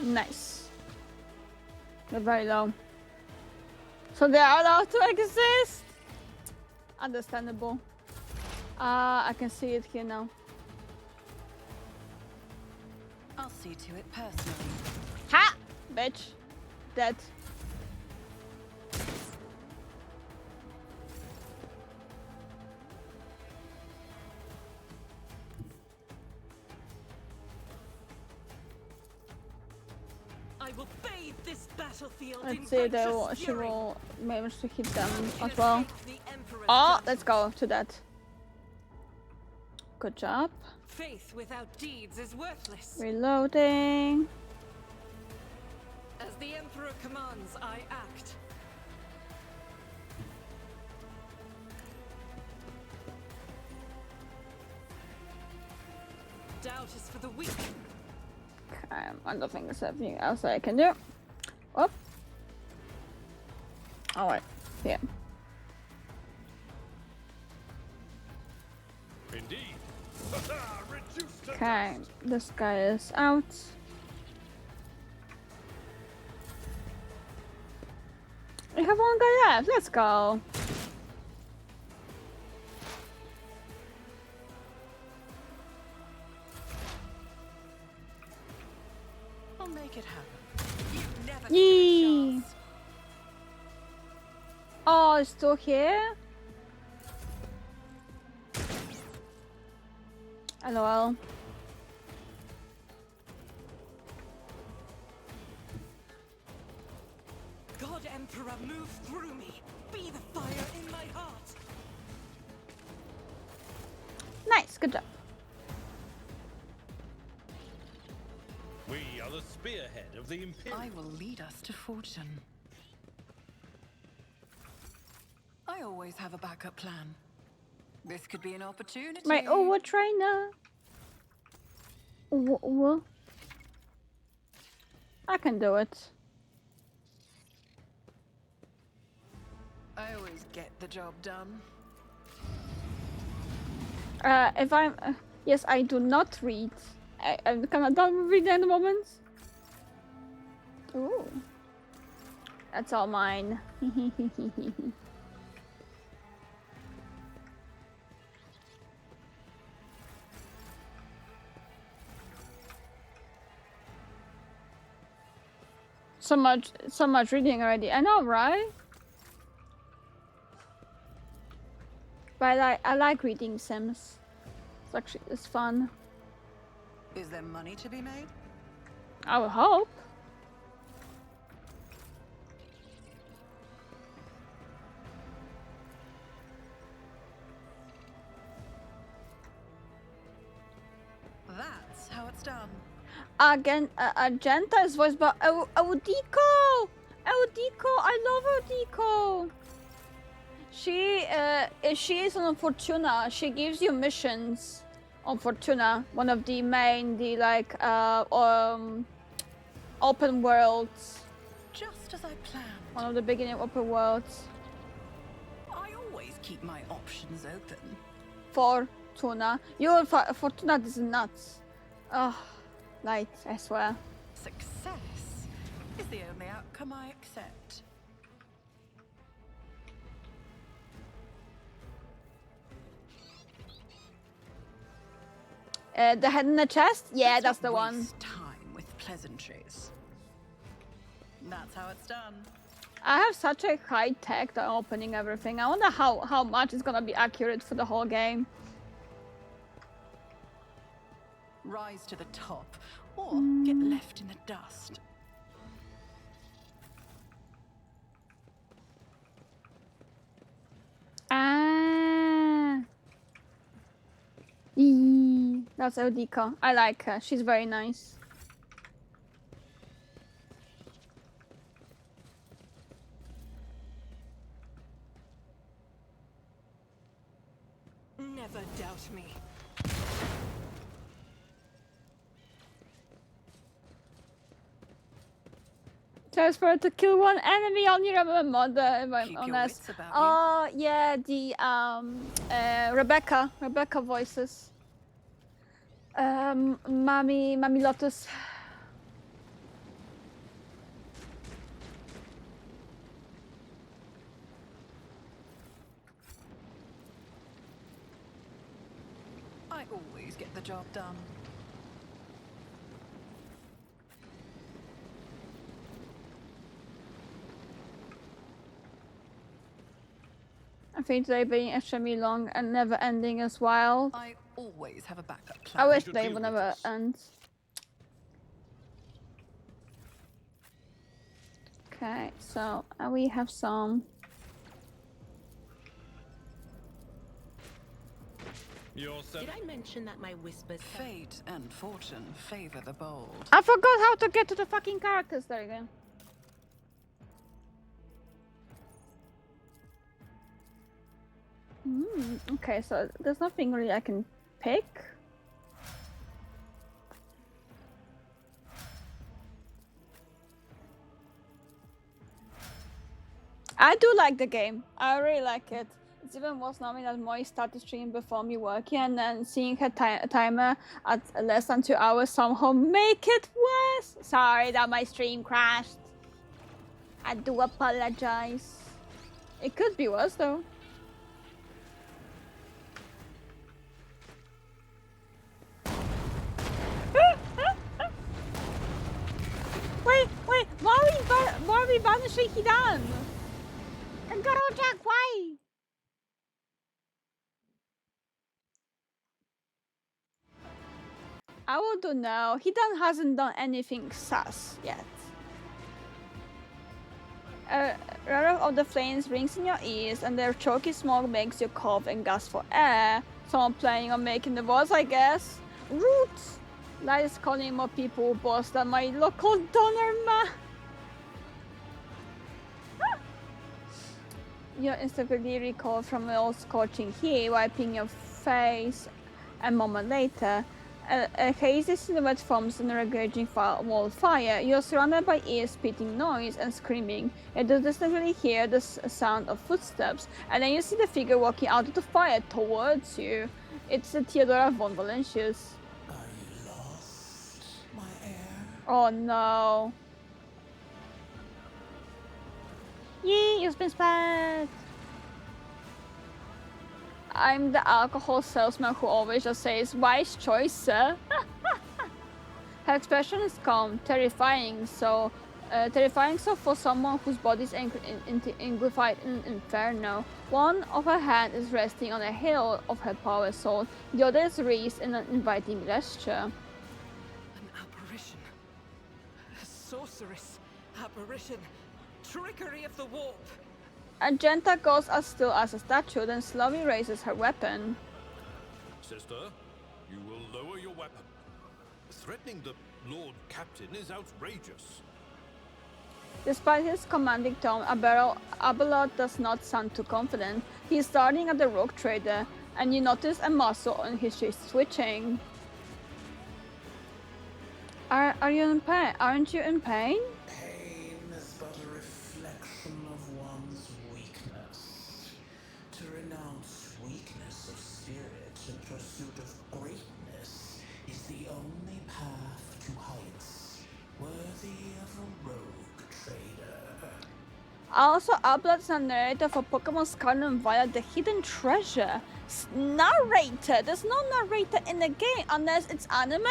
Nice. They're very low. So they are allowed to exist? Understandable. I can see it here now. I'll see to it personally. Ha! Bitch. Dead. I will bathe this battlefield in Let's see, righteous she fury. will manage to hit them Can as well. escape the Emperor's Oh, judgment. let's go to that. Good job. Faith without deeds is worthless. Reloading. As the Emperor commands, I act. Doubt is for the weak. I don't think there's anything else I can do. Oh. Alright. Yeah. Indeed. Reduced to Okay. This guy is out. We have one guy left. Let's go. I'll make it happen. You never Yee. Oh, it's still here? LOL. God Emperor, move through me. Be the fire in my heart. Nice, good job. We are the spearhead of the Imperium. I will lead us to fortune. I always have a backup plan. This could be an opportunity. My overtrainer. What? I can do it. I always get the job done. If I'm... yes, I do not read. I'm kind of done with reading at the moment. Ooh. That's all mine. So much reading already. I know, right? But I like reading Sims. It's fun. Is there money to be made? I would hope. That's how it's done. Again, Argenta is voiced by Eudiko! Eudiko! I love Eudiko! She is on Fortuna. She gives you missions on Fortuna. One of the main, open worlds. Just as I planned. One of the beginning open worlds. I always keep my options open. Fortuna. Fortuna is nuts. Oh, light, I swear. Success is the only outcome I accept. The head in the chest? Yeah, Let's that's not the one. waste time with pleasantries. That's how it's done. I have such a high tech that I'm opening everything. I wonder how much is gonna be accurate for the whole game. Rise to the top, or get left in the dust. Ah. That's Eudika. I like her. She's very nice. Never doubt me. Just for to kill one enemy on your mother, if I'm honest. Oh yeah, the Rebecca voices. Mommy Lotus. I always get the job done. I think they're being extremely long and never ending as well. I always have a backup plan. I wish they would never end. Okay, so we have some. Did I mention that my whispers? Fate and fortune favor the bold. I forgot how to get to the fucking characters there again. Okay, so there's nothing really I can pick. I do like the game. I really like it. It's even worse knowing that Moi started streaming before me working, and then seeing her timer at less than 2 hours somehow make it worse. Sorry that my stream crashed. I do apologize. It could be worse though. Wait, why are we banishing Hidan? Girl Jack, why? I wouldn't know. Hidan hasn't done anything sus yet. A roar of the flames rings in your ears, and their choky smoke makes you cough and gasp for air. Someone planning on making the walls, I guess. Roots! Light is calling more people boss than my local donor ma. You instantly recall from an old scorching heat, wiping your face. A moment later, a hazy silhouette forms in a raging wildfire. You're surrounded by ears spitting noise and screaming. You do distinctly hear the sound of footsteps, and then you see the figure walking out of the fire towards you. It's Theodora von Valentius. I lost my air. Oh no. Yee, you've been spent! I'm the alcohol salesman who always just says, wise choice, sir. Her expression is calm, terrifying, so Terrifying stuff for someone whose body is engulfed in inferno. One of her hands is resting on a hill of her power soul, the other is raised in an inviting gesture. An apparition. A sorceress. Apparition. Trickery of the warp. Argenta goes as still as a statue, then slowly raises her weapon. Sister, you will lower your weapon. Threatening the Lord Captain is outrageous. Despite his commanding tone, Abelard does not sound too confident. He is starting at the rogue trader, and you notice a muscle on his chest twitching. Are you in pain? Aren't you in pain? Pain is but a reflection of one's weakness. To renounce weakness of spirit in pursuit of greatness is the only path to heights worthy of a rogue trader. Also, Abelard is a narrator for Pokemon Scarlet and Violet, the hidden treasure. Narrator! There's no narrator in the game unless it's anime?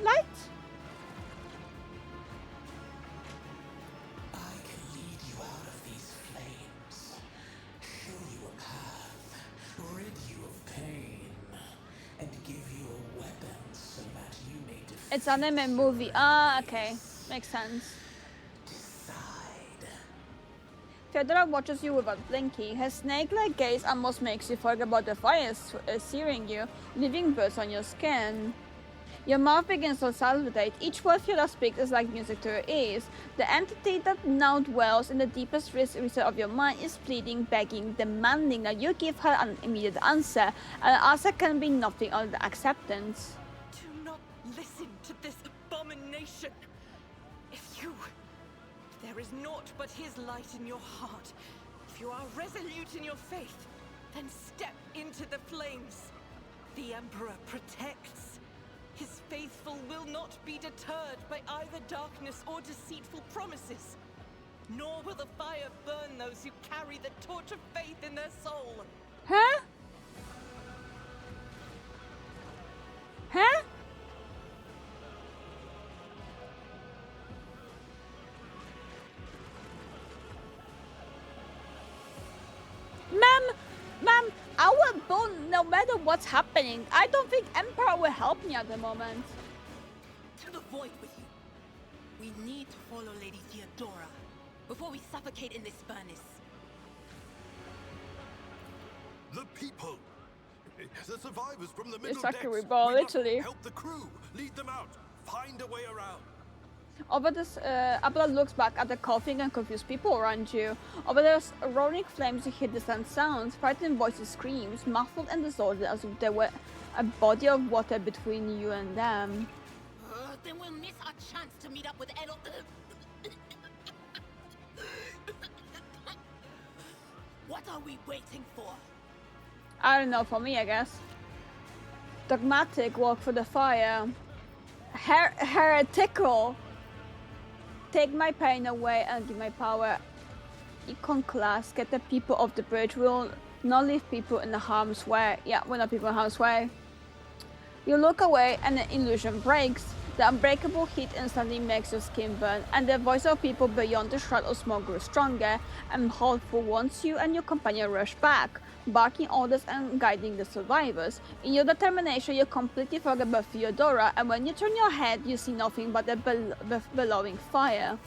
Right? I can lead you out of these flames, show you a path, rid you of pain, and give you a weapon so that you may defeat. It's anime movie. Ah, okay. Makes sense. Theodora watches you without blinking. Her snake-like gaze almost makes you forget about the fire searing you, leaving burns on your skin. Your mouth begins to salivate. Each word Theodora speaks is like music to your ears. The entity that now dwells in the deepest recess of your mind is pleading, begging, demanding that you give her an immediate answer. An answer can be nothing other than acceptance. Do not listen to this abomination. If there is naught but his light in your heart. If you are resolute in your faith, then step into the flames. The Emperor protects. His faithful will not be deterred by either darkness or deceitful promises. Nor will the fire burn those who carry the torch of faith in their soul. Huh? Huh? Ma'am, I will burn no matter what's happening. I don't think Emperor will help me at the moment. To the void with you. We need to follow Lady Theodora before we suffocate in this furnace. The people! The survivors from the It's middle like decks! a rebel, We must literally. help the crew! Lead them out! Find a way around! Over this, Abelard looks back at the coughing and confused people around you. Over those roaring flames you hear distant sounds, frightened voices, screams, muffled and disordered as if there were a body of water between you and them. Then we'll miss our chance to meet up with Edo. What are we waiting for? I don't know, for me I guess. Dogmatic, walk for the fire. Heretical. Take my pain away and give my power. Iconoclast, get the people off the bridge. We'll not leave people in the harm's way. Yeah, we're not people in harm's way. You look away and the illusion breaks. The unbreakable heat instantly makes your skin burn, and the voice of people beyond the shroud of smoke grows stronger and hopeful once you and your companion rush back, barking orders and guiding the survivors. In your determination, you completely forget about Theodora, and when you turn your head, you see nothing but a bellowing fire.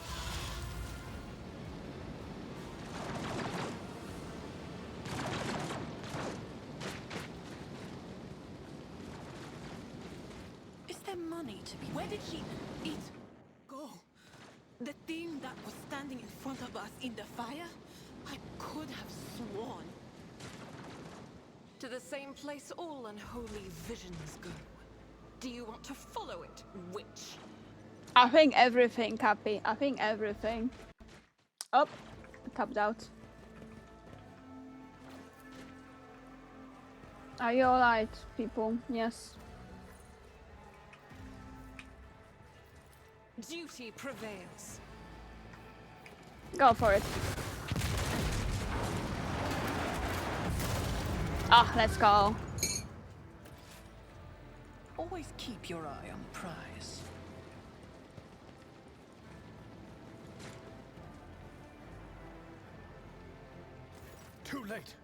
Is there money to be? Where did she eat? Go. The thing that was standing in front of us in the fire? I could have sworn. To the same place all unholy visions go. Do you want to follow it, witch? I think everything, Cappy. I think everything. Oh, tapped out. Are you alright, people? Yes. Duty prevails. Go for it. Ah, let's go. Always keep your eye on the prize. too late.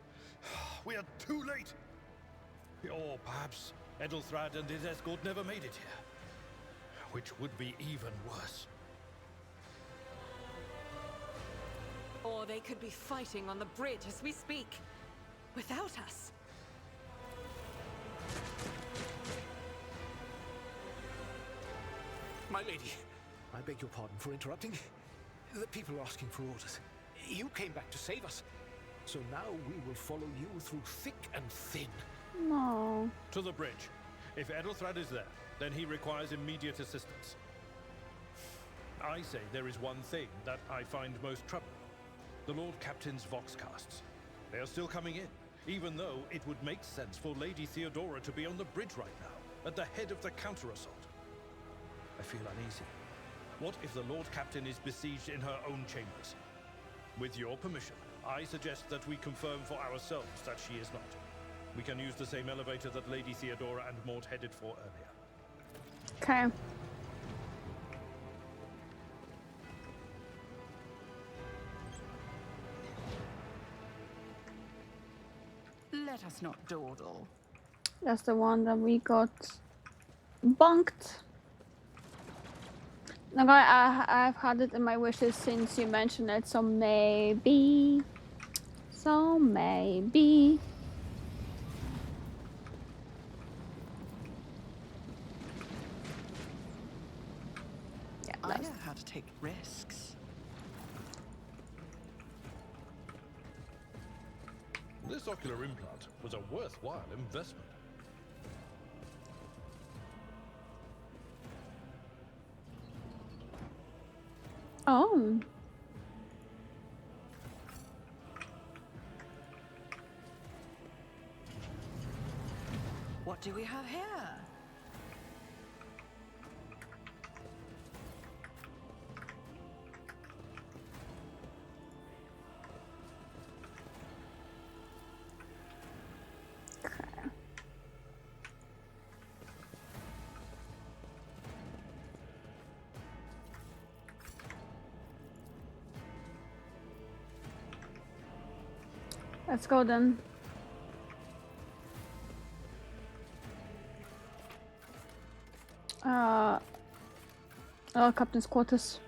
We are too late. Or perhaps Edelthrad and his escort never made it here. Which would be even worse. Or they could be fighting on the bridge as we speak. Without us. My lady, I beg your pardon for interrupting. The people are asking for orders. You came back to save us. So now we will follow you through thick and thin. No. To the bridge. If Edelthrad is there, then he requires immediate assistance. I say there is one thing that I find most troubling. The Lord Captain's Voxcasts. They are still coming in, even though it would make sense for Lady Theodora to be on the bridge right now, at the head of the counter-assault. I feel uneasy. What if the Lord Captain is besieged in her own chambers? With your permission, I suggest that we confirm for ourselves that she is not. We can use the same elevator that Lady Theodora and Maud headed for earlier. Okay. Let us not dawdle. That's the one that we got bunked. Like I've had it in my wishes since you mentioned it, so maybe. So maybe. Yeah, I know how to take risks. This ocular implant was a worthwhile investment. Oh. What do we have here? Let's go then. Captain's quarters.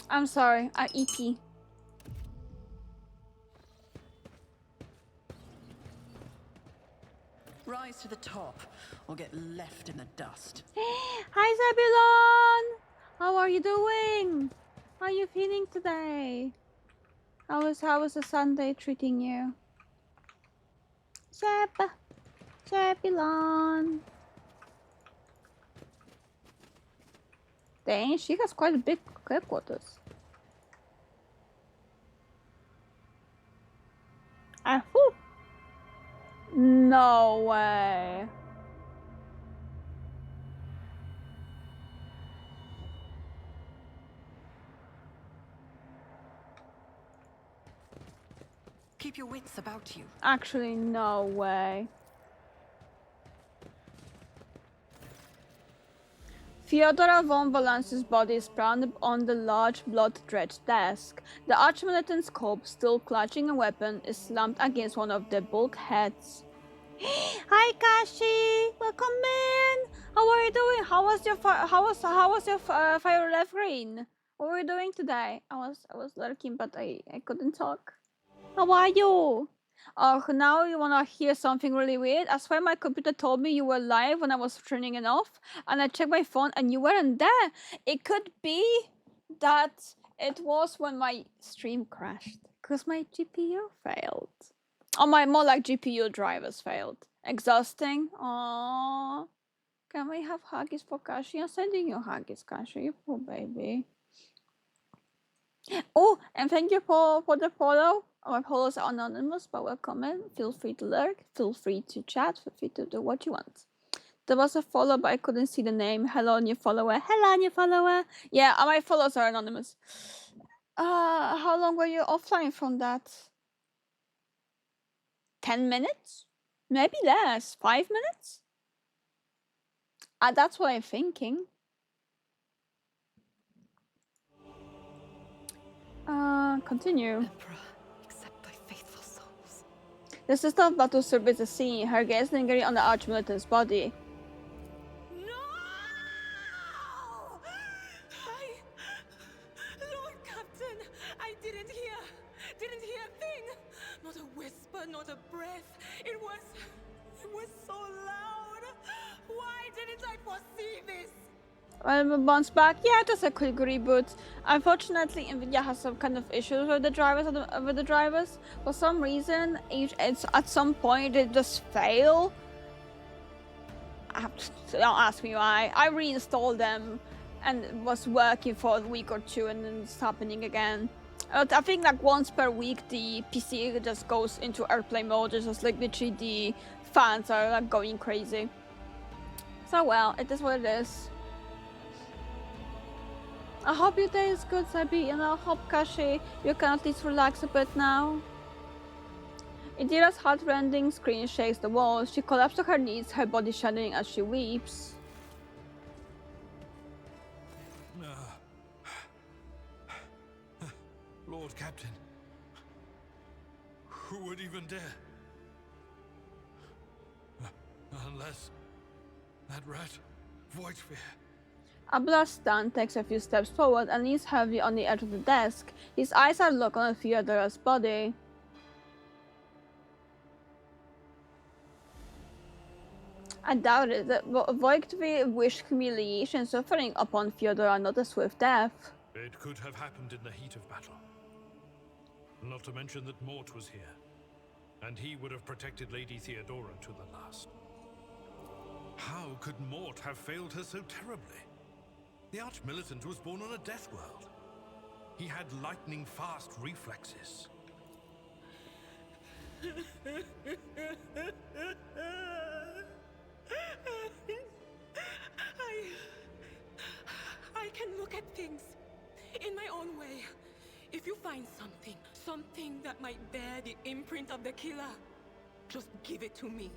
I'm sorry, I EP. Rise to the top, or get left in the dust. Hi Zebulon! How are you doing? How are you feeling today? How is the Sunday treating you? Zebulon. Dang, she has quite a big headquarters. Whew. No way. Keep your wits about you. Actually, no way. Fyodora von Valence's body is grounded on the large blood-drenched desk. The arch-militant's corpse, still clutching a weapon, is slumped against one of the bulkheads. Hi Kashi, welcome in. How are you doing? How was your fire left green? What were you doing today? I was lurking, but I couldn't talk. How are you? Oh, now you wanna hear something really weird? I swear my computer told me you were live when I was turning it off, and I checked my phone and you weren't there. It could be that it was when my stream crashed, because my GPU failed. Oh, more like GPU drivers failed. Exhausting. Aww. Can we have huggies for Kashi? I'm sending you huggies, Kashi, you poor baby. Oh, and thank you for the follow. Our follows are anonymous, but welcome in. Feel free to lurk, feel free to chat, feel free to do what you want. There was a follow, but I couldn't see the name. Hello, new follower. Hello, new follower. Yeah, my follows are anonymous. How long were you offline from that? 10 minutes? Maybe less. 5 minutes? That's what I'm thinking. Continue. Emperor, accept thy faithful souls. The sister of Batu surveys the scene, her gaze lingering on the archmilitant's body. Lord Captain, I didn't hear a thing. Not a whisper, not a breath. It was so loud. Why didn't I foresee this? Well, bounce back. Yeah, just a quick reboot. Unfortunately, Nvidia has some kind of issues with the drivers. For some reason, it's at some point they just fail. Don't ask me why. I reinstalled them and it was working for a week or two, and then it's happening again. I think like once per week the PC just goes into airplane mode. It's just like literally the fans are like going crazy. So well, it is what it is. I hope your day is good, Sabi, and I hope, Kashi, you can at least relax a bit now. Indira's heart-rending scream shakes the walls. She collapses to her knees, her body shuddering as she weeps. Lord Captain, who would even dare? Unless that rat, Voidsphere. Abdullah stunned, takes a few steps forward and leans heavily on the edge of the desk. His eyes are locked on Theodora's body. I doubt it. Voidsphere wished humiliation and suffering upon Theodora, not a swift death. It could have happened in the heat of battle. Not to mention that Mort was here, and he would have protected Lady Theodora to the last. How could Mort have failed her so terribly? The Archmilitant was born on a death world. He had lightning-fast reflexes. I can look at things in my own way. If you find something that might bear the imprint of the killer, just give it to me,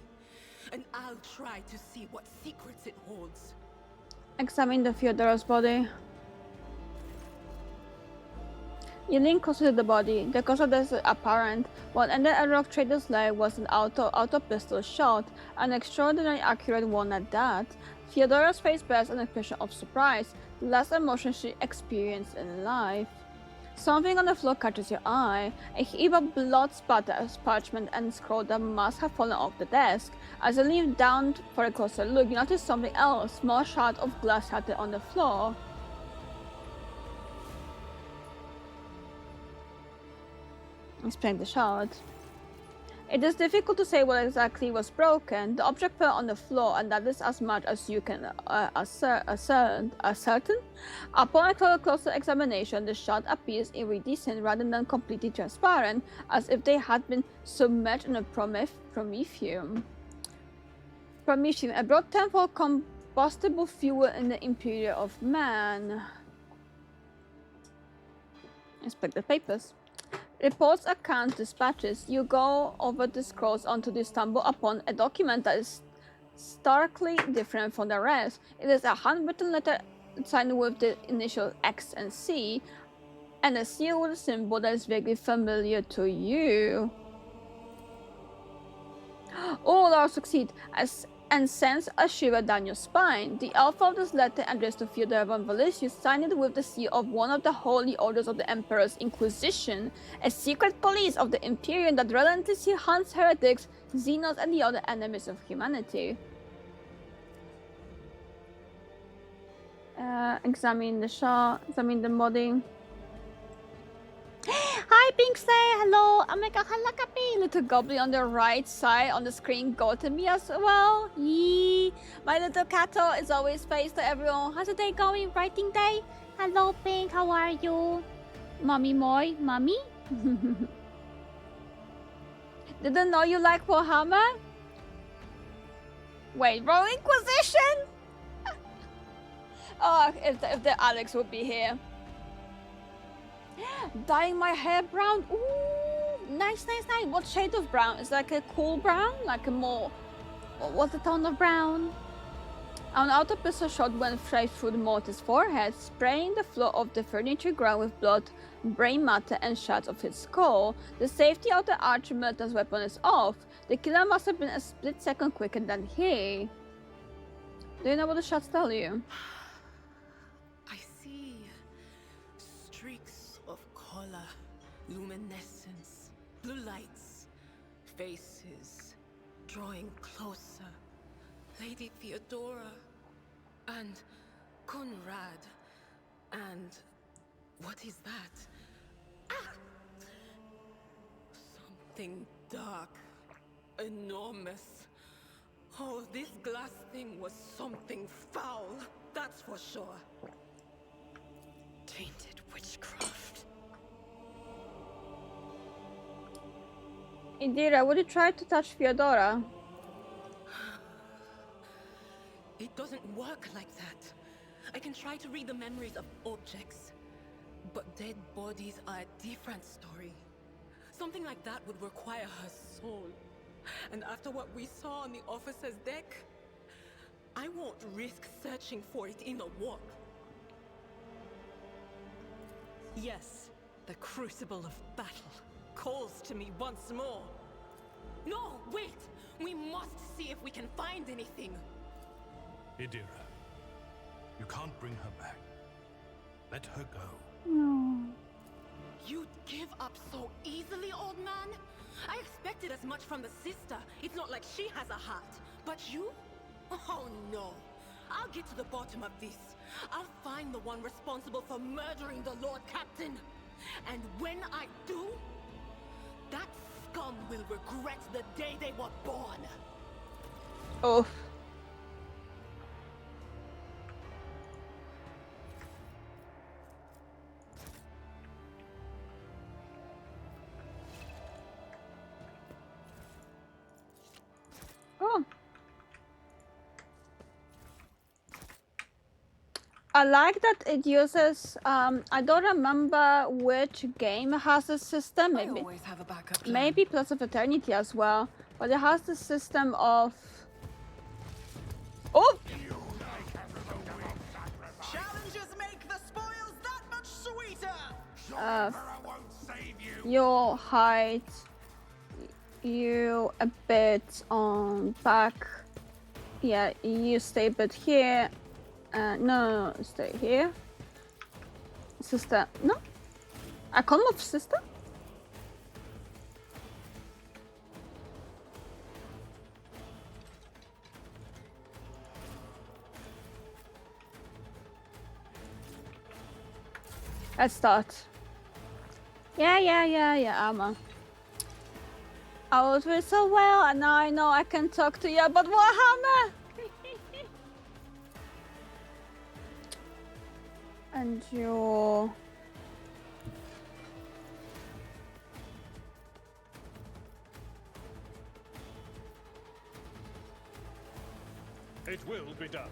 and I'll try to see what secrets it holds. Examine the Theodora's body. You lean closer to the body. The cause of death is apparent. What ended a rock trader's leg was an auto pistol shot, an extraordinarily accurate one at that. Theodora's face bears an expression of surprise, the last emotion she experienced in life. Something on the floor catches your eye. A heap of blood spatters parchment and scroll that must have fallen off the desk. As you lean down for a closer look, you notice something else. Small shard of glass shattered on the floor. Explain the shard. It is difficult to say what exactly was broken. The object fell on the floor, and that is as much as you can ascertain. Upon a closer examination, the shard appears iridescent rather than completely transparent, as if they had been submerged in a promethium. A broad tenfold combustible fuel in the interior of man. Inspect the papers. Reports, accounts, dispatches. You go over the scrolls until you stumble upon a document that is starkly different from the rest. It is a handwritten letter signed with the initials X and C, and a seal with a symbol that is vaguely familiar to you. Oh, Lord, succeed! And sends a shiver down your spine. The alpha of this letter, addressed to Fyodor von Valisius, signed it with the seal of one of the holy orders of the Emperor's Inquisition, a secret police of the Imperium that relentlessly hunts heretics, xenos, and the other enemies of humanity. Examine the shot, examine the body. Hi, Pinksley! Hello! Omega Halakapi! Little goblin on the right side on the screen go to me as well. Yee! My little catto is always face to everyone. How's the day going? Writing day? Hello, Pink. How are you? Mommy Moy? Mommy? Didn't know you like Warhammer? Wait, wrong Inquisition? Oh, if the Alex would be here. Dyeing my hair brown. Ooh, nice, nice, nice. What shade of brown? Is like a cool brown? Like a more... What's the tone of brown? An autopistol shot went straight through the mortar's forehead, spraying the floor of the furniture ground with blood, brain matter, and shards of his skull. The safety of the arch-militant's weapon is off. The killer must have been a split second quicker than he. Do you know what the shots tell you? I see streaks of color, luminescence, blue lights, faces drawing closer. Lady Theodora and Conrad and what is that? Ah! Something dark, enormous. Oh, this glass thing was something foul, that's for sure. Tainted witchcraft. Indira, would you try to touch Theodora? It doesn't work like that. I can try to read the memories of objects, but dead bodies are a different story. Something like that would require her soul. And after what we saw on the officer's deck, I won't risk searching for it in the warp. Yes, the crucible of battle calls to me once more. No, wait! We must see if we can find anything. Idira, you can't bring her back. Let her go. No. You'd give up so easily, old man? I expected as much from the sister. It's not like she has a heart. But you? Oh no. I'll get to the bottom of this. I'll find the one responsible for murdering the Lord Captain. And when I do, that scum will regret the day they were born. Oh. Oh. I like that it uses, I don't remember which game has this system, maybe, always have a backup plan. maybe Plus of Eternity as well, but it has the system of... Oh! Challenges make the spoils that much sweeter. Your height, you a bit on back, yeah, you stay a bit here, no, stay here, sister, no, I come off sister? Let's start. Yeah, armor. I was doing so well, and now I know I can talk to you about Warhammer! And you... It will be done.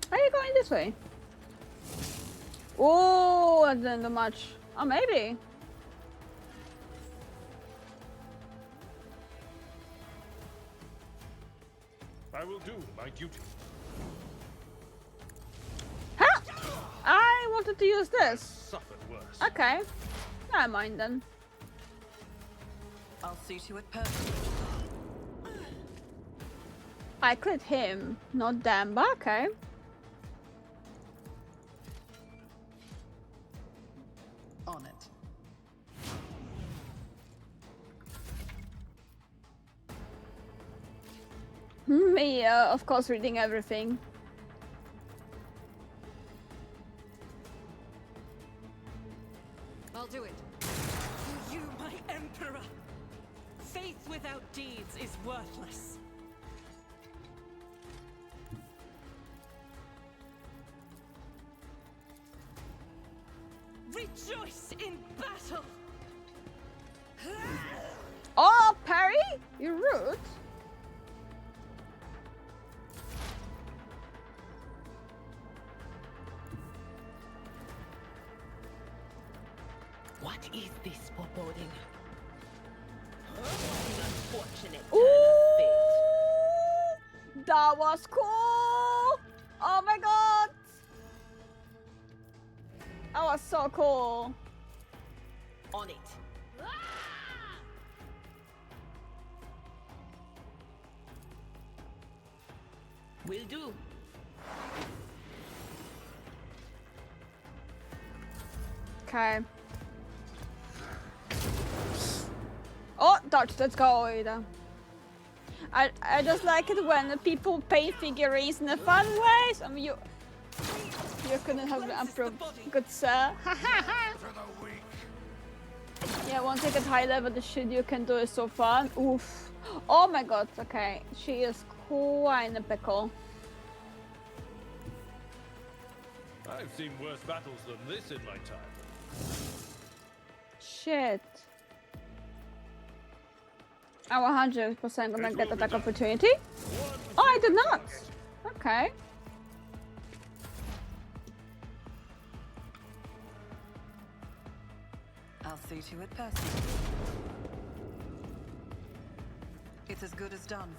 Are you going this way? Oh, I didn't do much. Oh, maybe. I will do my duty. Huh? I wanted to use this. Suffered worse. Okay. Never mind then. I'll see to it personally. I crit him, not them, but okay. On it. Me, of course, reading everything. I'll do it. For you, my emperor. Faith without deeds is worthless. Rejoice in battle. Oh, parry? You're rude. What is this foreboding? An unfortunate turn Ooh, of that was cool! Oh my god! That was so cool. fate. On it. Will do. Okay. Oh, dodge, let's go, Ada. I just like it when people paint figurines in a fun ways. I mean, you couldn't have improved, good sir. Yeah, once you get high level, the shit you can do is so fun. Oof. Oh my god, okay. She is quite in a pickle. I've seen worse battles than this in my time. Shit. I'm 100% gonna get attack opportunity. Oh, I did not. Okay. I'll see to it personally. It's as good as done.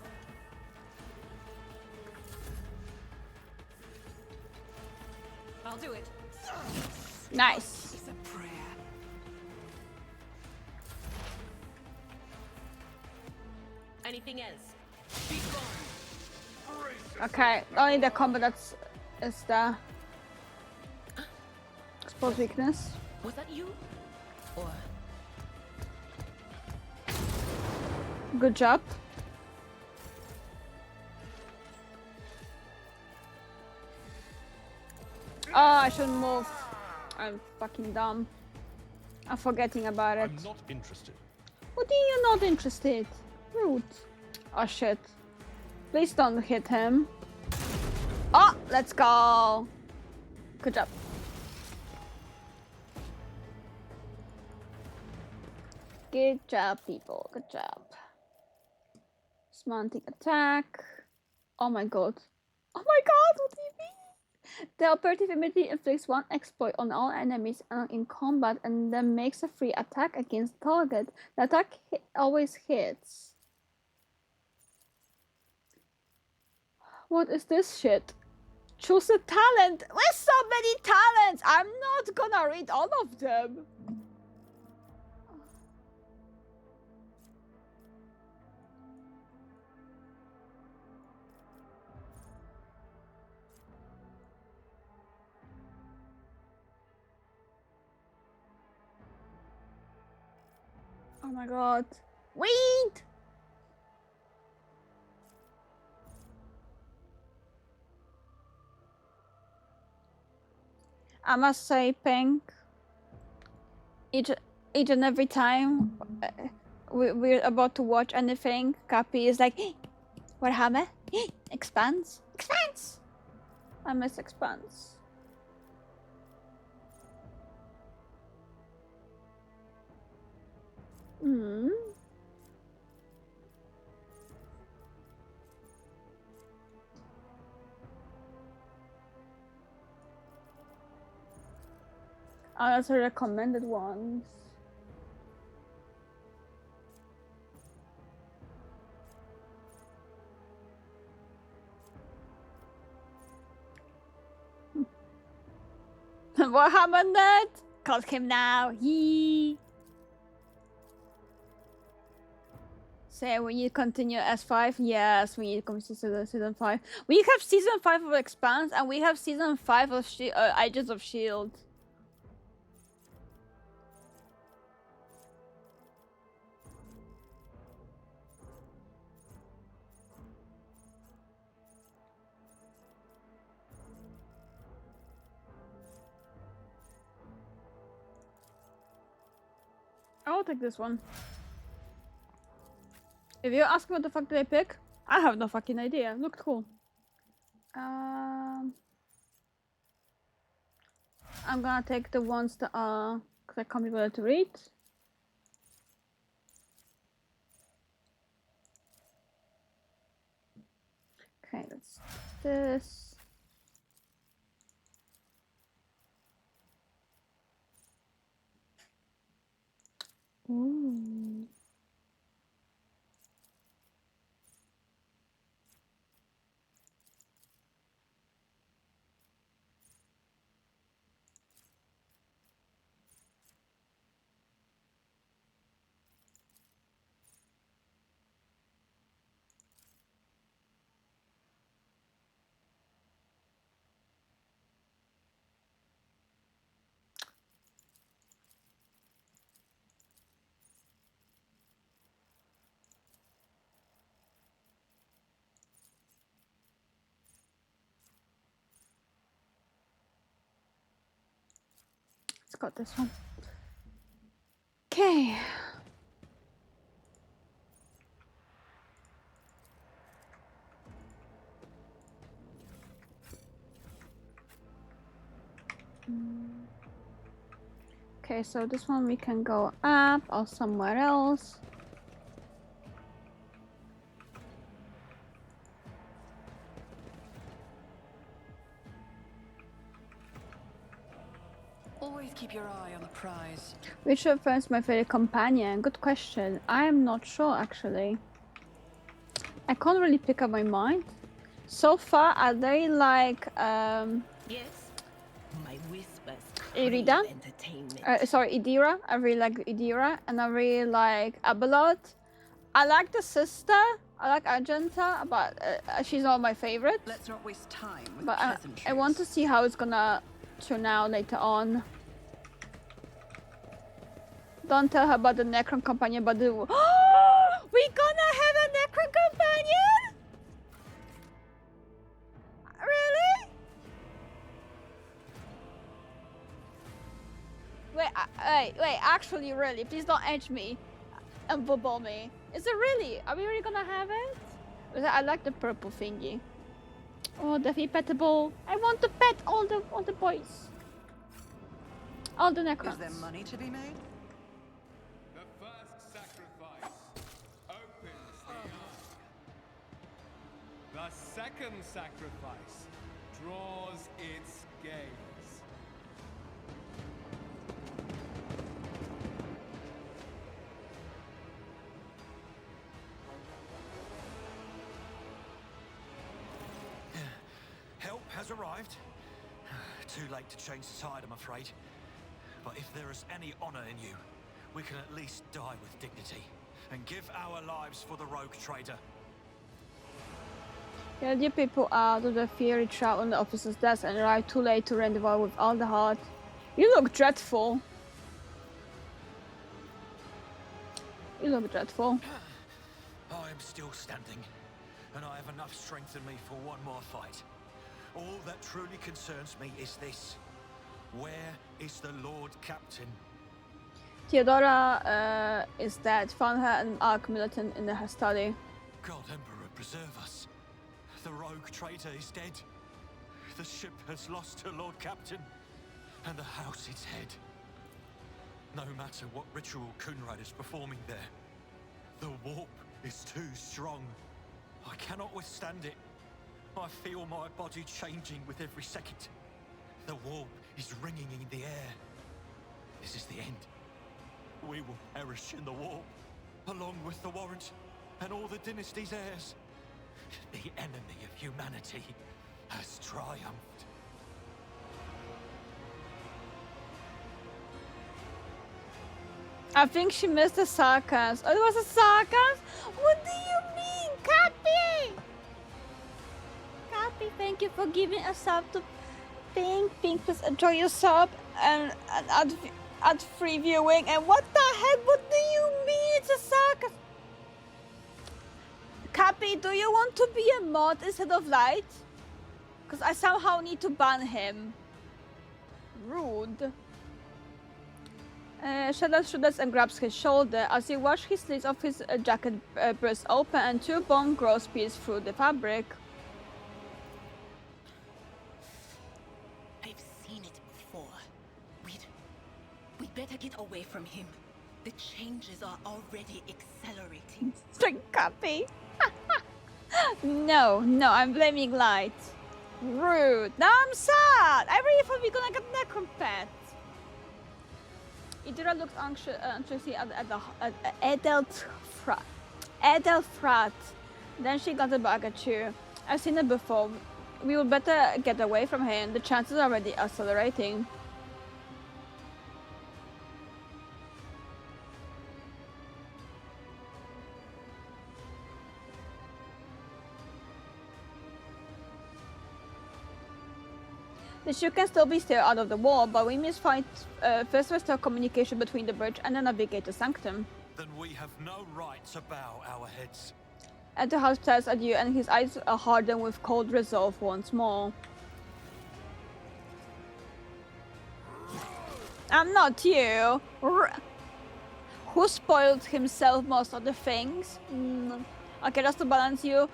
I'll do it. Nice. It's a prayer. Anything else? Be gone. Okay, only the combat is the exposed weakness. Was that you? Or Good job. Oh, I shouldn't move. I'm fucking dumb. I'm forgetting about it. I'm not interested. What are you not interested? Rude. Oh shit. Please don't hit him. Oh, let's go. Good job. Good job, people. Good job. Dismounting attack. Oh my god. Oh my god, what do you mean? The operative immediately inflicts one exploit on all enemies in combat and then makes a free attack against the target. The attack always hits. What is this shit? Choose a talent. With so many talents, I'm not gonna read all of them. Oh my god. Read! I must say, Pink, each and every time we're about to watch anything, Cappy is like, hey, what happened? Hey, expands? Expands! I miss expands. Hmm. Oh, that's the recommended ones. What happened then? Call him now. He. Say we need to continue S5. Yes, we need to continue season 5. We have season 5 of Expanse and we have season 5 of Agents of Shield. I'll take this one. If you ask me what the fuck did I pick, I have no fucking idea. Looked cool. I'm gonna take the ones that are because I can't be bothered to read. Okay, that's this. got this one. Okay. Okay, so this one we can go up or somewhere else. Always keep your eye on the prize. Which of them is my favorite companion? Good question. I am not sure actually. I can't really pick up my mind. So far, I really like Yes, my whispers Irida. crave entertainment. Sorry, Idira. I really like Idira, and I really like Abelot. I like the sister. I like Argenta, but she's not my favorite. Let's not waste time with But pleasantries. I want to see how it's gonna turn out later on. Don't tell her about the Necron companion, but the... we gonna have a Necron companion? Really? Wait, actually, really, please don't edge me and bubble me. Is it really? Are we really gonna have it? I like the purple thingy. Oh, definitely petable. I want to pet all the boys. All the Necrons. Is there money to be made? The first sacrifice opens the eye. The second sacrifice draws its gaze. Help has arrived. Too late to change the tide, I'm afraid. But if there is any honor in you, we can at least die with dignity and give our lives for the rogue trader. Get your people out of the fiery trap on the officer's desk and arrive too late to rendezvous with all the heart. You look dreadful. You look dreadful. I am still standing, and I have enough strength in me for one more fight. All that truly concerns me is this. Where is the Lord Captain? Theodora is dead. Found her an Ark militant in her study. God Emperor preserve us. The rogue traitor is dead. The ship has lost her Lord Captain, and the house its head. No matter what ritual Kunrad is performing there, the warp is too strong. I cannot withstand it. I feel my body changing with every second. The warp is ringing in the air. This is the end. We will perish in the warp, along with the Warrant and all the dynasty's heirs. The enemy of humanity has triumphed. I think she missed the sarcasm. Oh, it was a sarcasm? What do you mean, Cappy? Cappy, thank you for giving a sub to Pink. Pink, please enjoy your sub and add free viewing. And what the heck? What do you mean it's a sarcasm? Cappy, do you want to be a mod instead of Light? Because I somehow need to ban him. Rude. Shadow shoots and grabs his shoulder. As he watches his sleeves of his jacket burst open and two bone growths pierce through the fabric. I've seen it before. We'd better get away from him. The changes are already accelerating. String copy. No, I'm blaming Light. Rude. Now I'm sad. I really thought we were gonna get Necron pet. Idira looks anxiously at Edelfrat. Then she got a bag at you. I've seen it before. We would better get away from him. The chances are already accelerating. The ship can still be steered out of the wall, but we must find first restore communication between the bridge and the Navigator Sanctum. Then we have no right to bow our heads. Enterhouse stares at you and his eyes are hardened with cold resolve once more. I'm not you. Who spoiled himself most of the things? Okay, just to balance you,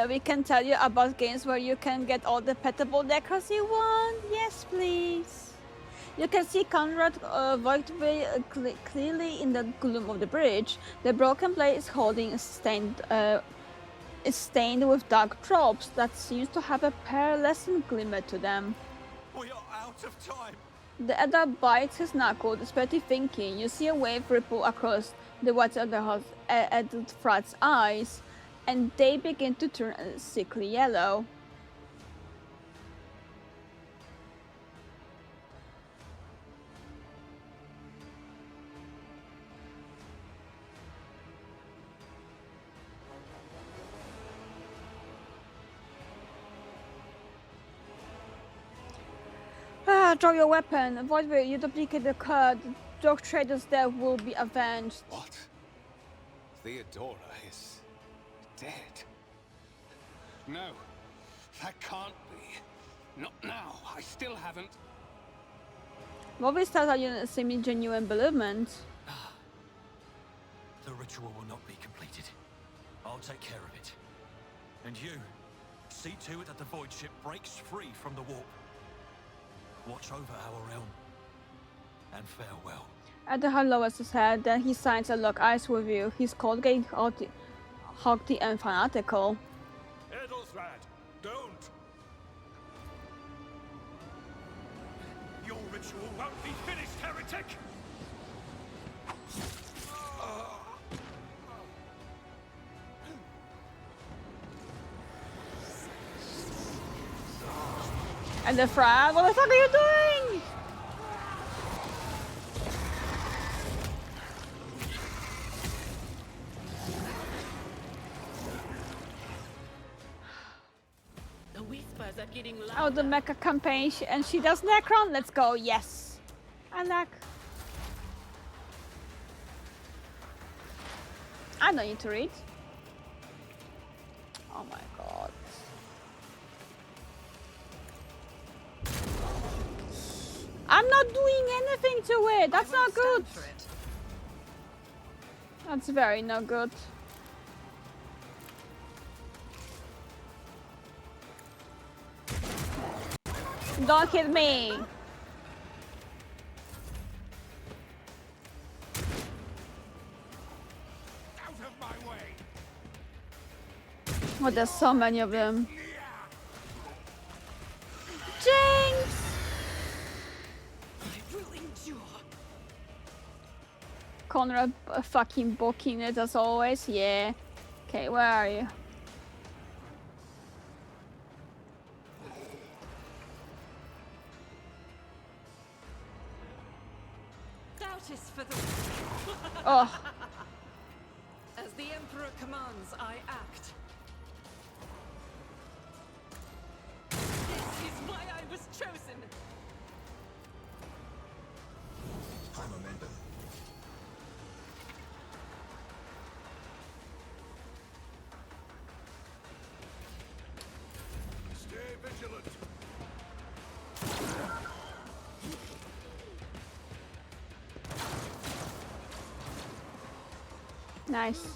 we can tell you about games where you can get all the petable decors you want. Yes, please. You can see Conrad Voigtway clearly in the gloom of the bridge. The broken blade is holding a is stained with dark drops that seems to have a pearlescent glimmer to them. We are out of time. The Edda bites his knuckle, despite thinking. You see a wave ripple across the whites of the adult Frat's eyes, and they begin to turn a sickly yellow. Draw your weapon. Avoid where you duplicate the code. Dog Trader's death will be avenged. What? Theodora is dead? No, that can't be. Not now. I still haven't. What we start out in semi-genuine bereavement. The ritual will not be completed. I'll take care of it. And you, see to it that the void ship breaks free from the warp. Watch over our realm. And farewell. Adahar lowers his head, then he signs a lock eyes with you. He's cold, getting haughty and fanatical. Edelstrad, don't! Your ritual won't be finished, heretic! And the Frat, what the fuck are you doing? The whispers are getting louder. Oh, the mecha campaign, and she does Necron. Let's go. Yes, I like. I don't need to read. Oh my god. I'm not doing anything to it. That's not good. That's very not good. Don't hit me. Out of my way. Oh, there's so many of them. Jinx! Conrad fucking booking it as always. Yeah. Okay, where are you? Doubt is for the... Oh. As the Emperor commands, I act. This is why I was chosen. High momentum. Stay vigilant. Nice.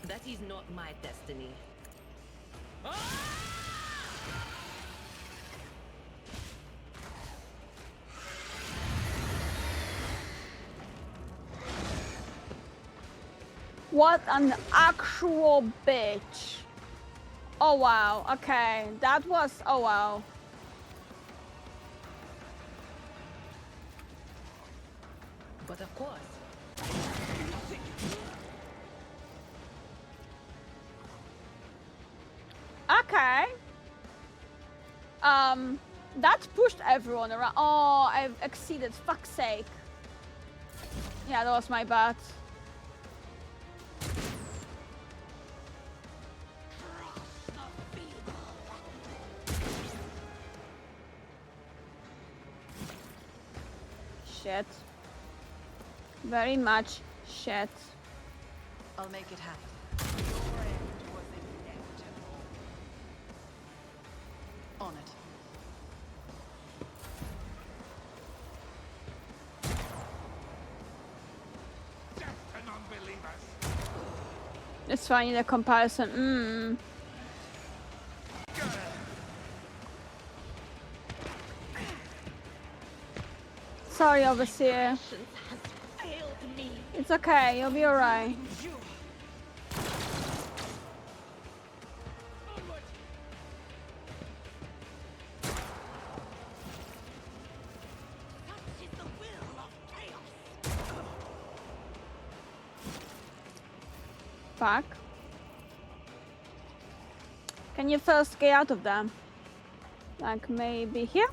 That is not my destiny. What an actual bitch. Oh wow, okay. That was, oh wow. But of course. Okay. That pushed everyone around. Oh, I've exceeded, fuck's sake. Yeah, that was my bad. Shit. Very much Shit. I'll make it happen. Your end was inevitable. On it. Death to non-believers. It's fine, the comparison. Sorry, Overseer. It's okay, you'll be alright. Fuck. Can you first get out of them? Like maybe here?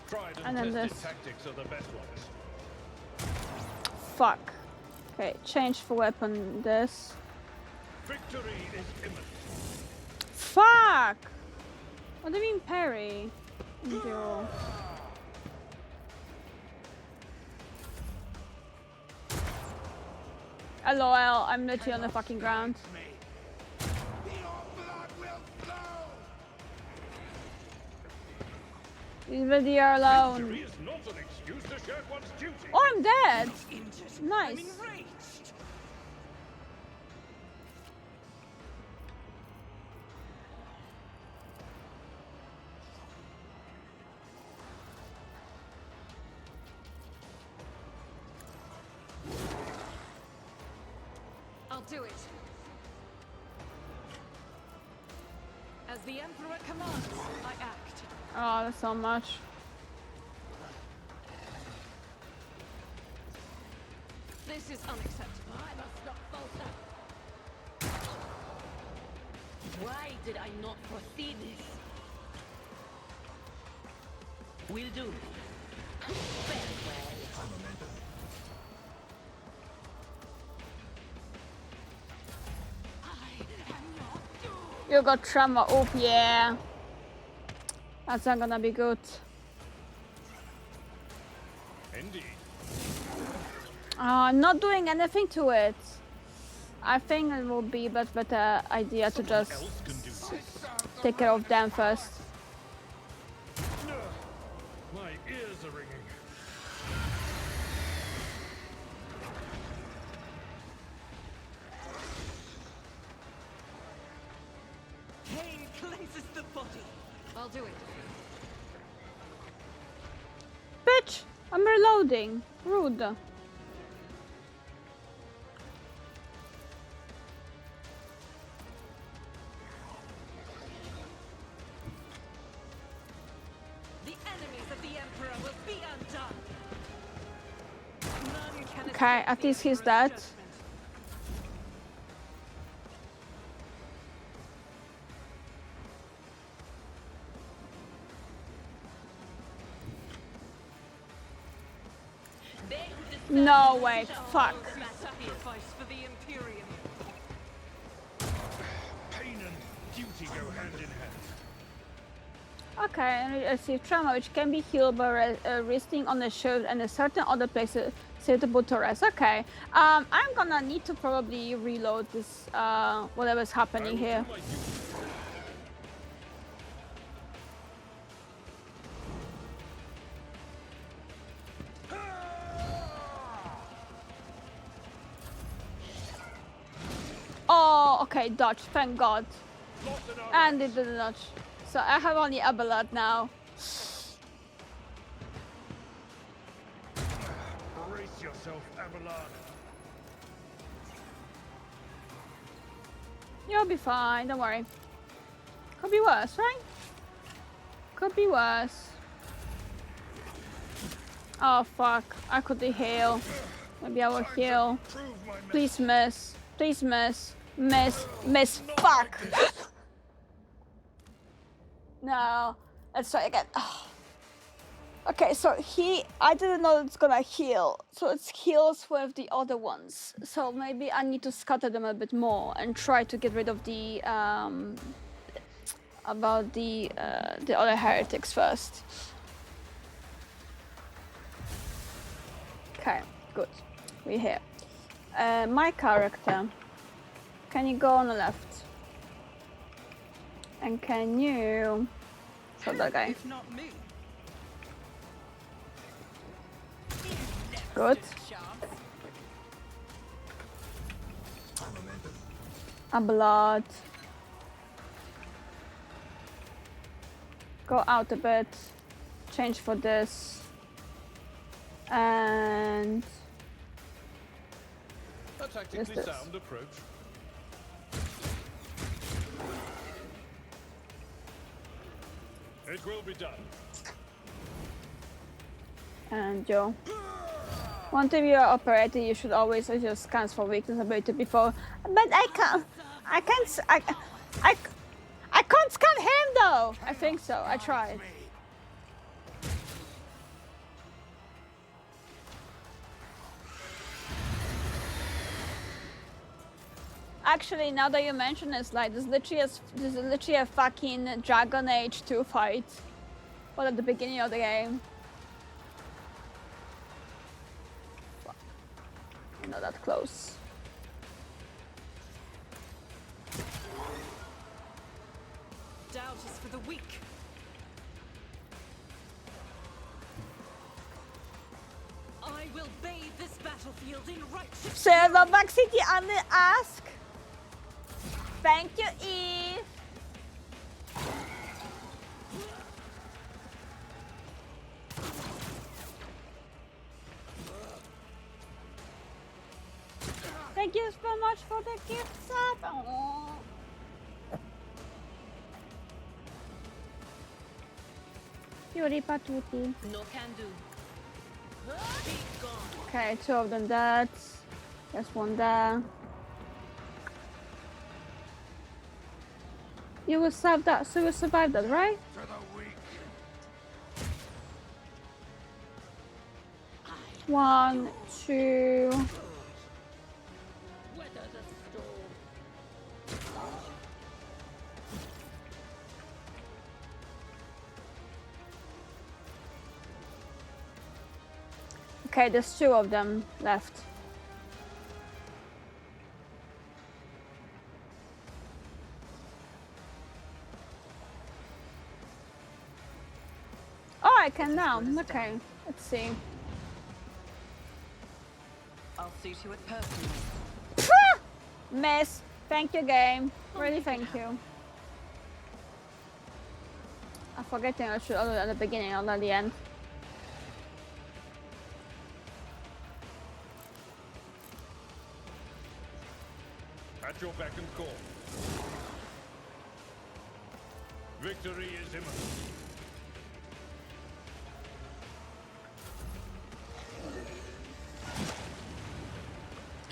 Tried And then tested this. tactics are the best ones. Fuck. Okay, change for weapon this. Victory is imminent. Fuck! What do you mean parry? Endure. LOL, I'm literally on the fucking ground. Leave the deer alone. Victory is not an excuse to shirk one's duty. Oh, I'm dead! Nice. I'll do it. As the Emperor commands, I act. Oh, that's so much. This is unacceptable. I must not falter. Why did I not foresee this? Will do. Farewell. You got trauma. Oh yeah. That's not gonna be good. Indeed. I'm not doing anything to it. I think it will be a much better idea to just take care of them first. My ears are ringing. Pain cleanses the body. I'll do it. Bitch! I'm reloading. Rude. The enemies of the Emperor will be undone. None can Okay, at least he's dead. No, wait, fuck. Sacrifice for the Imperium. Pain and duty go hand in hand. Okay, and we receive trauma which can be healed by resting on the shield and a certain other places suitable to rest. Okay, I'm gonna need to probably reload this, whatever's happening here. Oh, okay, dodge, thank God. And it didn't dodge. So I have only a bullet now. Brace yourself, Abelard. You'll be fine, don't worry. Could be worse, right? Could be worse. Oh fuck, I could heal. Maybe I will heal. Please miss. Please miss. Miss. Miss. Fuck! No. Let's try again. Okay, so I didn't know it's gonna heal. So it heals with the other ones. So maybe I need to scatter them a bit more and try to get rid of the the other heretics first. Okay. Good. We're here. My character. Can you go on the left? And can you shot that guy? If not me. Good. A blood. Go out a bit. Change for this. And A tactically this. sound approach. It will be done. And Joe. One time you're operator, you should always use your scans for weakness ability before. But I can't scan him though. I think so. I tried. Actually, now that you mention it, like there's literally a fucking Dragon Age 2 fight. Well, at the beginning of the game. Fuck. Not that close. Doubt is for the weak. I will bathe this battlefield in righteous. Silverback City on the ask. Thank you, Eve. Thank you so much for the gift sub. Aww. Yuri Patuti. No can do. Okay, 2 of them dead. There's 1 there. You will survive that, so you will survive that, right? One, two. Okay, there's 2 of them left. Oh, I can now. Okay, let's see. I'll see to it personally. Miss. Thank you, game. Really, thank you. I'm forgetting I should do it at the beginning, not at the end. At your beck and call. Victory is imminent.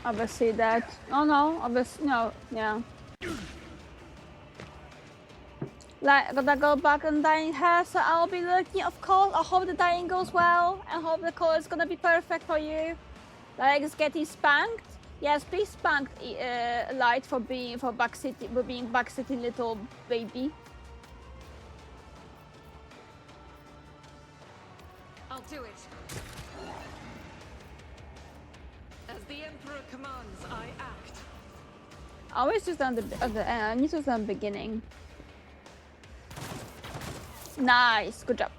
Obviously that. Oh no, obviously no, yeah. Like, I gotta go back and dyeing hair, so I'll be looking, of course. I hope the dyeing goes well. I hope the color is gonna be perfect for you. Like, it's getting spanked. Yes, please spank Light for being Back City little baby. I'll do it. As the Emperor commands, I act. I always use them at the end. I need to use them at the beginning. Nice, good job.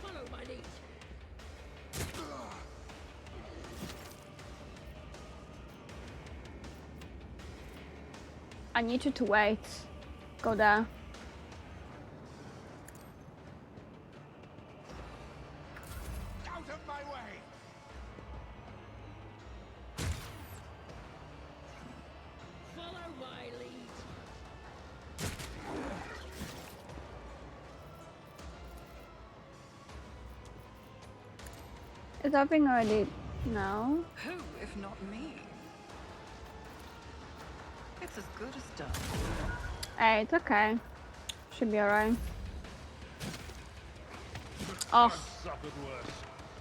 Follow my lead. I need you to wait. Go there. Out of my way! Follow my lead. Is everything already? No. Who, if not me? It's as good as done. Hey, it's okay. Should be alright. Oh. Suffered worse.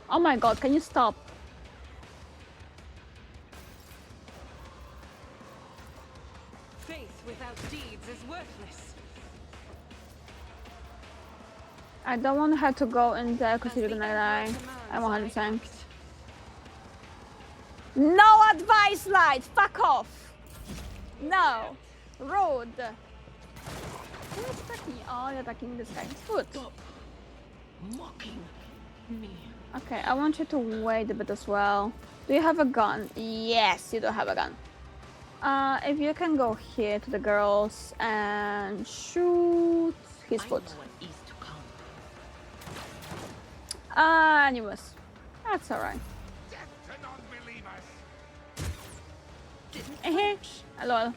Oh my god, can you stop? Faith without deeds is worthless. I don't want her to go in there because you're gonna die. I'm 100%. No advice light! Fuck off! No! Rude! Who's attacking? Oh, you're attacking this guy. Good. Stop mocking me. Okay, I want you to wait a bit as well. Do you have a gun? Yes, you do have a gun. If you can go here to the girls and shoot his foot. Animus. That's alright. Hello.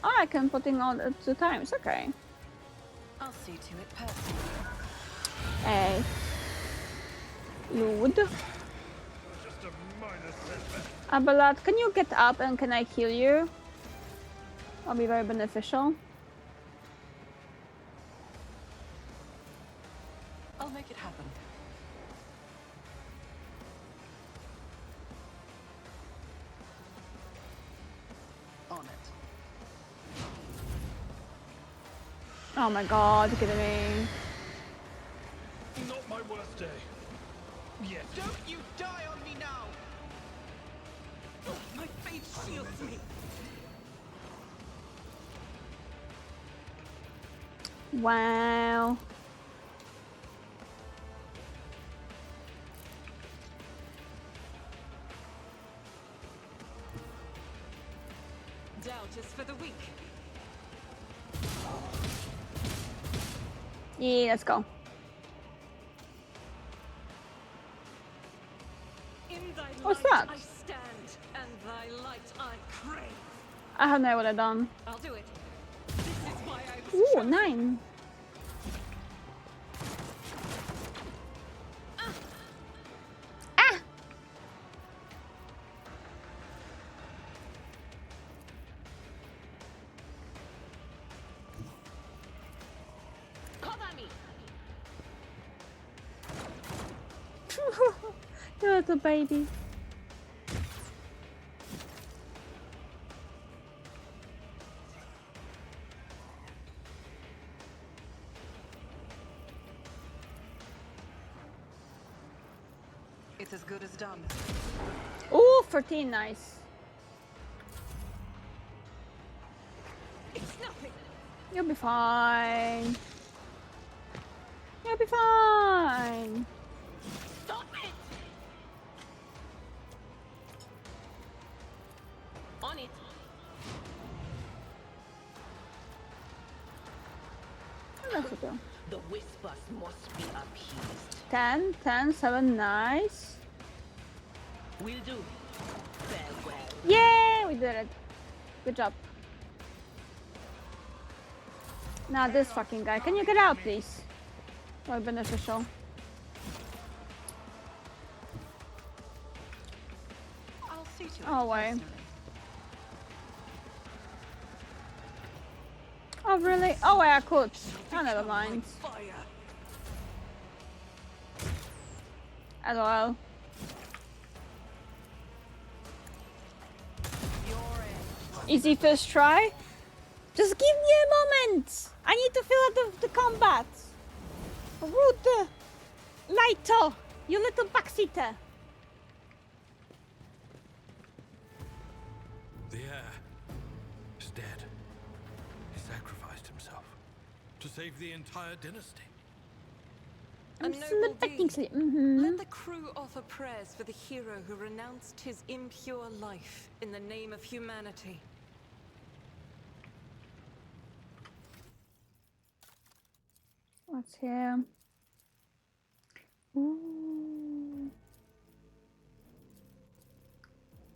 Oh, I can put in all the 2 times. Okay. I'll see to it personally. Hey. Lud. Abelard, can you get up and can I heal you? That'll be very beneficial. I'll make it happen. On it. Oh my god, you're kidding me. Not my worst day. Yes. Don't you die on me now! My faith shields me. Wow. Doubt is for the weak. Yeah, let's go. In thy What's light that? I stand, and thy light I crave. I have no idea what I've done. I'll do it. This is why I was Ooh, 9. Ah! Cover me. You're a little baby. It's as good as done. Ooh, 14, nice. It's nothing. You'll be fine. You'll be fine. Stop it. On it. The whispers must be appeased. 10, 10, 7, nice. Will do. Farewell. Yay, we did it. Good job. Now this fucking guy. Can you get out, please? More beneficial. I'll see to it. Oh, wait. personally. Oh, really? Oh, wait, I could. Oh, never mind. LOL. Easy first try? Just give me a moment! I need to fill out the combat! Rude! Lighto! You little backseater! The heir is dead. He sacrificed himself to save the entire dynasty. A I'm noble technically. deed. Let the crew offer prayers for the hero who renounced his impure life in the name of humanity. What's here? Ooh.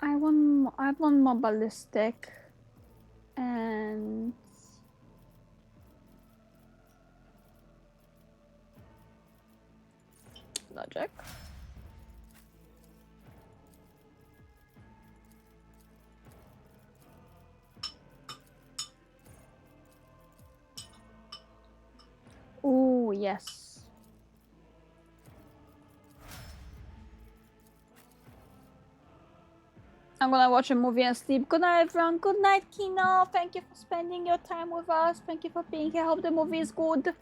I have one more ballistic and logic. Oh, yes. I'm gonna watch a movie and sleep. Good night, everyone. Good night, Kino. Thank you for spending your time with us. Thank you for being here. Hope the movie is good.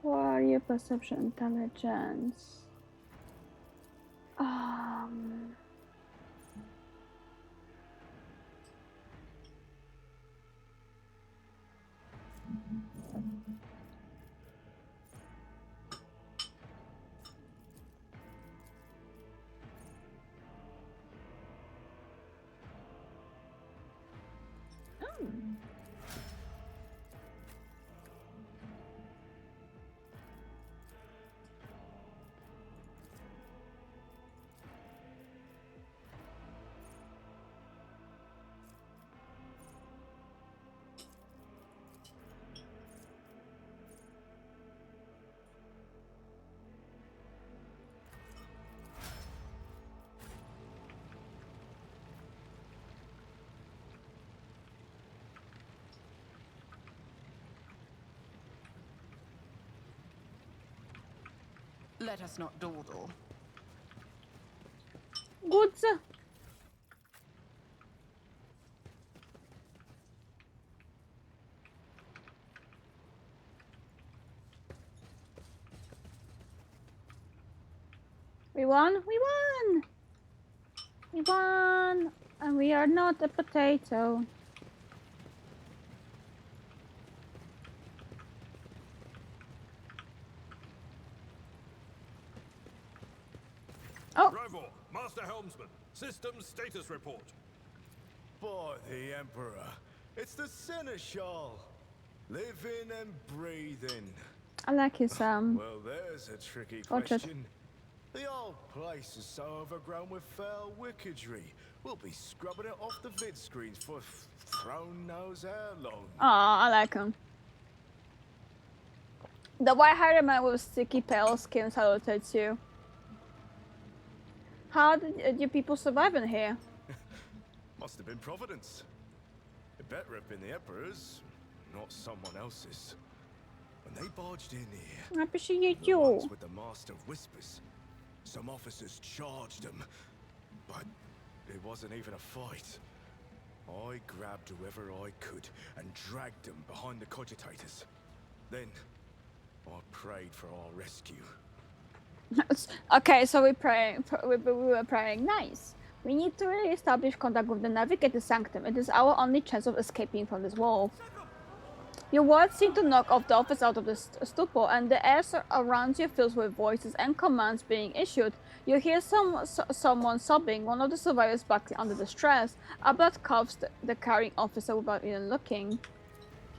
Warrior perception, intelligence. Um. Let us not dawdle. Good. We won. We won. We won. And we are not a potato. Oh. Rover, Master Helmsman, systems status report. By the Emperor, it's the Seneschal. Living and breathing. I like his Well, there's a tricky portrait. question. The old place is so overgrown with foul wickedry. We'll be scrubbing it off the vid screens for throne knows how long. Aw, I like him. The white-haired man with sticky pale skin saluted too. How did you people survive in here? Must have been Providence. It better have been the Emperor's, not someone else's. When they barged in here, I appreciate the you. ones with the Master of Whispers, some officers charged them, but it wasn't even a fight. I grabbed whoever I could and dragged them behind the cogitators. Then, I prayed for our rescue. Okay, so we were praying. Nice. We need to re-establish contact with the Navigator Sanctum. It is our only chance of escaping from this wall. Your words seem to knock off the office out of the stupor, and the air around you fills with voices and commands being issued. You hear someone sobbing, one of the survivors battling under the stress. Abbott cuffs the carrying officer without even looking.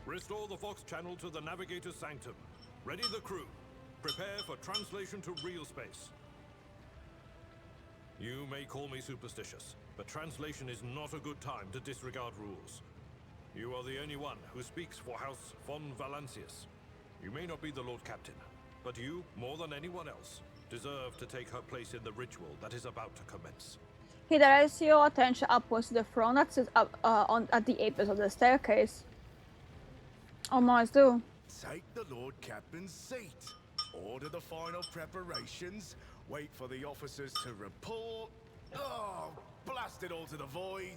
Restore the Fox channel to the Navigator Sanctum. Ready the crew. Prepare for translation to real space. You may call me superstitious, but translation is not a good time to disregard rules. You are the only one who speaks for House von Valancius. You may not be the Lord Captain, but you, more than anyone else, deserve to take her place in the ritual that is about to commence. He directs your attention upwards to the throne that sits up at the apex of the staircase. Almost do. Take the Lord Captain's seat. Order the final preparations. Wait for the officers to report. Oh, blast it all to the void.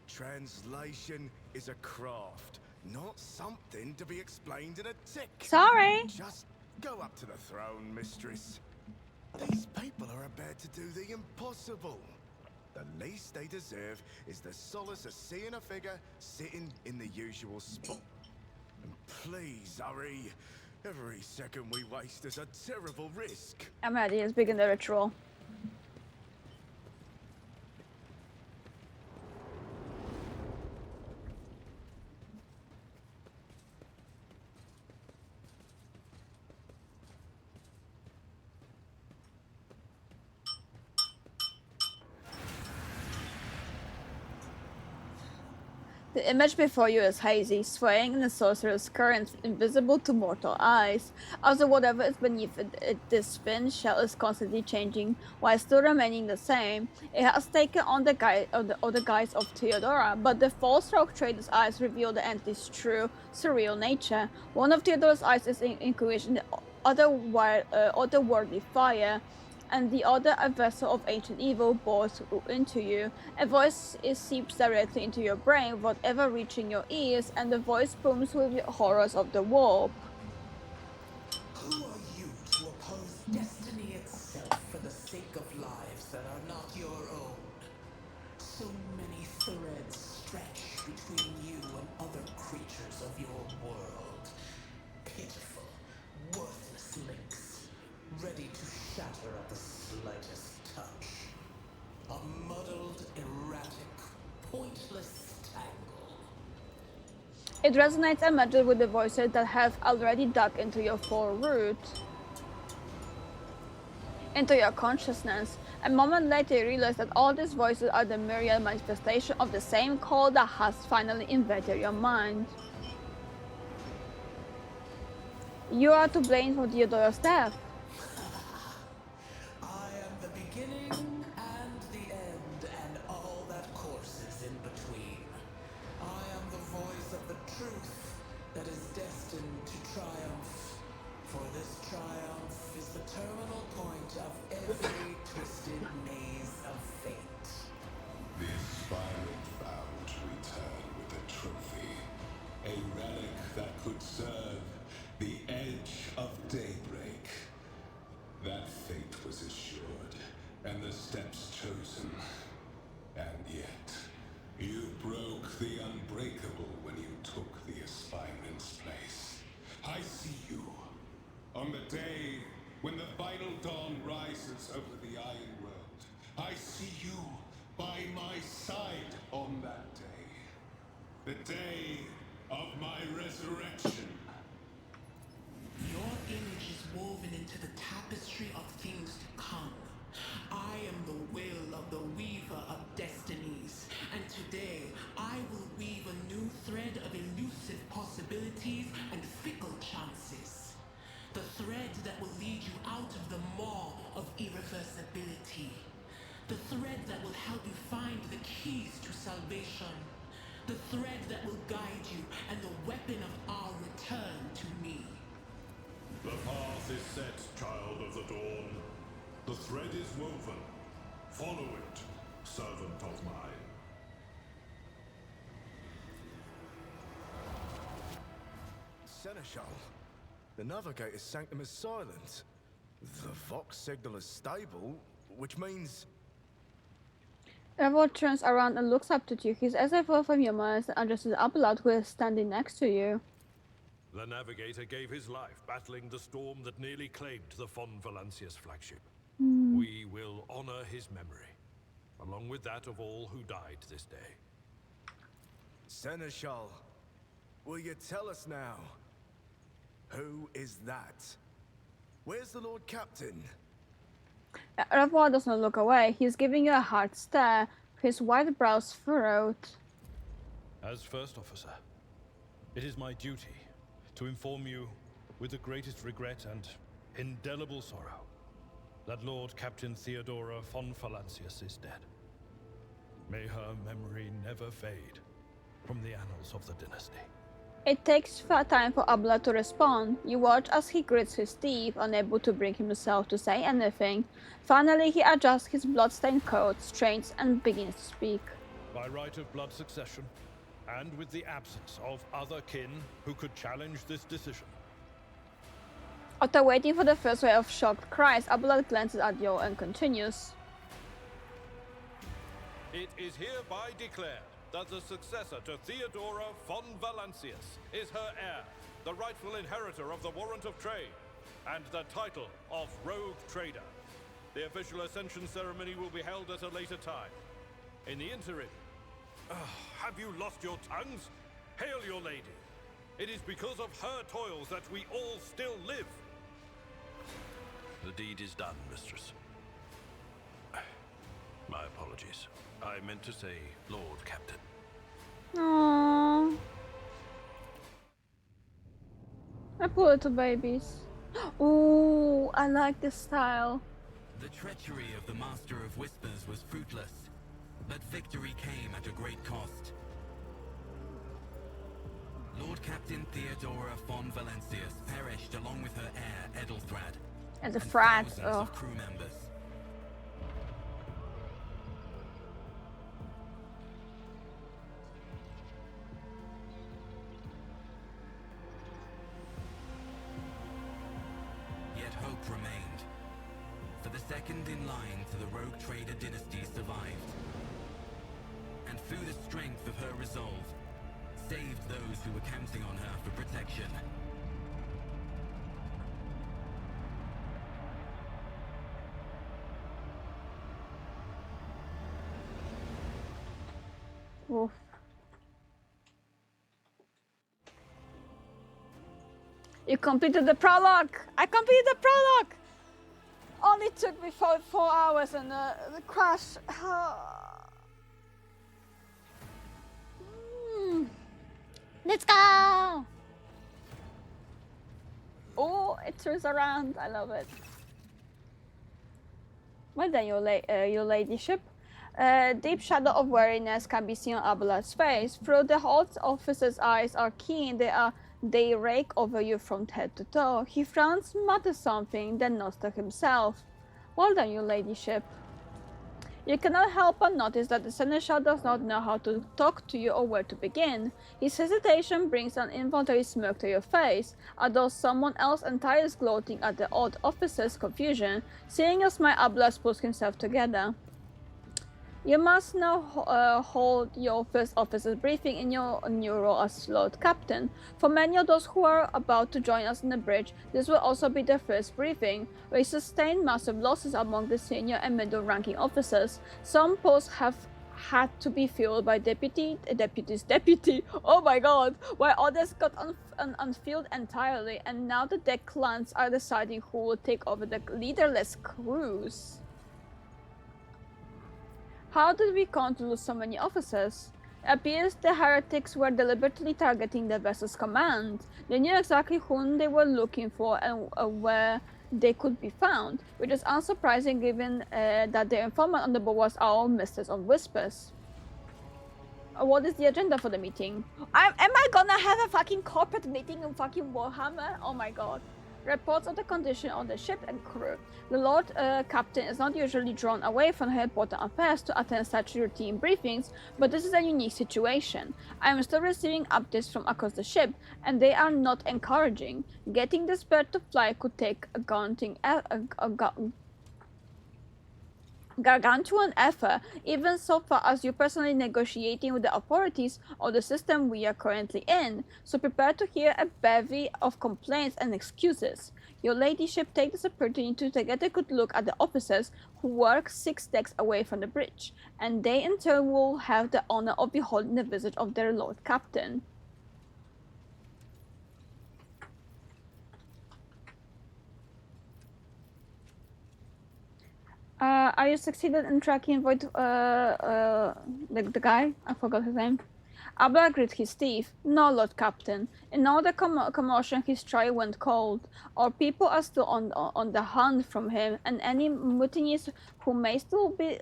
Translation is a craft, not something to be explained in a tick. Sorry. Just go up to the throne, mistress. These people are about to do the impossible. The least they deserve is the solace of seeing a figure sitting in the usual spot. And please hurry. Every second we waste is a terrible risk. I'm ready. Let's begin the ritual. The image before you is hazy, swaying in the sorcerer's current, invisible to mortal eyes. Also, whatever is beneath this spin shell is constantly changing, while still remaining the same. It has taken on the guise of Theodora, but the false rock trader's eyes reveal the entity's true, surreal nature. One of Theodora's eyes is intuition, the otherworldly fire, and the other a vessel of ancient evil bores into you. A voice seeps directly into your brain without ever reaching your ears, and the voice booms with the horrors of the warp. Who are you to oppose destiny itself for the sake of lives that shatter at the slightest touch. A muddled, erratic, pointless tangle. It resonates and matches with the voices that have already dug into your full root, into your consciousness. A moment later you realize that all these voices are the myriad manifestation of the same call that has finally invaded your mind. You are to blame for Theodora's death. I am the beginning and the end, and all that courses in between. I am the voice of the truth that is destined to triumph. For this triumph is the terminal point of every twisted maze of fate. The aspirant vowed to return with a trophy. A relic that could serve the edge of daybreak. That fate was assured, and the steps chosen. And yet, you broke the unbreakable when you took the aspirant's place. I see you. On the day when the final dawn rises over the Iron World, I see you by my side on that day. The day of my resurrection. Your image is woven into the tapestry of things to come. I am the will of the weaver of destinies, and today I will weave a new thread of elusive possibilities and fickle chances. The thread that will lead you out of the maw of irreversibility. The thread that will help you find the keys to salvation. The thread that will guide you and the weapon of our return to me. The path is set, child of the dawn. The thread is woven. Follow it, servant of mine. Seneschal, the navigator's sanctum is silent. The Vox signal is stable, which means... Revolt turns around and looks up at you. He's as if from your mind and addresses Abelard, who is standing next to you. The navigator gave his life battling the storm that nearly claimed the Von Valancius flagship. We will honor his memory, along with that of all who died this day. Seneschal, will you tell us now? Who is that? Where's the Lord Captain? Revolt does not look away. He's giving you a hard stare, his white brows furrowed. As first officer, it is my duty to inform you, with the greatest regret and indelible sorrow, that Lord Captain Theodora von Valancius is dead. May her memory never fade from the annals of the dynasty. It takes time for Abelard to respond. You watch as he grits his teeth, unable to bring himself to say anything. Finally, he adjusts his blood-stained coat, strains, and begins to speak. By right of blood succession, and with the absence of other kin who could challenge this decision. After waiting for the first wave of shocked cries, Abelard glances at you and continues. It is hereby declared that the successor to Theodora von Valancius is her heir, the rightful inheritor of the warrant of trade, and the title of Rogue Trader. The official ascension ceremony will be held at a later time. In the interim, have you lost your tongues? Hail your lady. It is because of her toils that we all still live. The deed is done, mistress. My apologies. I meant to say Lord Captain. Aww. I pull little babies. Ooh, I like this style. The treachery of the Master of Whispers was fruitless, but victory came at a great cost. Lord Captain Theodora von Valancius perished along with her heir, Edelthrad, As a frat. thousands of crew members. Yet hope remained, for the second in line to the Rogue Trader dynasty survived, and through the strength of her resolve, saved those who were counting on her for protection. Oof. You completed the prologue! I completed the prologue! Only took me 4 hours and the crash. Let's go! Oh, it turns around. I love it. Well done, your ladyship. Deep shadow of weariness can be seen on Abela's face. Through the hot officer's eyes are keen. They rake over you from head to toe. He frowns, mutters something, then nods to himself. Well done, your ladyship. You cannot help but notice that the seneschal does not know how to talk to you or where to begin. His hesitation brings an involuntary smirk to your face, although someone else entirely is gloating at the odd officer's confusion. Seeing as my Ablas pulls himself together. You must now hold your first officer's briefing in your new role as Lord Captain. For many of those who are about to join us in the bridge, this will also be their first briefing. We sustained massive losses among the senior and middle-ranking officers. Some posts have had to be filled by deputy, oh my god, while others got unfilled entirely, and now the deck clans are deciding who will take over the leaderless cruise. How did we come to lose so many officers? It appears the heretics were deliberately targeting the vessel's command. They knew exactly whom they were looking for and where they could be found, which is unsurprising given that the informant on the board was our mistress of whispers. What is the agenda for the meeting? Am I gonna have a fucking corporate meeting in fucking Warhammer? Oh my god. Reports of the condition of the ship and crew. The Lord Captain is not usually drawn away from her important affairs to attend such routine briefings, but this is a unique situation. I am still receiving updates from across the ship, and they are not encouraging. Getting this bird to fly could take a gargantuan effort, even so far as you personally negotiating with the authorities of the system we are currently in, so prepare to hear a bevy of complaints and excuses. Your ladyship take this opportunity to get a good look at the officers who work 6 decks away from the bridge, and they in turn will have the honor of beholding the visit of their Lord Captain. Are you succeeded in tracking Void, the guy? I forgot his name. Abla grit his teeth. No, Lord Captain. In all the commotion, his trial went cold. Our people are still on the hunt from him, and any mutinies who may still be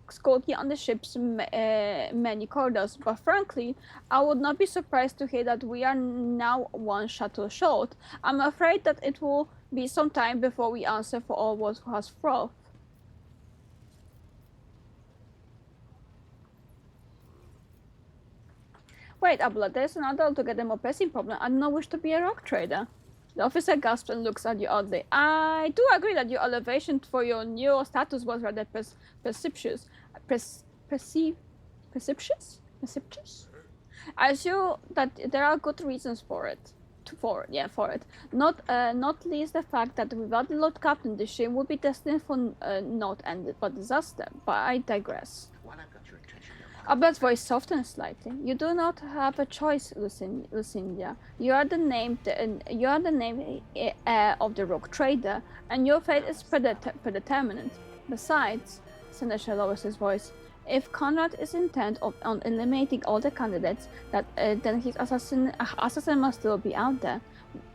skulking on the ship's many corridors. But frankly, I would not be surprised to hear that we are now one shuttle short. I'm afraid that it will be some time before we answer for all what has froth. Wait, Abla, there's another altogether more pressing problem. I do not wish to be a rock trader. The officer gasps and looks at you oddly. I do agree that your elevation for your new status was rather precipitous. Precipitous? I assume that there are good reasons for it. For it. Not least the fact that without the Lord Captain, the ship would be destined for not ended but disaster. But I digress. Abla's voice softened slightly. You do not have a choice, Lucinda. You are the named heir of the rogue trader, and your fate is predetermined. Besides, Seneschal lowers his voice. If Conrad is intent on eliminating all the candidates, then his assassin must still be out there,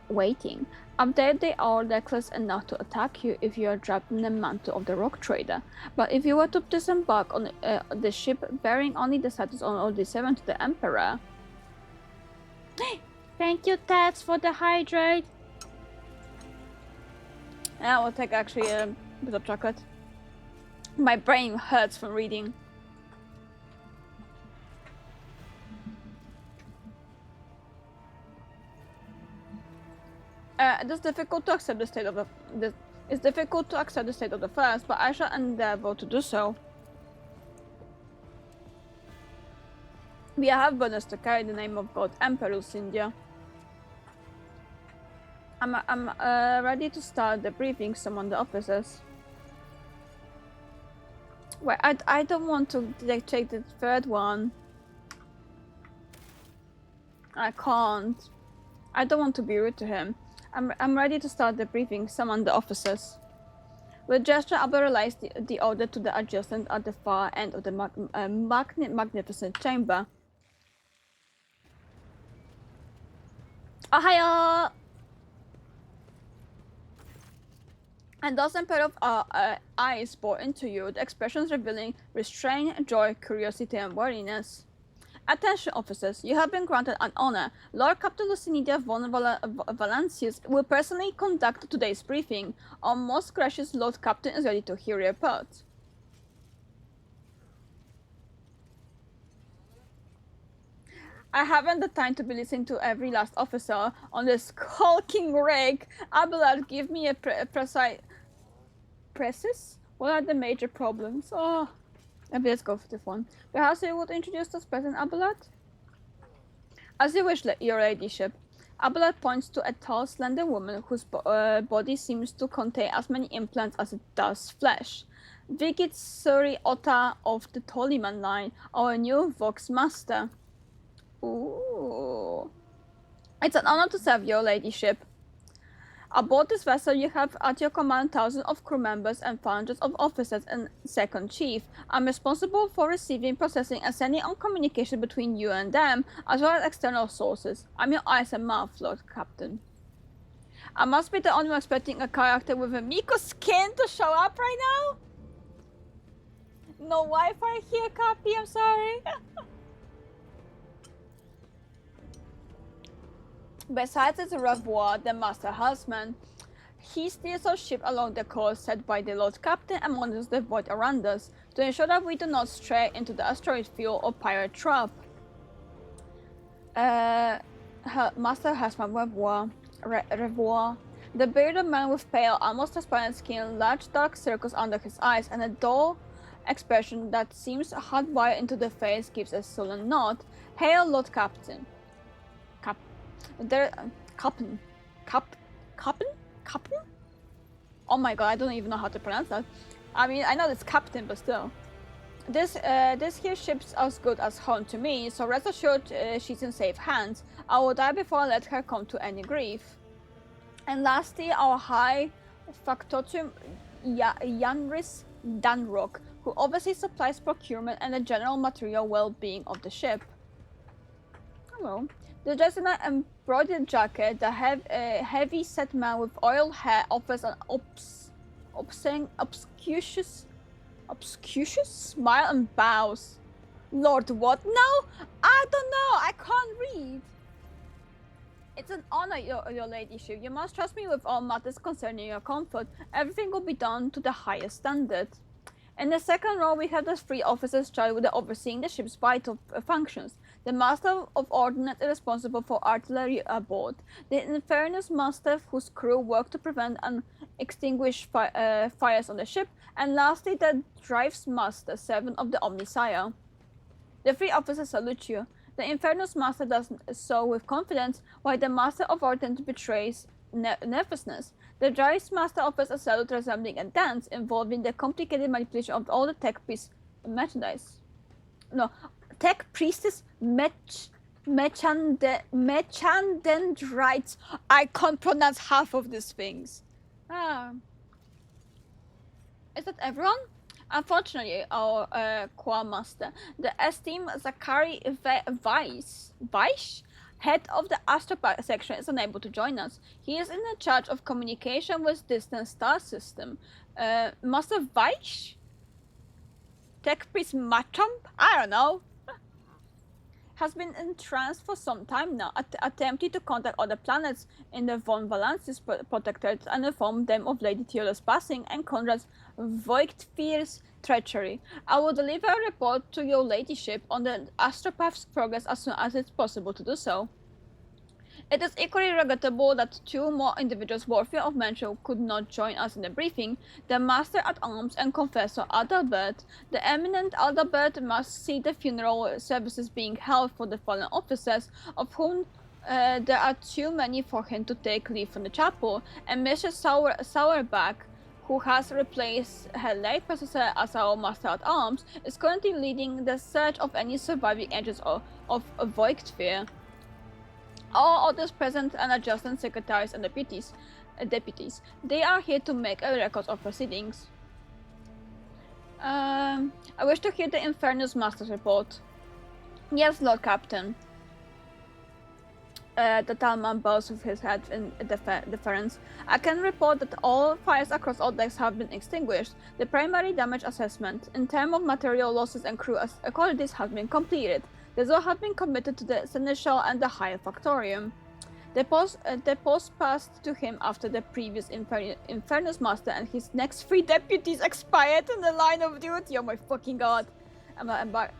waiting. Up there they are reckless enough to attack you if you are trapped in the mantle of the rock trader. But if you were to disembark on the ship bearing only the status on OD7 to the Emperor... Thank you, Tats, for the hydrate! I will take actually a bit of chocolate. My brain hurts from reading. It is difficult to accept the state of it's difficult to accept the state of affairs, but I shall endeavor to do so. We have burdens to carry the name of God, Emperor Lucinda. I'm ready to start the briefing. Summon the officers. Wait, I don't want to take the third one. I can't. I don't want to be rude to him. I'm ready to start the briefing. Summon the officers. With gesture, Abba realized the order to the adjutant at the far end of the magnificent chamber. Ohio! A dozen pair of eyes bore into you, the expressions revealing restraint, joy, curiosity, and wariness. Attention officers, you have been granted an honor. Lord Captain Lucinidia von Valancius will personally conduct today's briefing. Our most gracious Lord Captain is ready to hear your report. I haven't the time to be listening to every last officer on this hulking rig. Abelard, give me a precise... Precis? What are the major problems? Oh, maybe let's go for this one. Perhaps you would introduce us, President Abelard? As you wish, your ladyship. Abelard points to a tall, slender woman whose body seems to contain as many implants as it does flesh. Vigit Suri Otta of the Tolliman line, our new Vox Master. Ooh. It's an honor to serve your ladyship. Aboard this vessel, you have at your command thousands of crew members and hundreds of officers and second chief. I'm responsible for receiving, processing, and sending on communication between you and them, as well as external sources. I'm your eyes and mouth, Lord Captain. I must be the only one expecting a character with a Miko skin to show up right now? No Wi-Fi here, Cappy, I'm sorry. Besides its revoir, the Master Husband, he steers our ship along the course set by the Lord Captain and monitors the void around us to ensure that we do not stray into the asteroid field or pirate trap. Master Husband revoir. The bearded man with pale, almost transparent skin, large dark circles under his eyes, and a dull expression that seems hardwired into the face gives a sullen nod. Hail, Lord Captain. Captain? Oh my god, I don't even know how to pronounce that. I mean, I know it's Captain, but still. This here ship's as good as home to me, so rest assured she's in safe hands. I will die before I let her come to any grief. And lastly, our high factotum Janris Danrock, who oversees supplies procurement and the general material well-being of the ship. Hello. The dressed in an embroidered jacket, the heavy-set man with oiled hair offers an obscure smile and bows. Lord, what now? I don't know. I can't read. It's an honor, your ladyship. You must trust me with all matters concerning your comfort. Everything will be done to the highest standard. In the second row, we have the three officers charged with overseeing the ship's vital functions. The Master of Ordnance is responsible for artillery aboard. The Infernus Master, whose crew work to prevent and extinguish fires on the ship. And lastly, the Drives Master, servant of the Omnisire. The three officers salute you. The Infernus Master does so with confidence, while the Master of Ordnance betrays nervousness. The Drives Master offers a salute resembling a dance, involving the complicated manipulation of all the tech piece merchandise. No, tech priestess mechandendrites. I can't pronounce half of these things. Is that everyone? Unfortunately, our Qua Master, the esteemed Zachary Weiss, head of the Astropath section, is unable to join us. He is in charge of communication with distant star system. Master Weiss? Tech Priest Machamp? I don't know. Has been entranced for some time now, attempting to contact other planets in the Von Valancius Protectorate and inform them of Lady Theoda's passing and Conrad's Voigtfir's treachery. I will deliver a report to your ladyship on the Astropath's progress as soon as it's possible to do so. It is equally regrettable that two more individuals worthy of mention could not join us in the briefing, the Master-at-Arms and Confessor Adalbert. The eminent Adalbert must see the funeral services being held for the fallen officers, of whom there are too many for him to take leave from the chapel, and Mrs. Sauerbach, who has replaced her late predecessor as our Master-at-Arms, is currently leading the search of any surviving agents of Voigtfir. All others present and adjustant secretaries and deputies. They are here to make a record of proceedings. I wish to hear the Infernus Master's report. Yes, Lord Captain. The Talman bows with his head in deference. I can report that all fires across all decks have been extinguished. The primary damage assessment, in terms of material losses and crew qualities, has been completed. The Zoo have been committed to the Seneschal and the Higher Factorium. The post passed to him after the previous Infernus Master and his next 3 deputies expired in the line of duty. Oh my fucking god.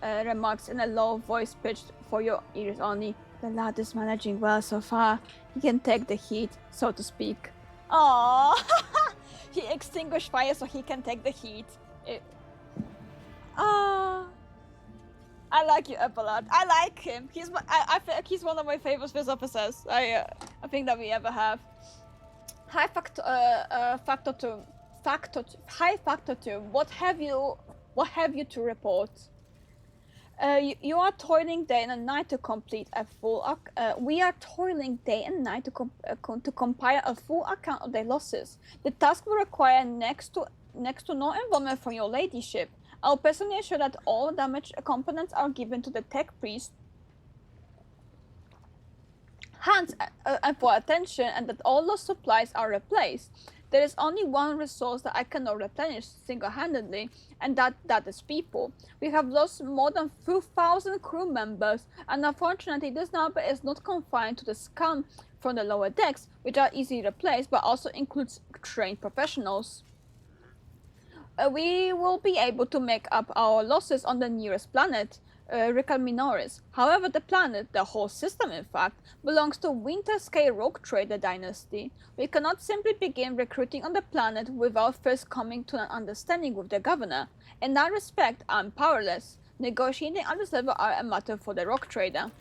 Remarks in a low voice pitched for your ears only. The lad is managing well so far. He can take the heat, so to speak. Aww! He extinguished fire so he can take the heat. I like you, Eppalad. I like him. I feel like he's one of my favorite Swiss officers. I think that we ever have. High factotum. High factotum. What have you to report? You are toiling day and night to complete a full. We are toiling day and night to compile a full account of their losses. The task will require next to no involvement from your ladyship. I'll personally ensure that all damaged components are given to the tech priest hands and for attention, and that all lost supplies are replaced. There is only one resource that I cannot replenish single-handedly, and that is people. We have lost more than 2,000 crew members, and unfortunately this number is not confined to the scum from the lower decks, which are easily replaced, but also includes trained professionals. We will be able to make up our losses on the nearest planet, Rical Minoris. However, the planet, the whole system in fact, belongs to Winterscale Rogue Trader dynasty. We cannot simply begin recruiting on the planet without first coming to an understanding with the governor. In that respect, I'm powerless. Negotiating on this level are a matter for the Rogue Trader.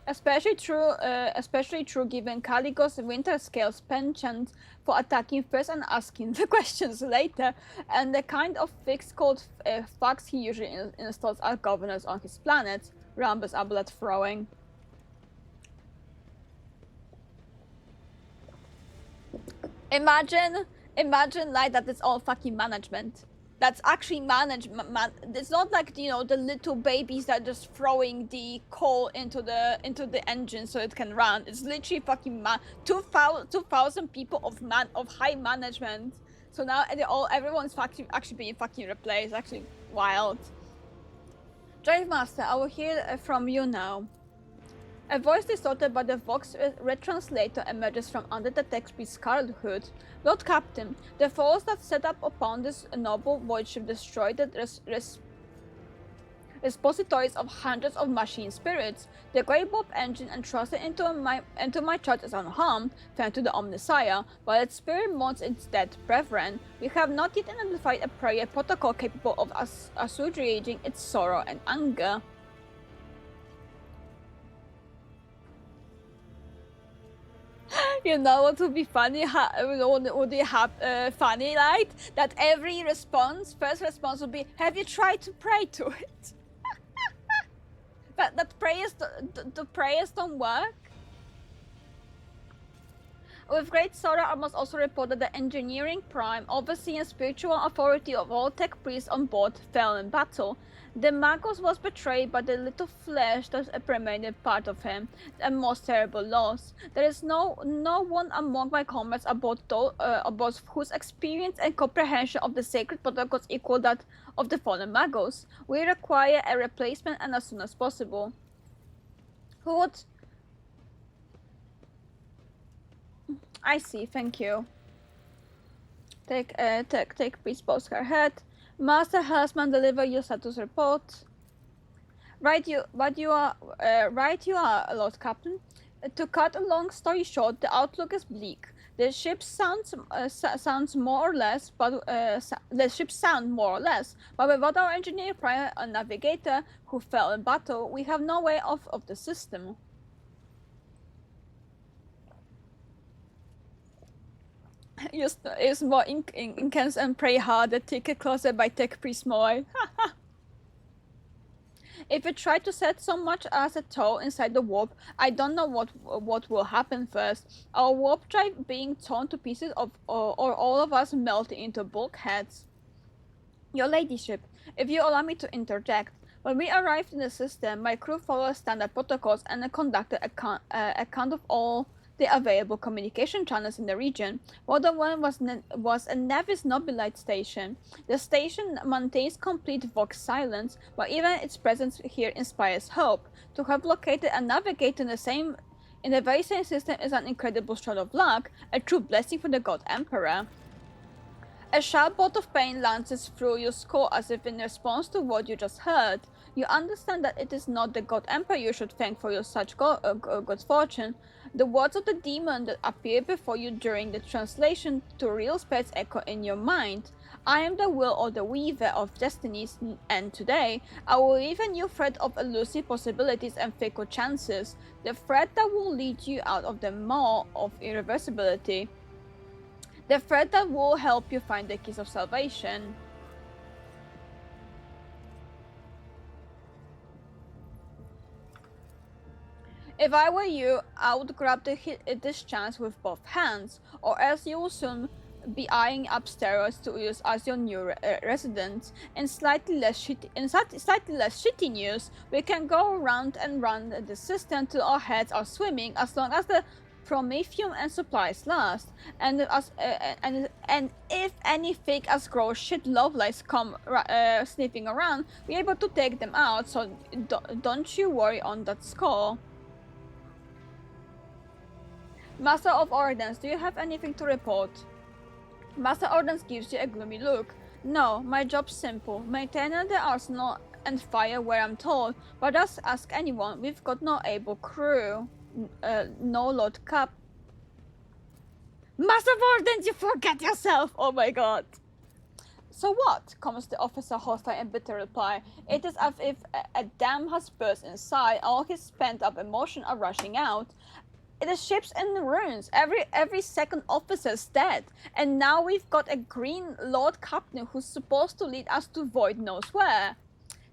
Especially true given Caligos Winterscale's penchant for attacking first and asking the questions later, and the kind of fixed code facts he usually installs as governors on his planet. Rambus Abelet throwing. Imagine like that it's all fucking management. That's actually management. It's not like, you know, the little babies that are just throwing the coal into the engine so it can run. It's literally fucking 2,000 people of high management. So now everyone's actually being fucking replaced. Actually wild. Drive Master, I will hear from you now. A voice distorted by the Vox retranslator emerges from under the text-free scarlet hood. Lord Captain, the force that set up upon this noble void ship destroyed the repositories of hundreds of machine spirits. The Grey Bob engine entrusted into my charge is unharmed, thanks to the Omnisire, while its spirit mourns its dead brethren. We have not yet identified a prayer protocol capable of assuaging its sorrow and anger. You know what would be funny? Would be funny, right? That every first response would be, "Have you tried to pray to it?" But the prayers don't work. With great sorrow, I must also report that the engineering prime, overseeing spiritual authority of all tech priests on board, fell in battle. The Magos was betrayed by the little flesh that remained part of him, a most terrible loss. There is no one among my comrades aboard whose experience and comprehension of the sacred protocols equal that of the fallen Magos. We require a replacement, and as soon as possible. Who would... I see, thank you. Take priest postcard head. Master Husman, deliver your status report. Right you are, Lord Captain. To cut a long story short, the outlook is bleak. The ship sounds more or less, but without our engineer, prior and navigator who fell in battle, we have no way off of the system. Use more intense and pray harder. Take a closer by Tech Priest more. If we try to set so much as a toe inside the warp, I don't know what will happen first. Our warp drive being torn to pieces or all of us melting into bulkheads. Your ladyship, if you allow me to interject, when we arrived in the system, my crew followed standard protocols and conducted a count of all the available communication channels in the region. One of them was a Nevis Nobilite station. The station maintains complete Vox silence, but even its presence here inspires hope. To have located and navigated in the very same system is an incredible stroke of luck, a true blessing for the God Emperor. A sharp bolt of pain lances through your skull as if in response to what you just heard. You understand that it is not the God Emperor you should thank for your such good fortune. The words of the demon that appear before you during the translation to real spirits echo in your mind. I am the will or the weaver of destinies, and today I will weave a new thread of elusive possibilities and fickle chances, the thread that will lead you out of the maw of irreversibility. The thread that will help you find the keys of salvation. If I were you, I would grab this chance with both hands, or else you will soon be eyeing upstairs to use as your new residence. In slightly less shitty news, we can go round and round the system till our heads are swimming, as long as the Promethium and supplies last, and if any fake as gross shit lovelights come sniffing around, we're able to take them out, so don't you worry on that score. Master of Ordnance, do you have anything to report? Master Ordnance gives you a gloomy look. No, my job's simple. Maintaining the arsenal and fire where I'm told, but just ask anyone, we've got no able crew. No, Lord Cap. Master of Ordnance, you forget yourself! Oh my god. So what? Comes the officer hostile and bitter reply. It is as if a dam has burst inside, all his pent-up emotion are rushing out. The ship's in ruins. Every second officer's dead. And now we've got a green Lord Captain who's supposed to lead us to void knows where.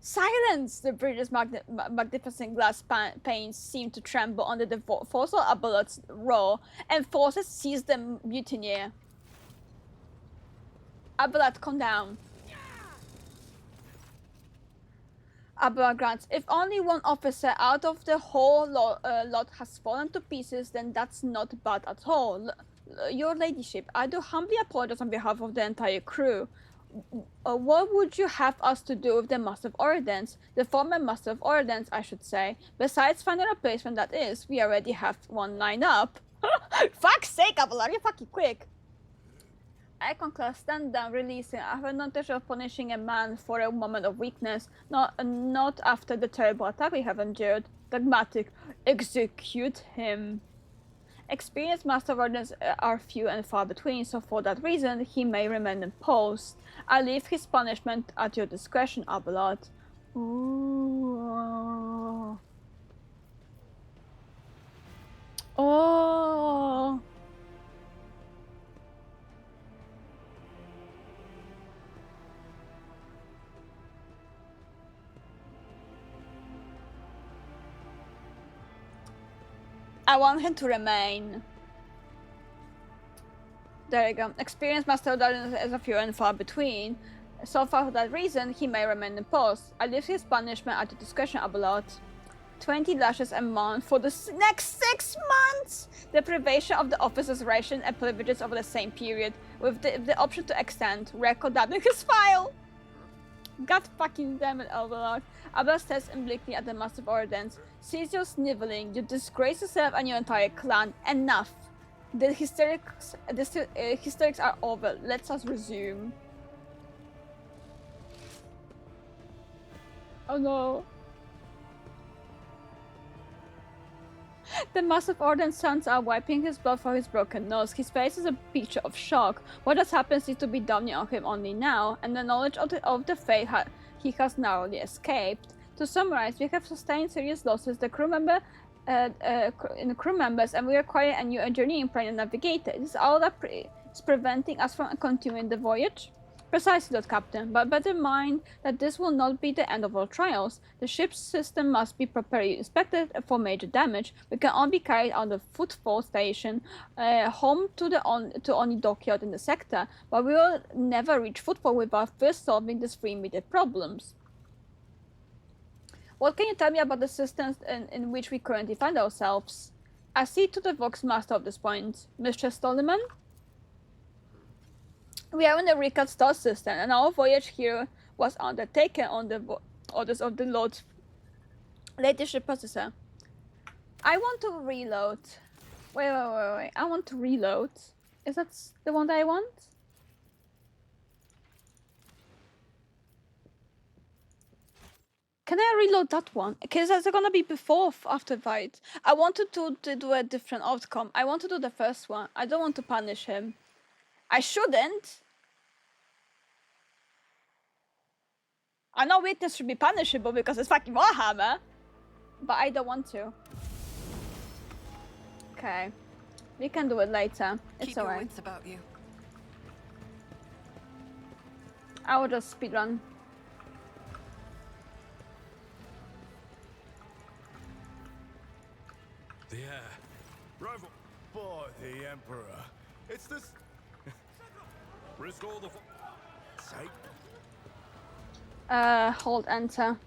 Silence! The bridge's magnificent glass panes seem to tremble under the force of Abelard's roar, and forces seize the mutineer. Abelard, calm down. Abelard grants, if only one officer out of the whole lot has fallen to pieces, then that's not bad at all. Your ladyship, I do humbly apologize on behalf of the entire crew. What would you have us to do with the Master of Ordnance? The former Master of Ordnance, I should say. Besides finding a replacement, that is, we already have one lined up. Fuck's sake, Abelard, you fucking quick! I concur, stand down, releasing. I have a notation of punishing a man for a moment of weakness, not after the terrible attack we have endured. Dogmatic, execute him. Experienced Master of Ordnance are few and far between, so for that reason, he may remain in post. I leave his punishment at your discretion, Abelard. Ooh. Oh. I want him to remain. There you go. Experienced Master of Ordnance is a few and far between. So for that reason, he may remain in post. I leave his punishment at the discretion, Abelard. 20 lashes a month for the next 6 months! Deprivation of the officer's ration and privileges over the same period, with the option to extend. Record that in his file! God fucking damn it, Abelard. Abelard stares obliquely at the Master of Ordnance. Cease your sniveling. You disgrace yourself and your entire clan. Enough. The hysterics are over. Let us resume. Oh no. The Master of Ordnance sons are wiping his blood for his broken nose. His face is a picture of shock. What has happened seems to be dawning on him only now, and the knowledge of the fate he has narrowly escaped. To summarize, we have sustained serious losses. The crew members, and we require a new engineering plan and navigator. This is all that is preventing us from continuing the voyage. Precisely, Lord Captain, but bear in mind that this will not be the end of our trials. The ship's system must be properly inspected for major damage. We can only be carried out of the footfall station home to the only dockyard in the sector, but we will never reach footfall without first solving these three immediate problems. What can you tell me about the systems in which we currently find ourselves? I see to the Vox Master at this point. Mr. Stolleman? We are in the Ricard star system, and our voyage here was undertaken on the orders of the Lord Ladyship Processor. I want to reload. Wait. I want to reload. Is that the one that I want? Can I reload that one? Because that's gonna be before after fight. I wanted to do a different outcome. I want to do the first one. I don't want to punish him. I shouldn't. I know witness should be punishable because it's fucking Warhammer. But I don't want to. Okay. We can do it later. It's alright. Keep your wits about you. I will just speedrun. The air. Rival. For the Emperor. It's this. Restore the. Say. Hold enter.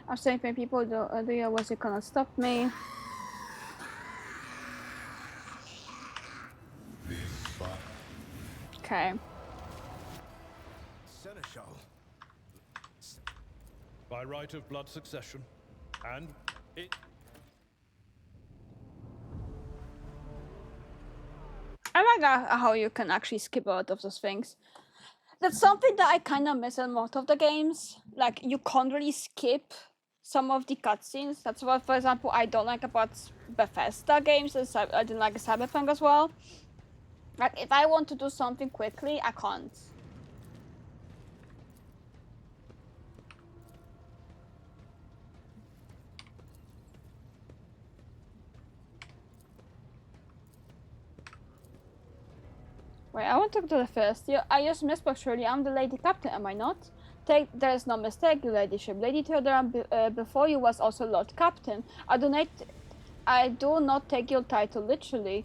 I'm saying when people do you was it gonna stop me? Okay. Seneschal. By right of blood succession, and it. I like how you can actually skip out of those things. That's something that I kind of miss in most of the games. Like, you can't really skip some of the cutscenes. That's what, for example, I don't like about Bethesda games. And I didn't like Cyberpunk as well. Like, if I want to do something quickly, I can't. Wait, I want to go to the first. I just misspoke, surely. I'm the Lady Captain, am I not? There is no mistake, your ladyship. Lady Theodora before you was also Lord Captain. I do not take your title literally.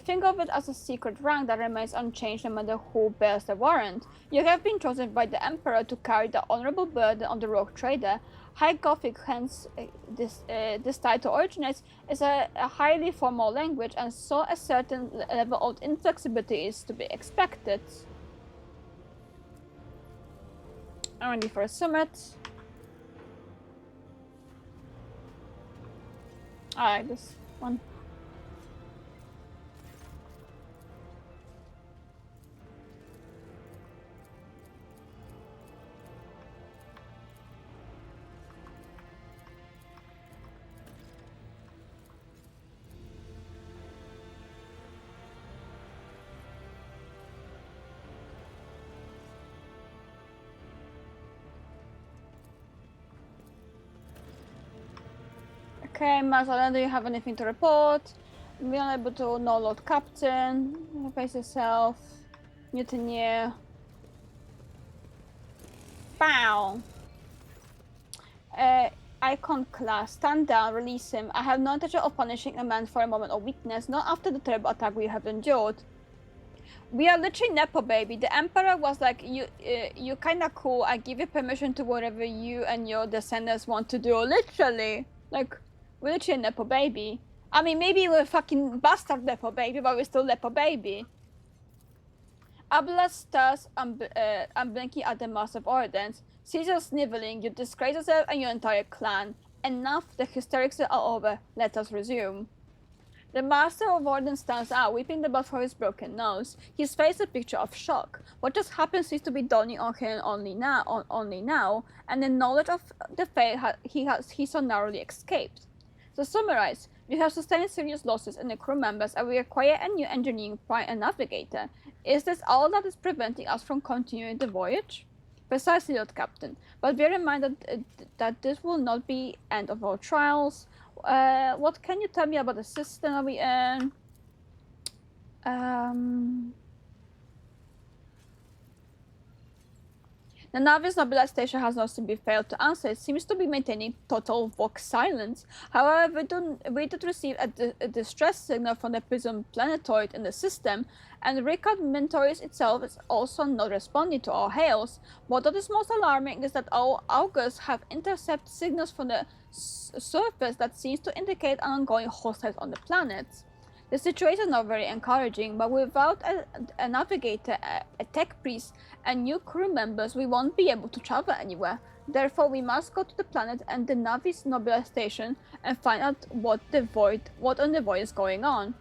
Think of it as a secret rank that remains unchanged no matter who bears the warrant. You have been chosen by the Emperor to carry the honorable burden on the rogue trader. High Gothic, hence this title originates, is a highly formal language, and so a certain level of inflexibility is to be expected. I'm ready for a summit. Alright, this one. Okay, Mazalan, do you have anything to report? Be unable to know Lord Captain. Face yourself. Mutineer. Bow. Icon class. Stand down, release him. I have no intention of punishing a man for a moment of weakness, not after the terrible attack we have endured. We are literally Nepo baby. The Emperor was like, you kinda cool. I give you permission to whatever you and your descendants want to do. Literally. Like, we're literally a Nepo baby. I mean, maybe we're a fucking bastard Nepo baby, but we're still Nepo baby. Abla stars unblinking at the massive ordnance. Caesar sniveling, you disgrace yourself and your entire clan. Enough, the hysterics are over. Let us resume. The master of ordnance stands out, weeping the blood for his broken nose. His face a picture of shock. What just happened seems to be dawning on him only now, and the knowledge of the fate he so narrowly escaped. To summarize, we have sustained serious losses in the crew members and we acquire a new engineering prime and navigator. Is this all that is preventing us from continuing the voyage? Precisely, Lord Captain, but bear in mind that this will not be end of our trials. What can you tell me about the system that we in? The Navis Nobula station has not simply failed to answer. It seems to be maintaining total Vox silence. However, we did receive a distress signal from the Prism planetoid in the system, and Ricard Mentoris itself is also not responding to our hails. What is most alarming is that our augurs have intercepted signals from the surface that seems to indicate an ongoing hostile on the planet. The situation is not very encouraging, but without a navigator, a tech priest, and new crew members, we won't be able to travel anywhere. Therefore, we must go to the planet and the Navis Nobula station and find out what on the void is going on.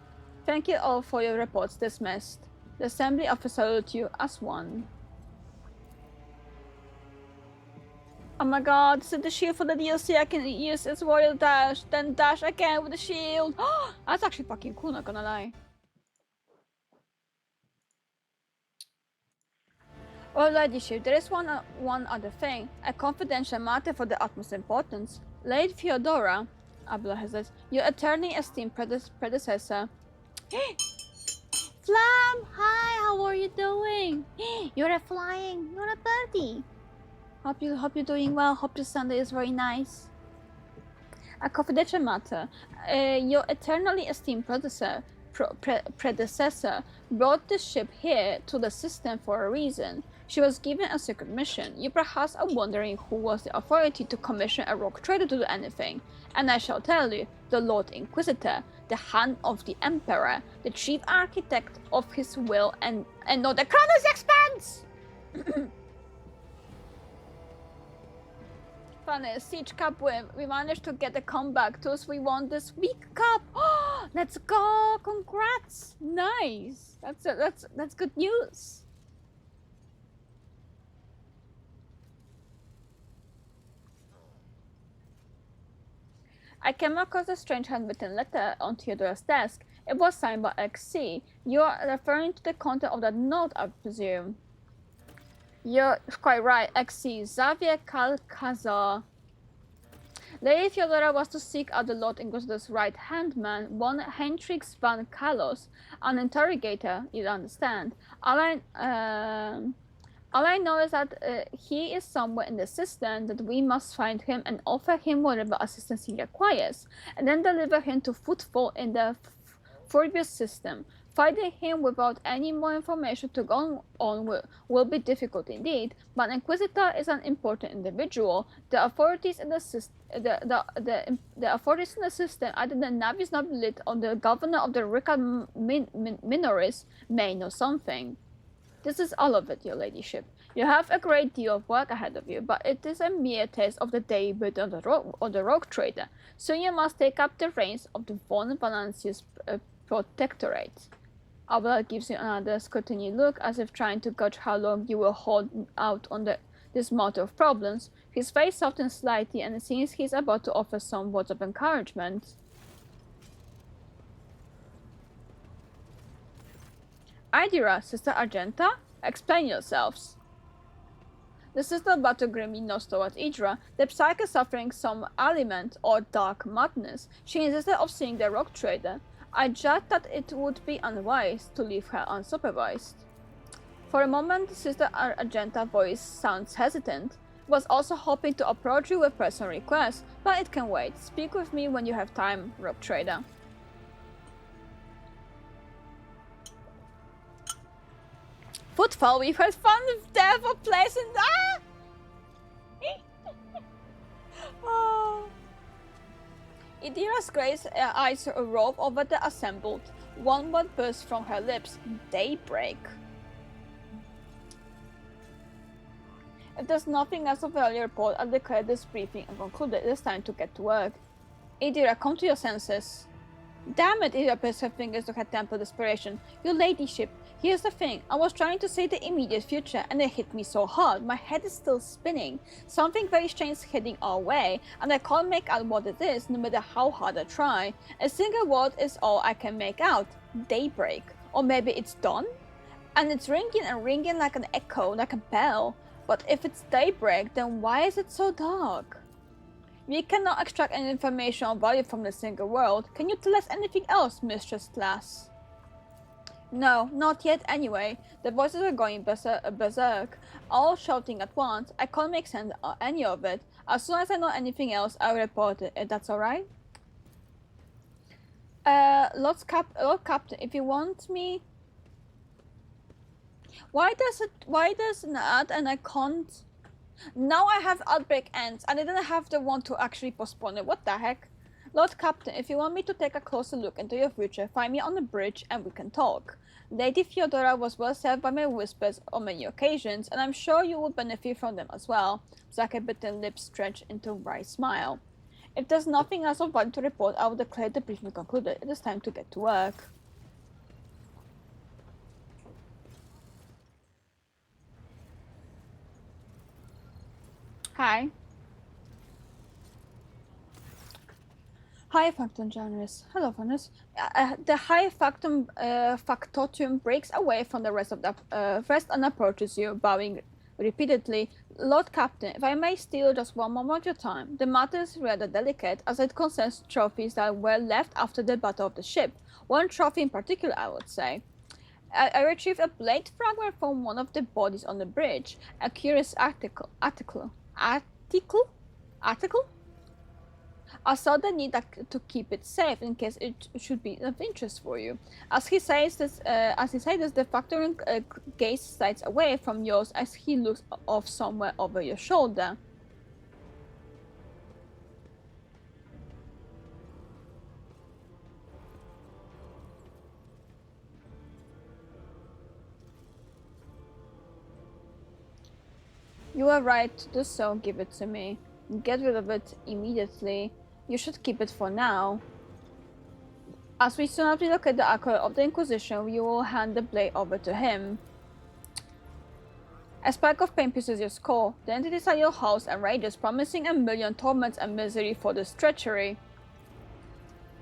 Thank you all for your reports dismissed. The assembly officer salute you as one. Oh my god, this is the shield for the DLC. I can use as Royal Dash, then dash again with the shield. That's actually fucking cool, not gonna lie. Oh, ladyship, there is one other thing. A confidential matter for the utmost importance. Lady Theodora, Abla has this, your eternally esteemed predecessor. Flam, hi, how are you doing? You're a birdie. Hope you're doing well. Hope your Sunday is very nice. A confidential matter. Your eternally esteemed predecessor brought the ship here to the system for a reason. She was given a secret mission. You perhaps are wondering who was the authority to commission a rogue trader to do anything. And I shall tell you, the Lord Inquisitor, the hand of the Emperor, the chief architect of his will, and no, the Chronos expanse! Funny, Siege Cup win. We managed to get a comeback. Thus, we won this week cup. Let's go! Congrats! Nice. That's good news. I came across a strange handwritten letter on Theodora's desk. It was signed by XC. You are referring to the content of that note, I presume. You're quite right, XC. Xavier Calcazar. Lady Theodora was to seek out the Lord Inquisitor's right-hand man, one Hendrix van Kalos, an interrogator, you'd understand. All I know is that he is somewhere in the system, that we must find him and offer him whatever assistance he requires, and then deliver him to Footfall in the Forbius system. Finding him without any more information to go on will be difficult indeed, but Inquisitor is an important individual. The authorities in the system, the authorities in the system, either the Navis Nobilit or the governor of the Ricard Minoris, may know something. This is all of it, your ladyship. You have a great deal of work ahead of you, but it is a mere taste of the day with the rogue trader. Soon you must take up the reins of the Von Valancius Protectorate. Abel gives you another scrutiny look, as if trying to gauge how long you will hold out on this matter of problems. His face softens slightly, and it seems he's about to offer some words of encouragement. Idira, Sister Argenta, explain yourselves. The sister battle grimly nods towards Idra. The psyche is suffering some ailment or dark madness. She insisted of seeing the rock trader. I judged that it would be unwise to leave her unsupervised. For a moment, Sister Argenta's voice sounds hesitant. Was also hoping to approach you with personal requests, but it can wait. Speak with me when you have time, rock trader. Footfall, we've had fun with devil place and oh. Idira's Grace eyes rove over the assembled. One word bursts from her lips. Daybreak. If there's nothing else of value report, I'll declare this briefing and conclude it. It's time to get to work. Idira, come to your senses. Damn it, Idira pressed her fingers to her temple desperation. Your ladyship, here's the thing. I was trying to say the immediate future, and it hit me so hard. My head is still spinning. Something very strange is heading our way, and I can't make out what it is, no matter how hard I try. A single word is all I can make out. Daybreak. Or maybe it's dawn? And it's ringing and ringing like an echo, like a bell. But if it's daybreak, then why is it so dark? We cannot extract any information of value from the single world. Can you tell us anything else, Mistress Glass? No, not yet anyway. The voices are going berserk, all shouting at once. I can't make sense of any of it. As soon as I know anything else, I'll report it, if that's alright. Lord Captain, if you want me... Why does an ad and I can't... Now I have outbreak ends, and I didn't have the one to actually postpone it. What the heck? Lord Captain, if you want me to take a closer look into your future, find me on the bridge and we can talk. Lady Theodora was well served by my whispers on many occasions, and I'm sure you will benefit from them as well. Zaka bit her lips stretched into a wry smile. If there's nothing else of value to report, I will declare the briefing concluded. It is time to get to work. Hi. High factum Janus. Hello, Janus. The high factum factotum breaks away from the rest of the rest and approaches you, bowing repeatedly. Lord Captain, if I may steal just one moment of your time, the matter is rather delicate, as it concerns trophies that were left after the battle of the ship. One trophy in particular, I would say. I retrieved a blade fragment from one of the bodies on the bridge. A curious article. I saw the need to keep it safe in case it should be of interest for you. As he says this, the factoring gaze slides away from yours as he looks off somewhere over your shoulder. You are right to do so. Give it to me. Get rid of it immediately. You should keep it for now. As we soon as we locate the Actor of the Inquisition, you will hand the blade over to him. A spike of pain pierces your skull. The entities at your house enrages, promising a million torments and misery for this treachery.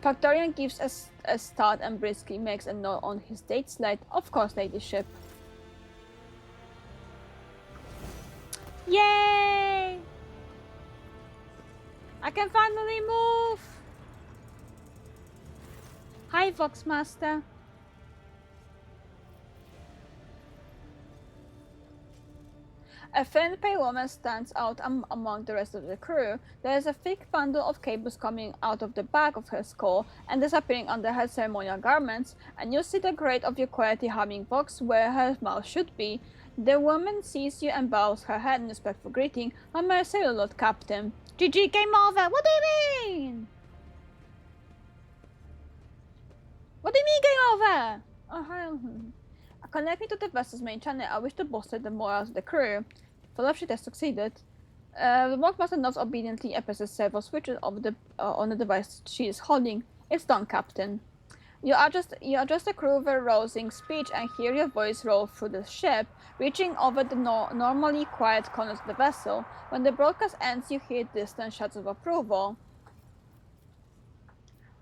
Factorian gives a start and briskly makes a note on his date slate. Of course, ladyship. Yay! I can finally move! Hi, Voxmaster. A thin, pale woman stands out among the rest of the crew. There is a thick bundle of cables coming out of the back of her skull and disappearing under her ceremonial garments, and you see the grate of your quality humming box where her mouth should be. The woman sees you and bows her head in respectful greeting. I'm Mercy, Lord Captain. GG, game over! What do you mean? What do you mean game over? Oh, hi. Connect me to the vessel's main channel. I wish to bolster the morale of the crew. Fellowship has succeeded. The Walkmaster nods obediently and presses several switches of on the device she is holding. It's done, Captain. You adjust the crew with a rousing speech and hear your voice roll through the ship, reaching over the normally quiet corners of the vessel. When the broadcast ends, you hear distant shouts of approval.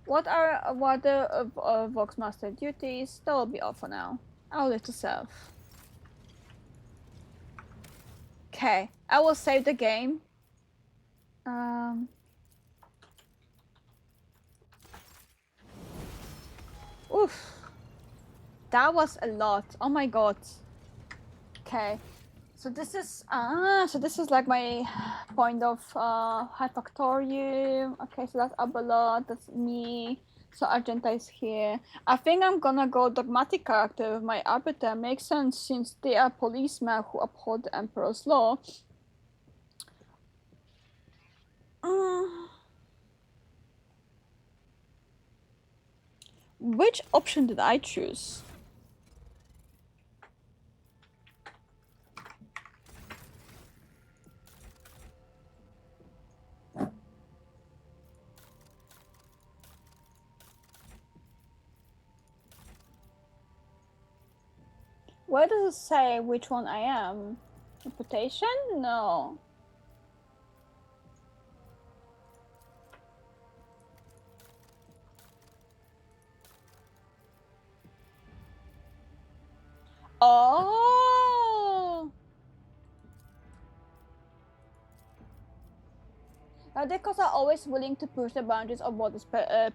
What the Voxmaster duties? That will be all for now. I'll leave to self. Okay, I will save the game. Oof. That was a lot. Oh my god. Okay. So this is like my point of high factorium. Okay, so that's Abelard, that's me. So Argenta is here. I think I'm gonna go dogmatic character with my arbiter. Makes sense since they are policemen who uphold the Emperor's law. Which option did I choose? Where does it say which one I am? Reputation? No. Oh! Radicals are always willing to push the boundaries of what is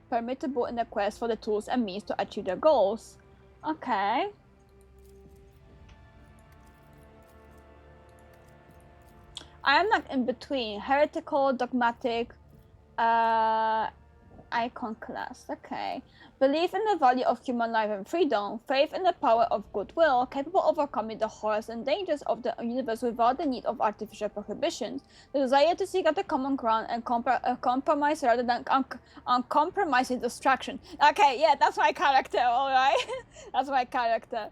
permissible in the quest for the tools and means to achieve their goals. Okay. I'm like in between heretical, dogmatic, iconoclast. Okay. Belief in the value of human life and freedom, faith in the power of goodwill, capable of overcoming the horrors and dangers of the universe without the need of artificial prohibitions, the desire to seek out the common ground and compromise rather than uncompromising distraction. Okay, yeah, that's my character, alright? That's my character.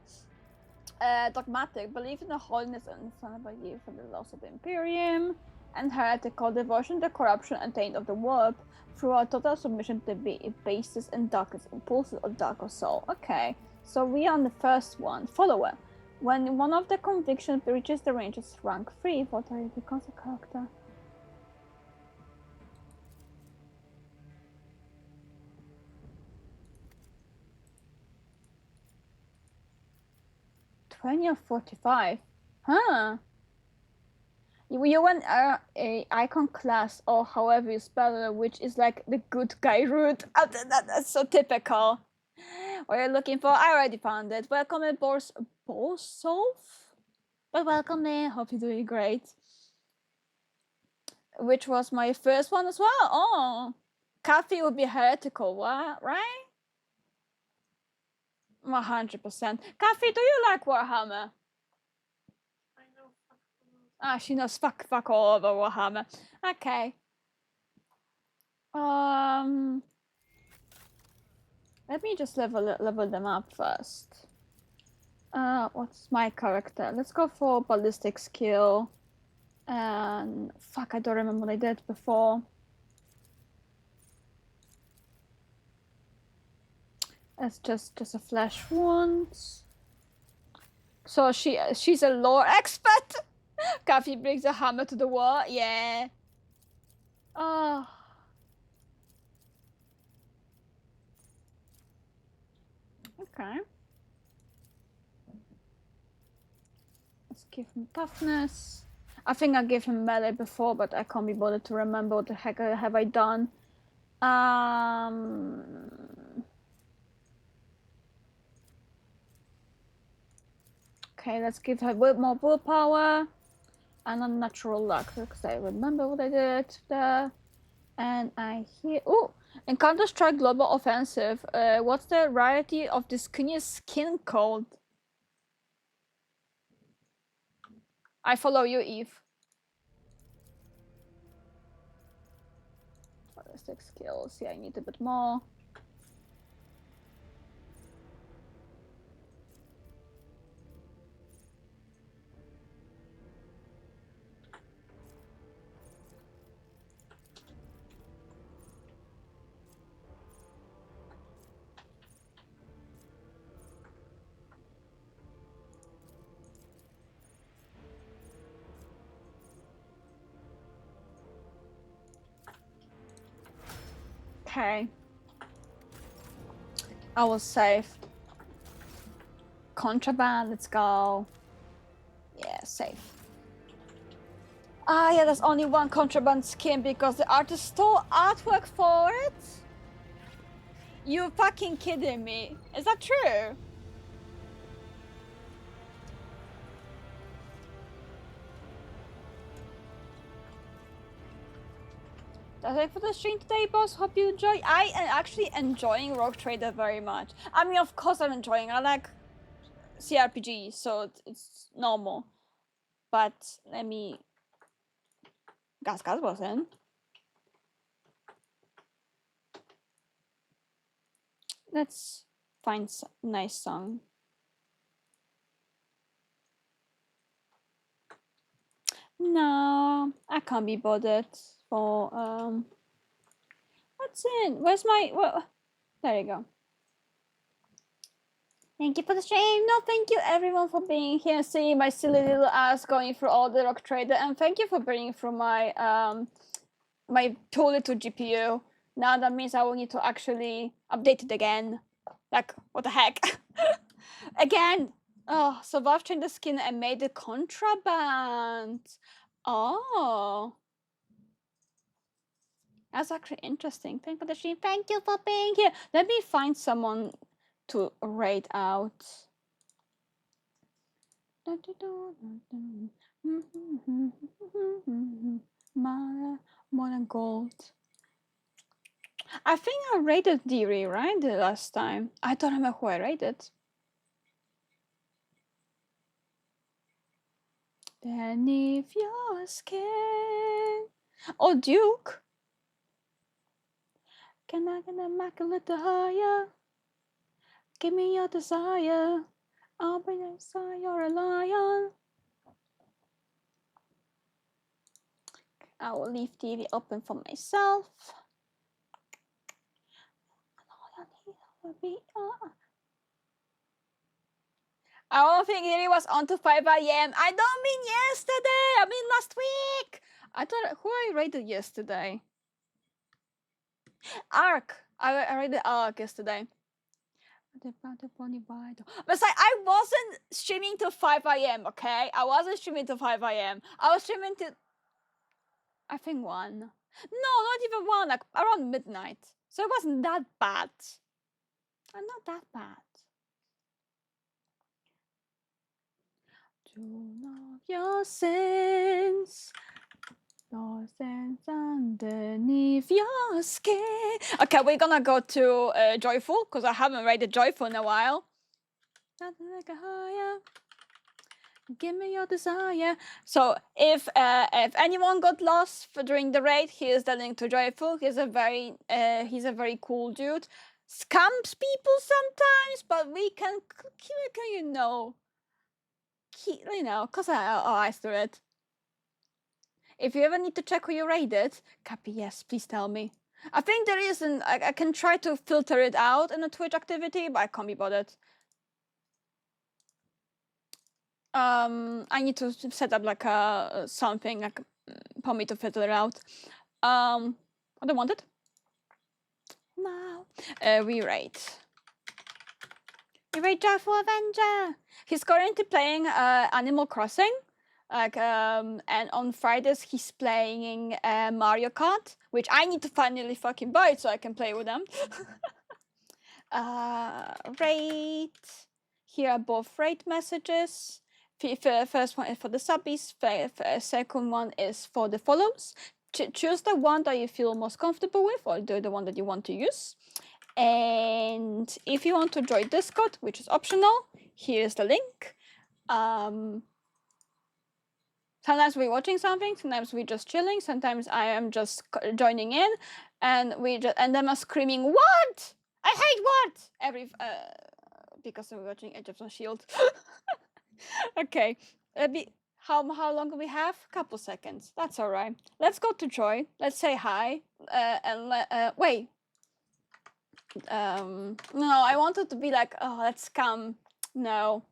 Dogmatic, belief in the holiness and infallible yield for the loss of the Imperium, and heretical, devotion to corruption and taint of the world through a total submission to the basis and darkest impulses of darker soul. Okay, so we are on the first one. Follower. When one of the convictions reaches the range is rank 3, what are you becomes a character? (20 or 45? Huh? You went a iconoclast or however you spell it, which is like the good guy route. That's so typical. What you're looking for, I already found it. Welcome in Borsov? But welcome in, hope you're doing great. Which was my first one as well. Oh, Coffee would be heretical, what? Right? 100%. Coffee, do you like Warhammer? Ah, she knows fuck all over Warhammer. Okay. Let me just level them up first. What's my character? Let's go for ballistic skill. And fuck, I don't remember what I did before. That's just a flesh wound. So she's a lore expert. Kathy brings a hammer to the wall. Yeah. Oh. Okay. Let's give him toughness. I think I gave him melee before, but I can't be bothered to remember what the heck have I done. Okay, let's give her more willpower and unnatural luck because I remember what I did there. And I hear in Counter-Strike Global Offensive, what's the rarity of this skin called? I follow you, Eve. Ballistic skills. Yeah, I need a bit more. Okay. I was safe. Contraband, let's go. Yeah, safe. Ah, yeah, there's only one contraband skin because the artist stole artwork for it? You fucking kidding me? Is that true? That's it for the stream today, boss. Hope you enjoy. I am actually enjoying Rogue Trader very much. I mean, of course I'm enjoying. I like CRPG, so it's normal. But let me... Gas was in. Let's find a nice song. No, I can't be bothered for what's in? Where's my there you go. Thank you for the stream. No, thank you everyone for being here, seeing my silly little ass going through all the Rock Trader, and thank you for bringing through my my too little GPU. Now that means I will need to actually update it again. Like, what the heck? Again! Oh, so Valve changed the skin and made it contraband. Oh. That's actually interesting. Thank you for the stream. Thank you for being here. Let me find someone to raid out. More than gold. I think I raided Deary, right? The last time. I don't remember who I raided. Beneath your skin. Oh, Duke. Can I get a immaculate higher? Give me your desire. I'll bring you inside. You're a lion. I will leave TV open for myself. I don't think it was on to 5 a.m. I don't mean yesterday. I mean last week. I thought who I rated yesterday. Ark. I rated Ark yesterday. But I wasn't streaming till 5 a.m. Okay, I wasn't streaming till 5 a.m. I was streaming till I think 1. No, not even 1. Like around midnight. So it wasn't that bad. I'm not that bad. Do not your sins. Your sins underneath your skin. Okay, we're gonna go to Joyful because I haven't raided Joyful in a while. Nothing like a higher. Give me your desire. So if anyone got lost during the raid, here's the link to Joyful. He's a very cool dude. Scams people sometimes, but we can you know, cause I do it. If you ever need to check who you raided, Cappy, yes, please tell me. I think there is I can try to filter it out in a Twitch activity, but I can't be bothered. I need to set up like something like for me to filter it out. I don't want it. No. We raid Joyful Avenger. He's currently playing Animal Crossing. Like and on Fridays he's playing Mario Kart, which I need to finally fucking buy it so I can play with them. Raid. Here are both raid messages. First one is for the subbies. Second one is for the follows. Choose the one that you feel most comfortable with, or the one that you want to use. And if you want to join Discord, which is optional, here's the link. Sometimes we're watching something, sometimes we're just chilling, sometimes I am just joining in, and them are screaming, "What? I hate what?" Because we're watching Age of Shield. Okay, how long do we have? Couple seconds. That's all right. Let's go to Joy. Let's say hi. Wait. No, I wanted to be like, oh, let's come. No.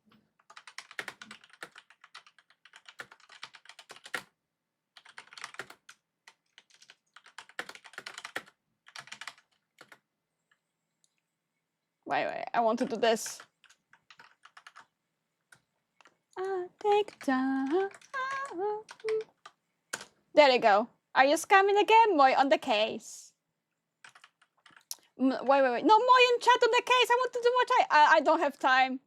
Wait, I want to do this. Take time. There you go. Are you scamming again? Moy on the case. Wait. No, Moy in chat on the case. I want to do what I don't have time.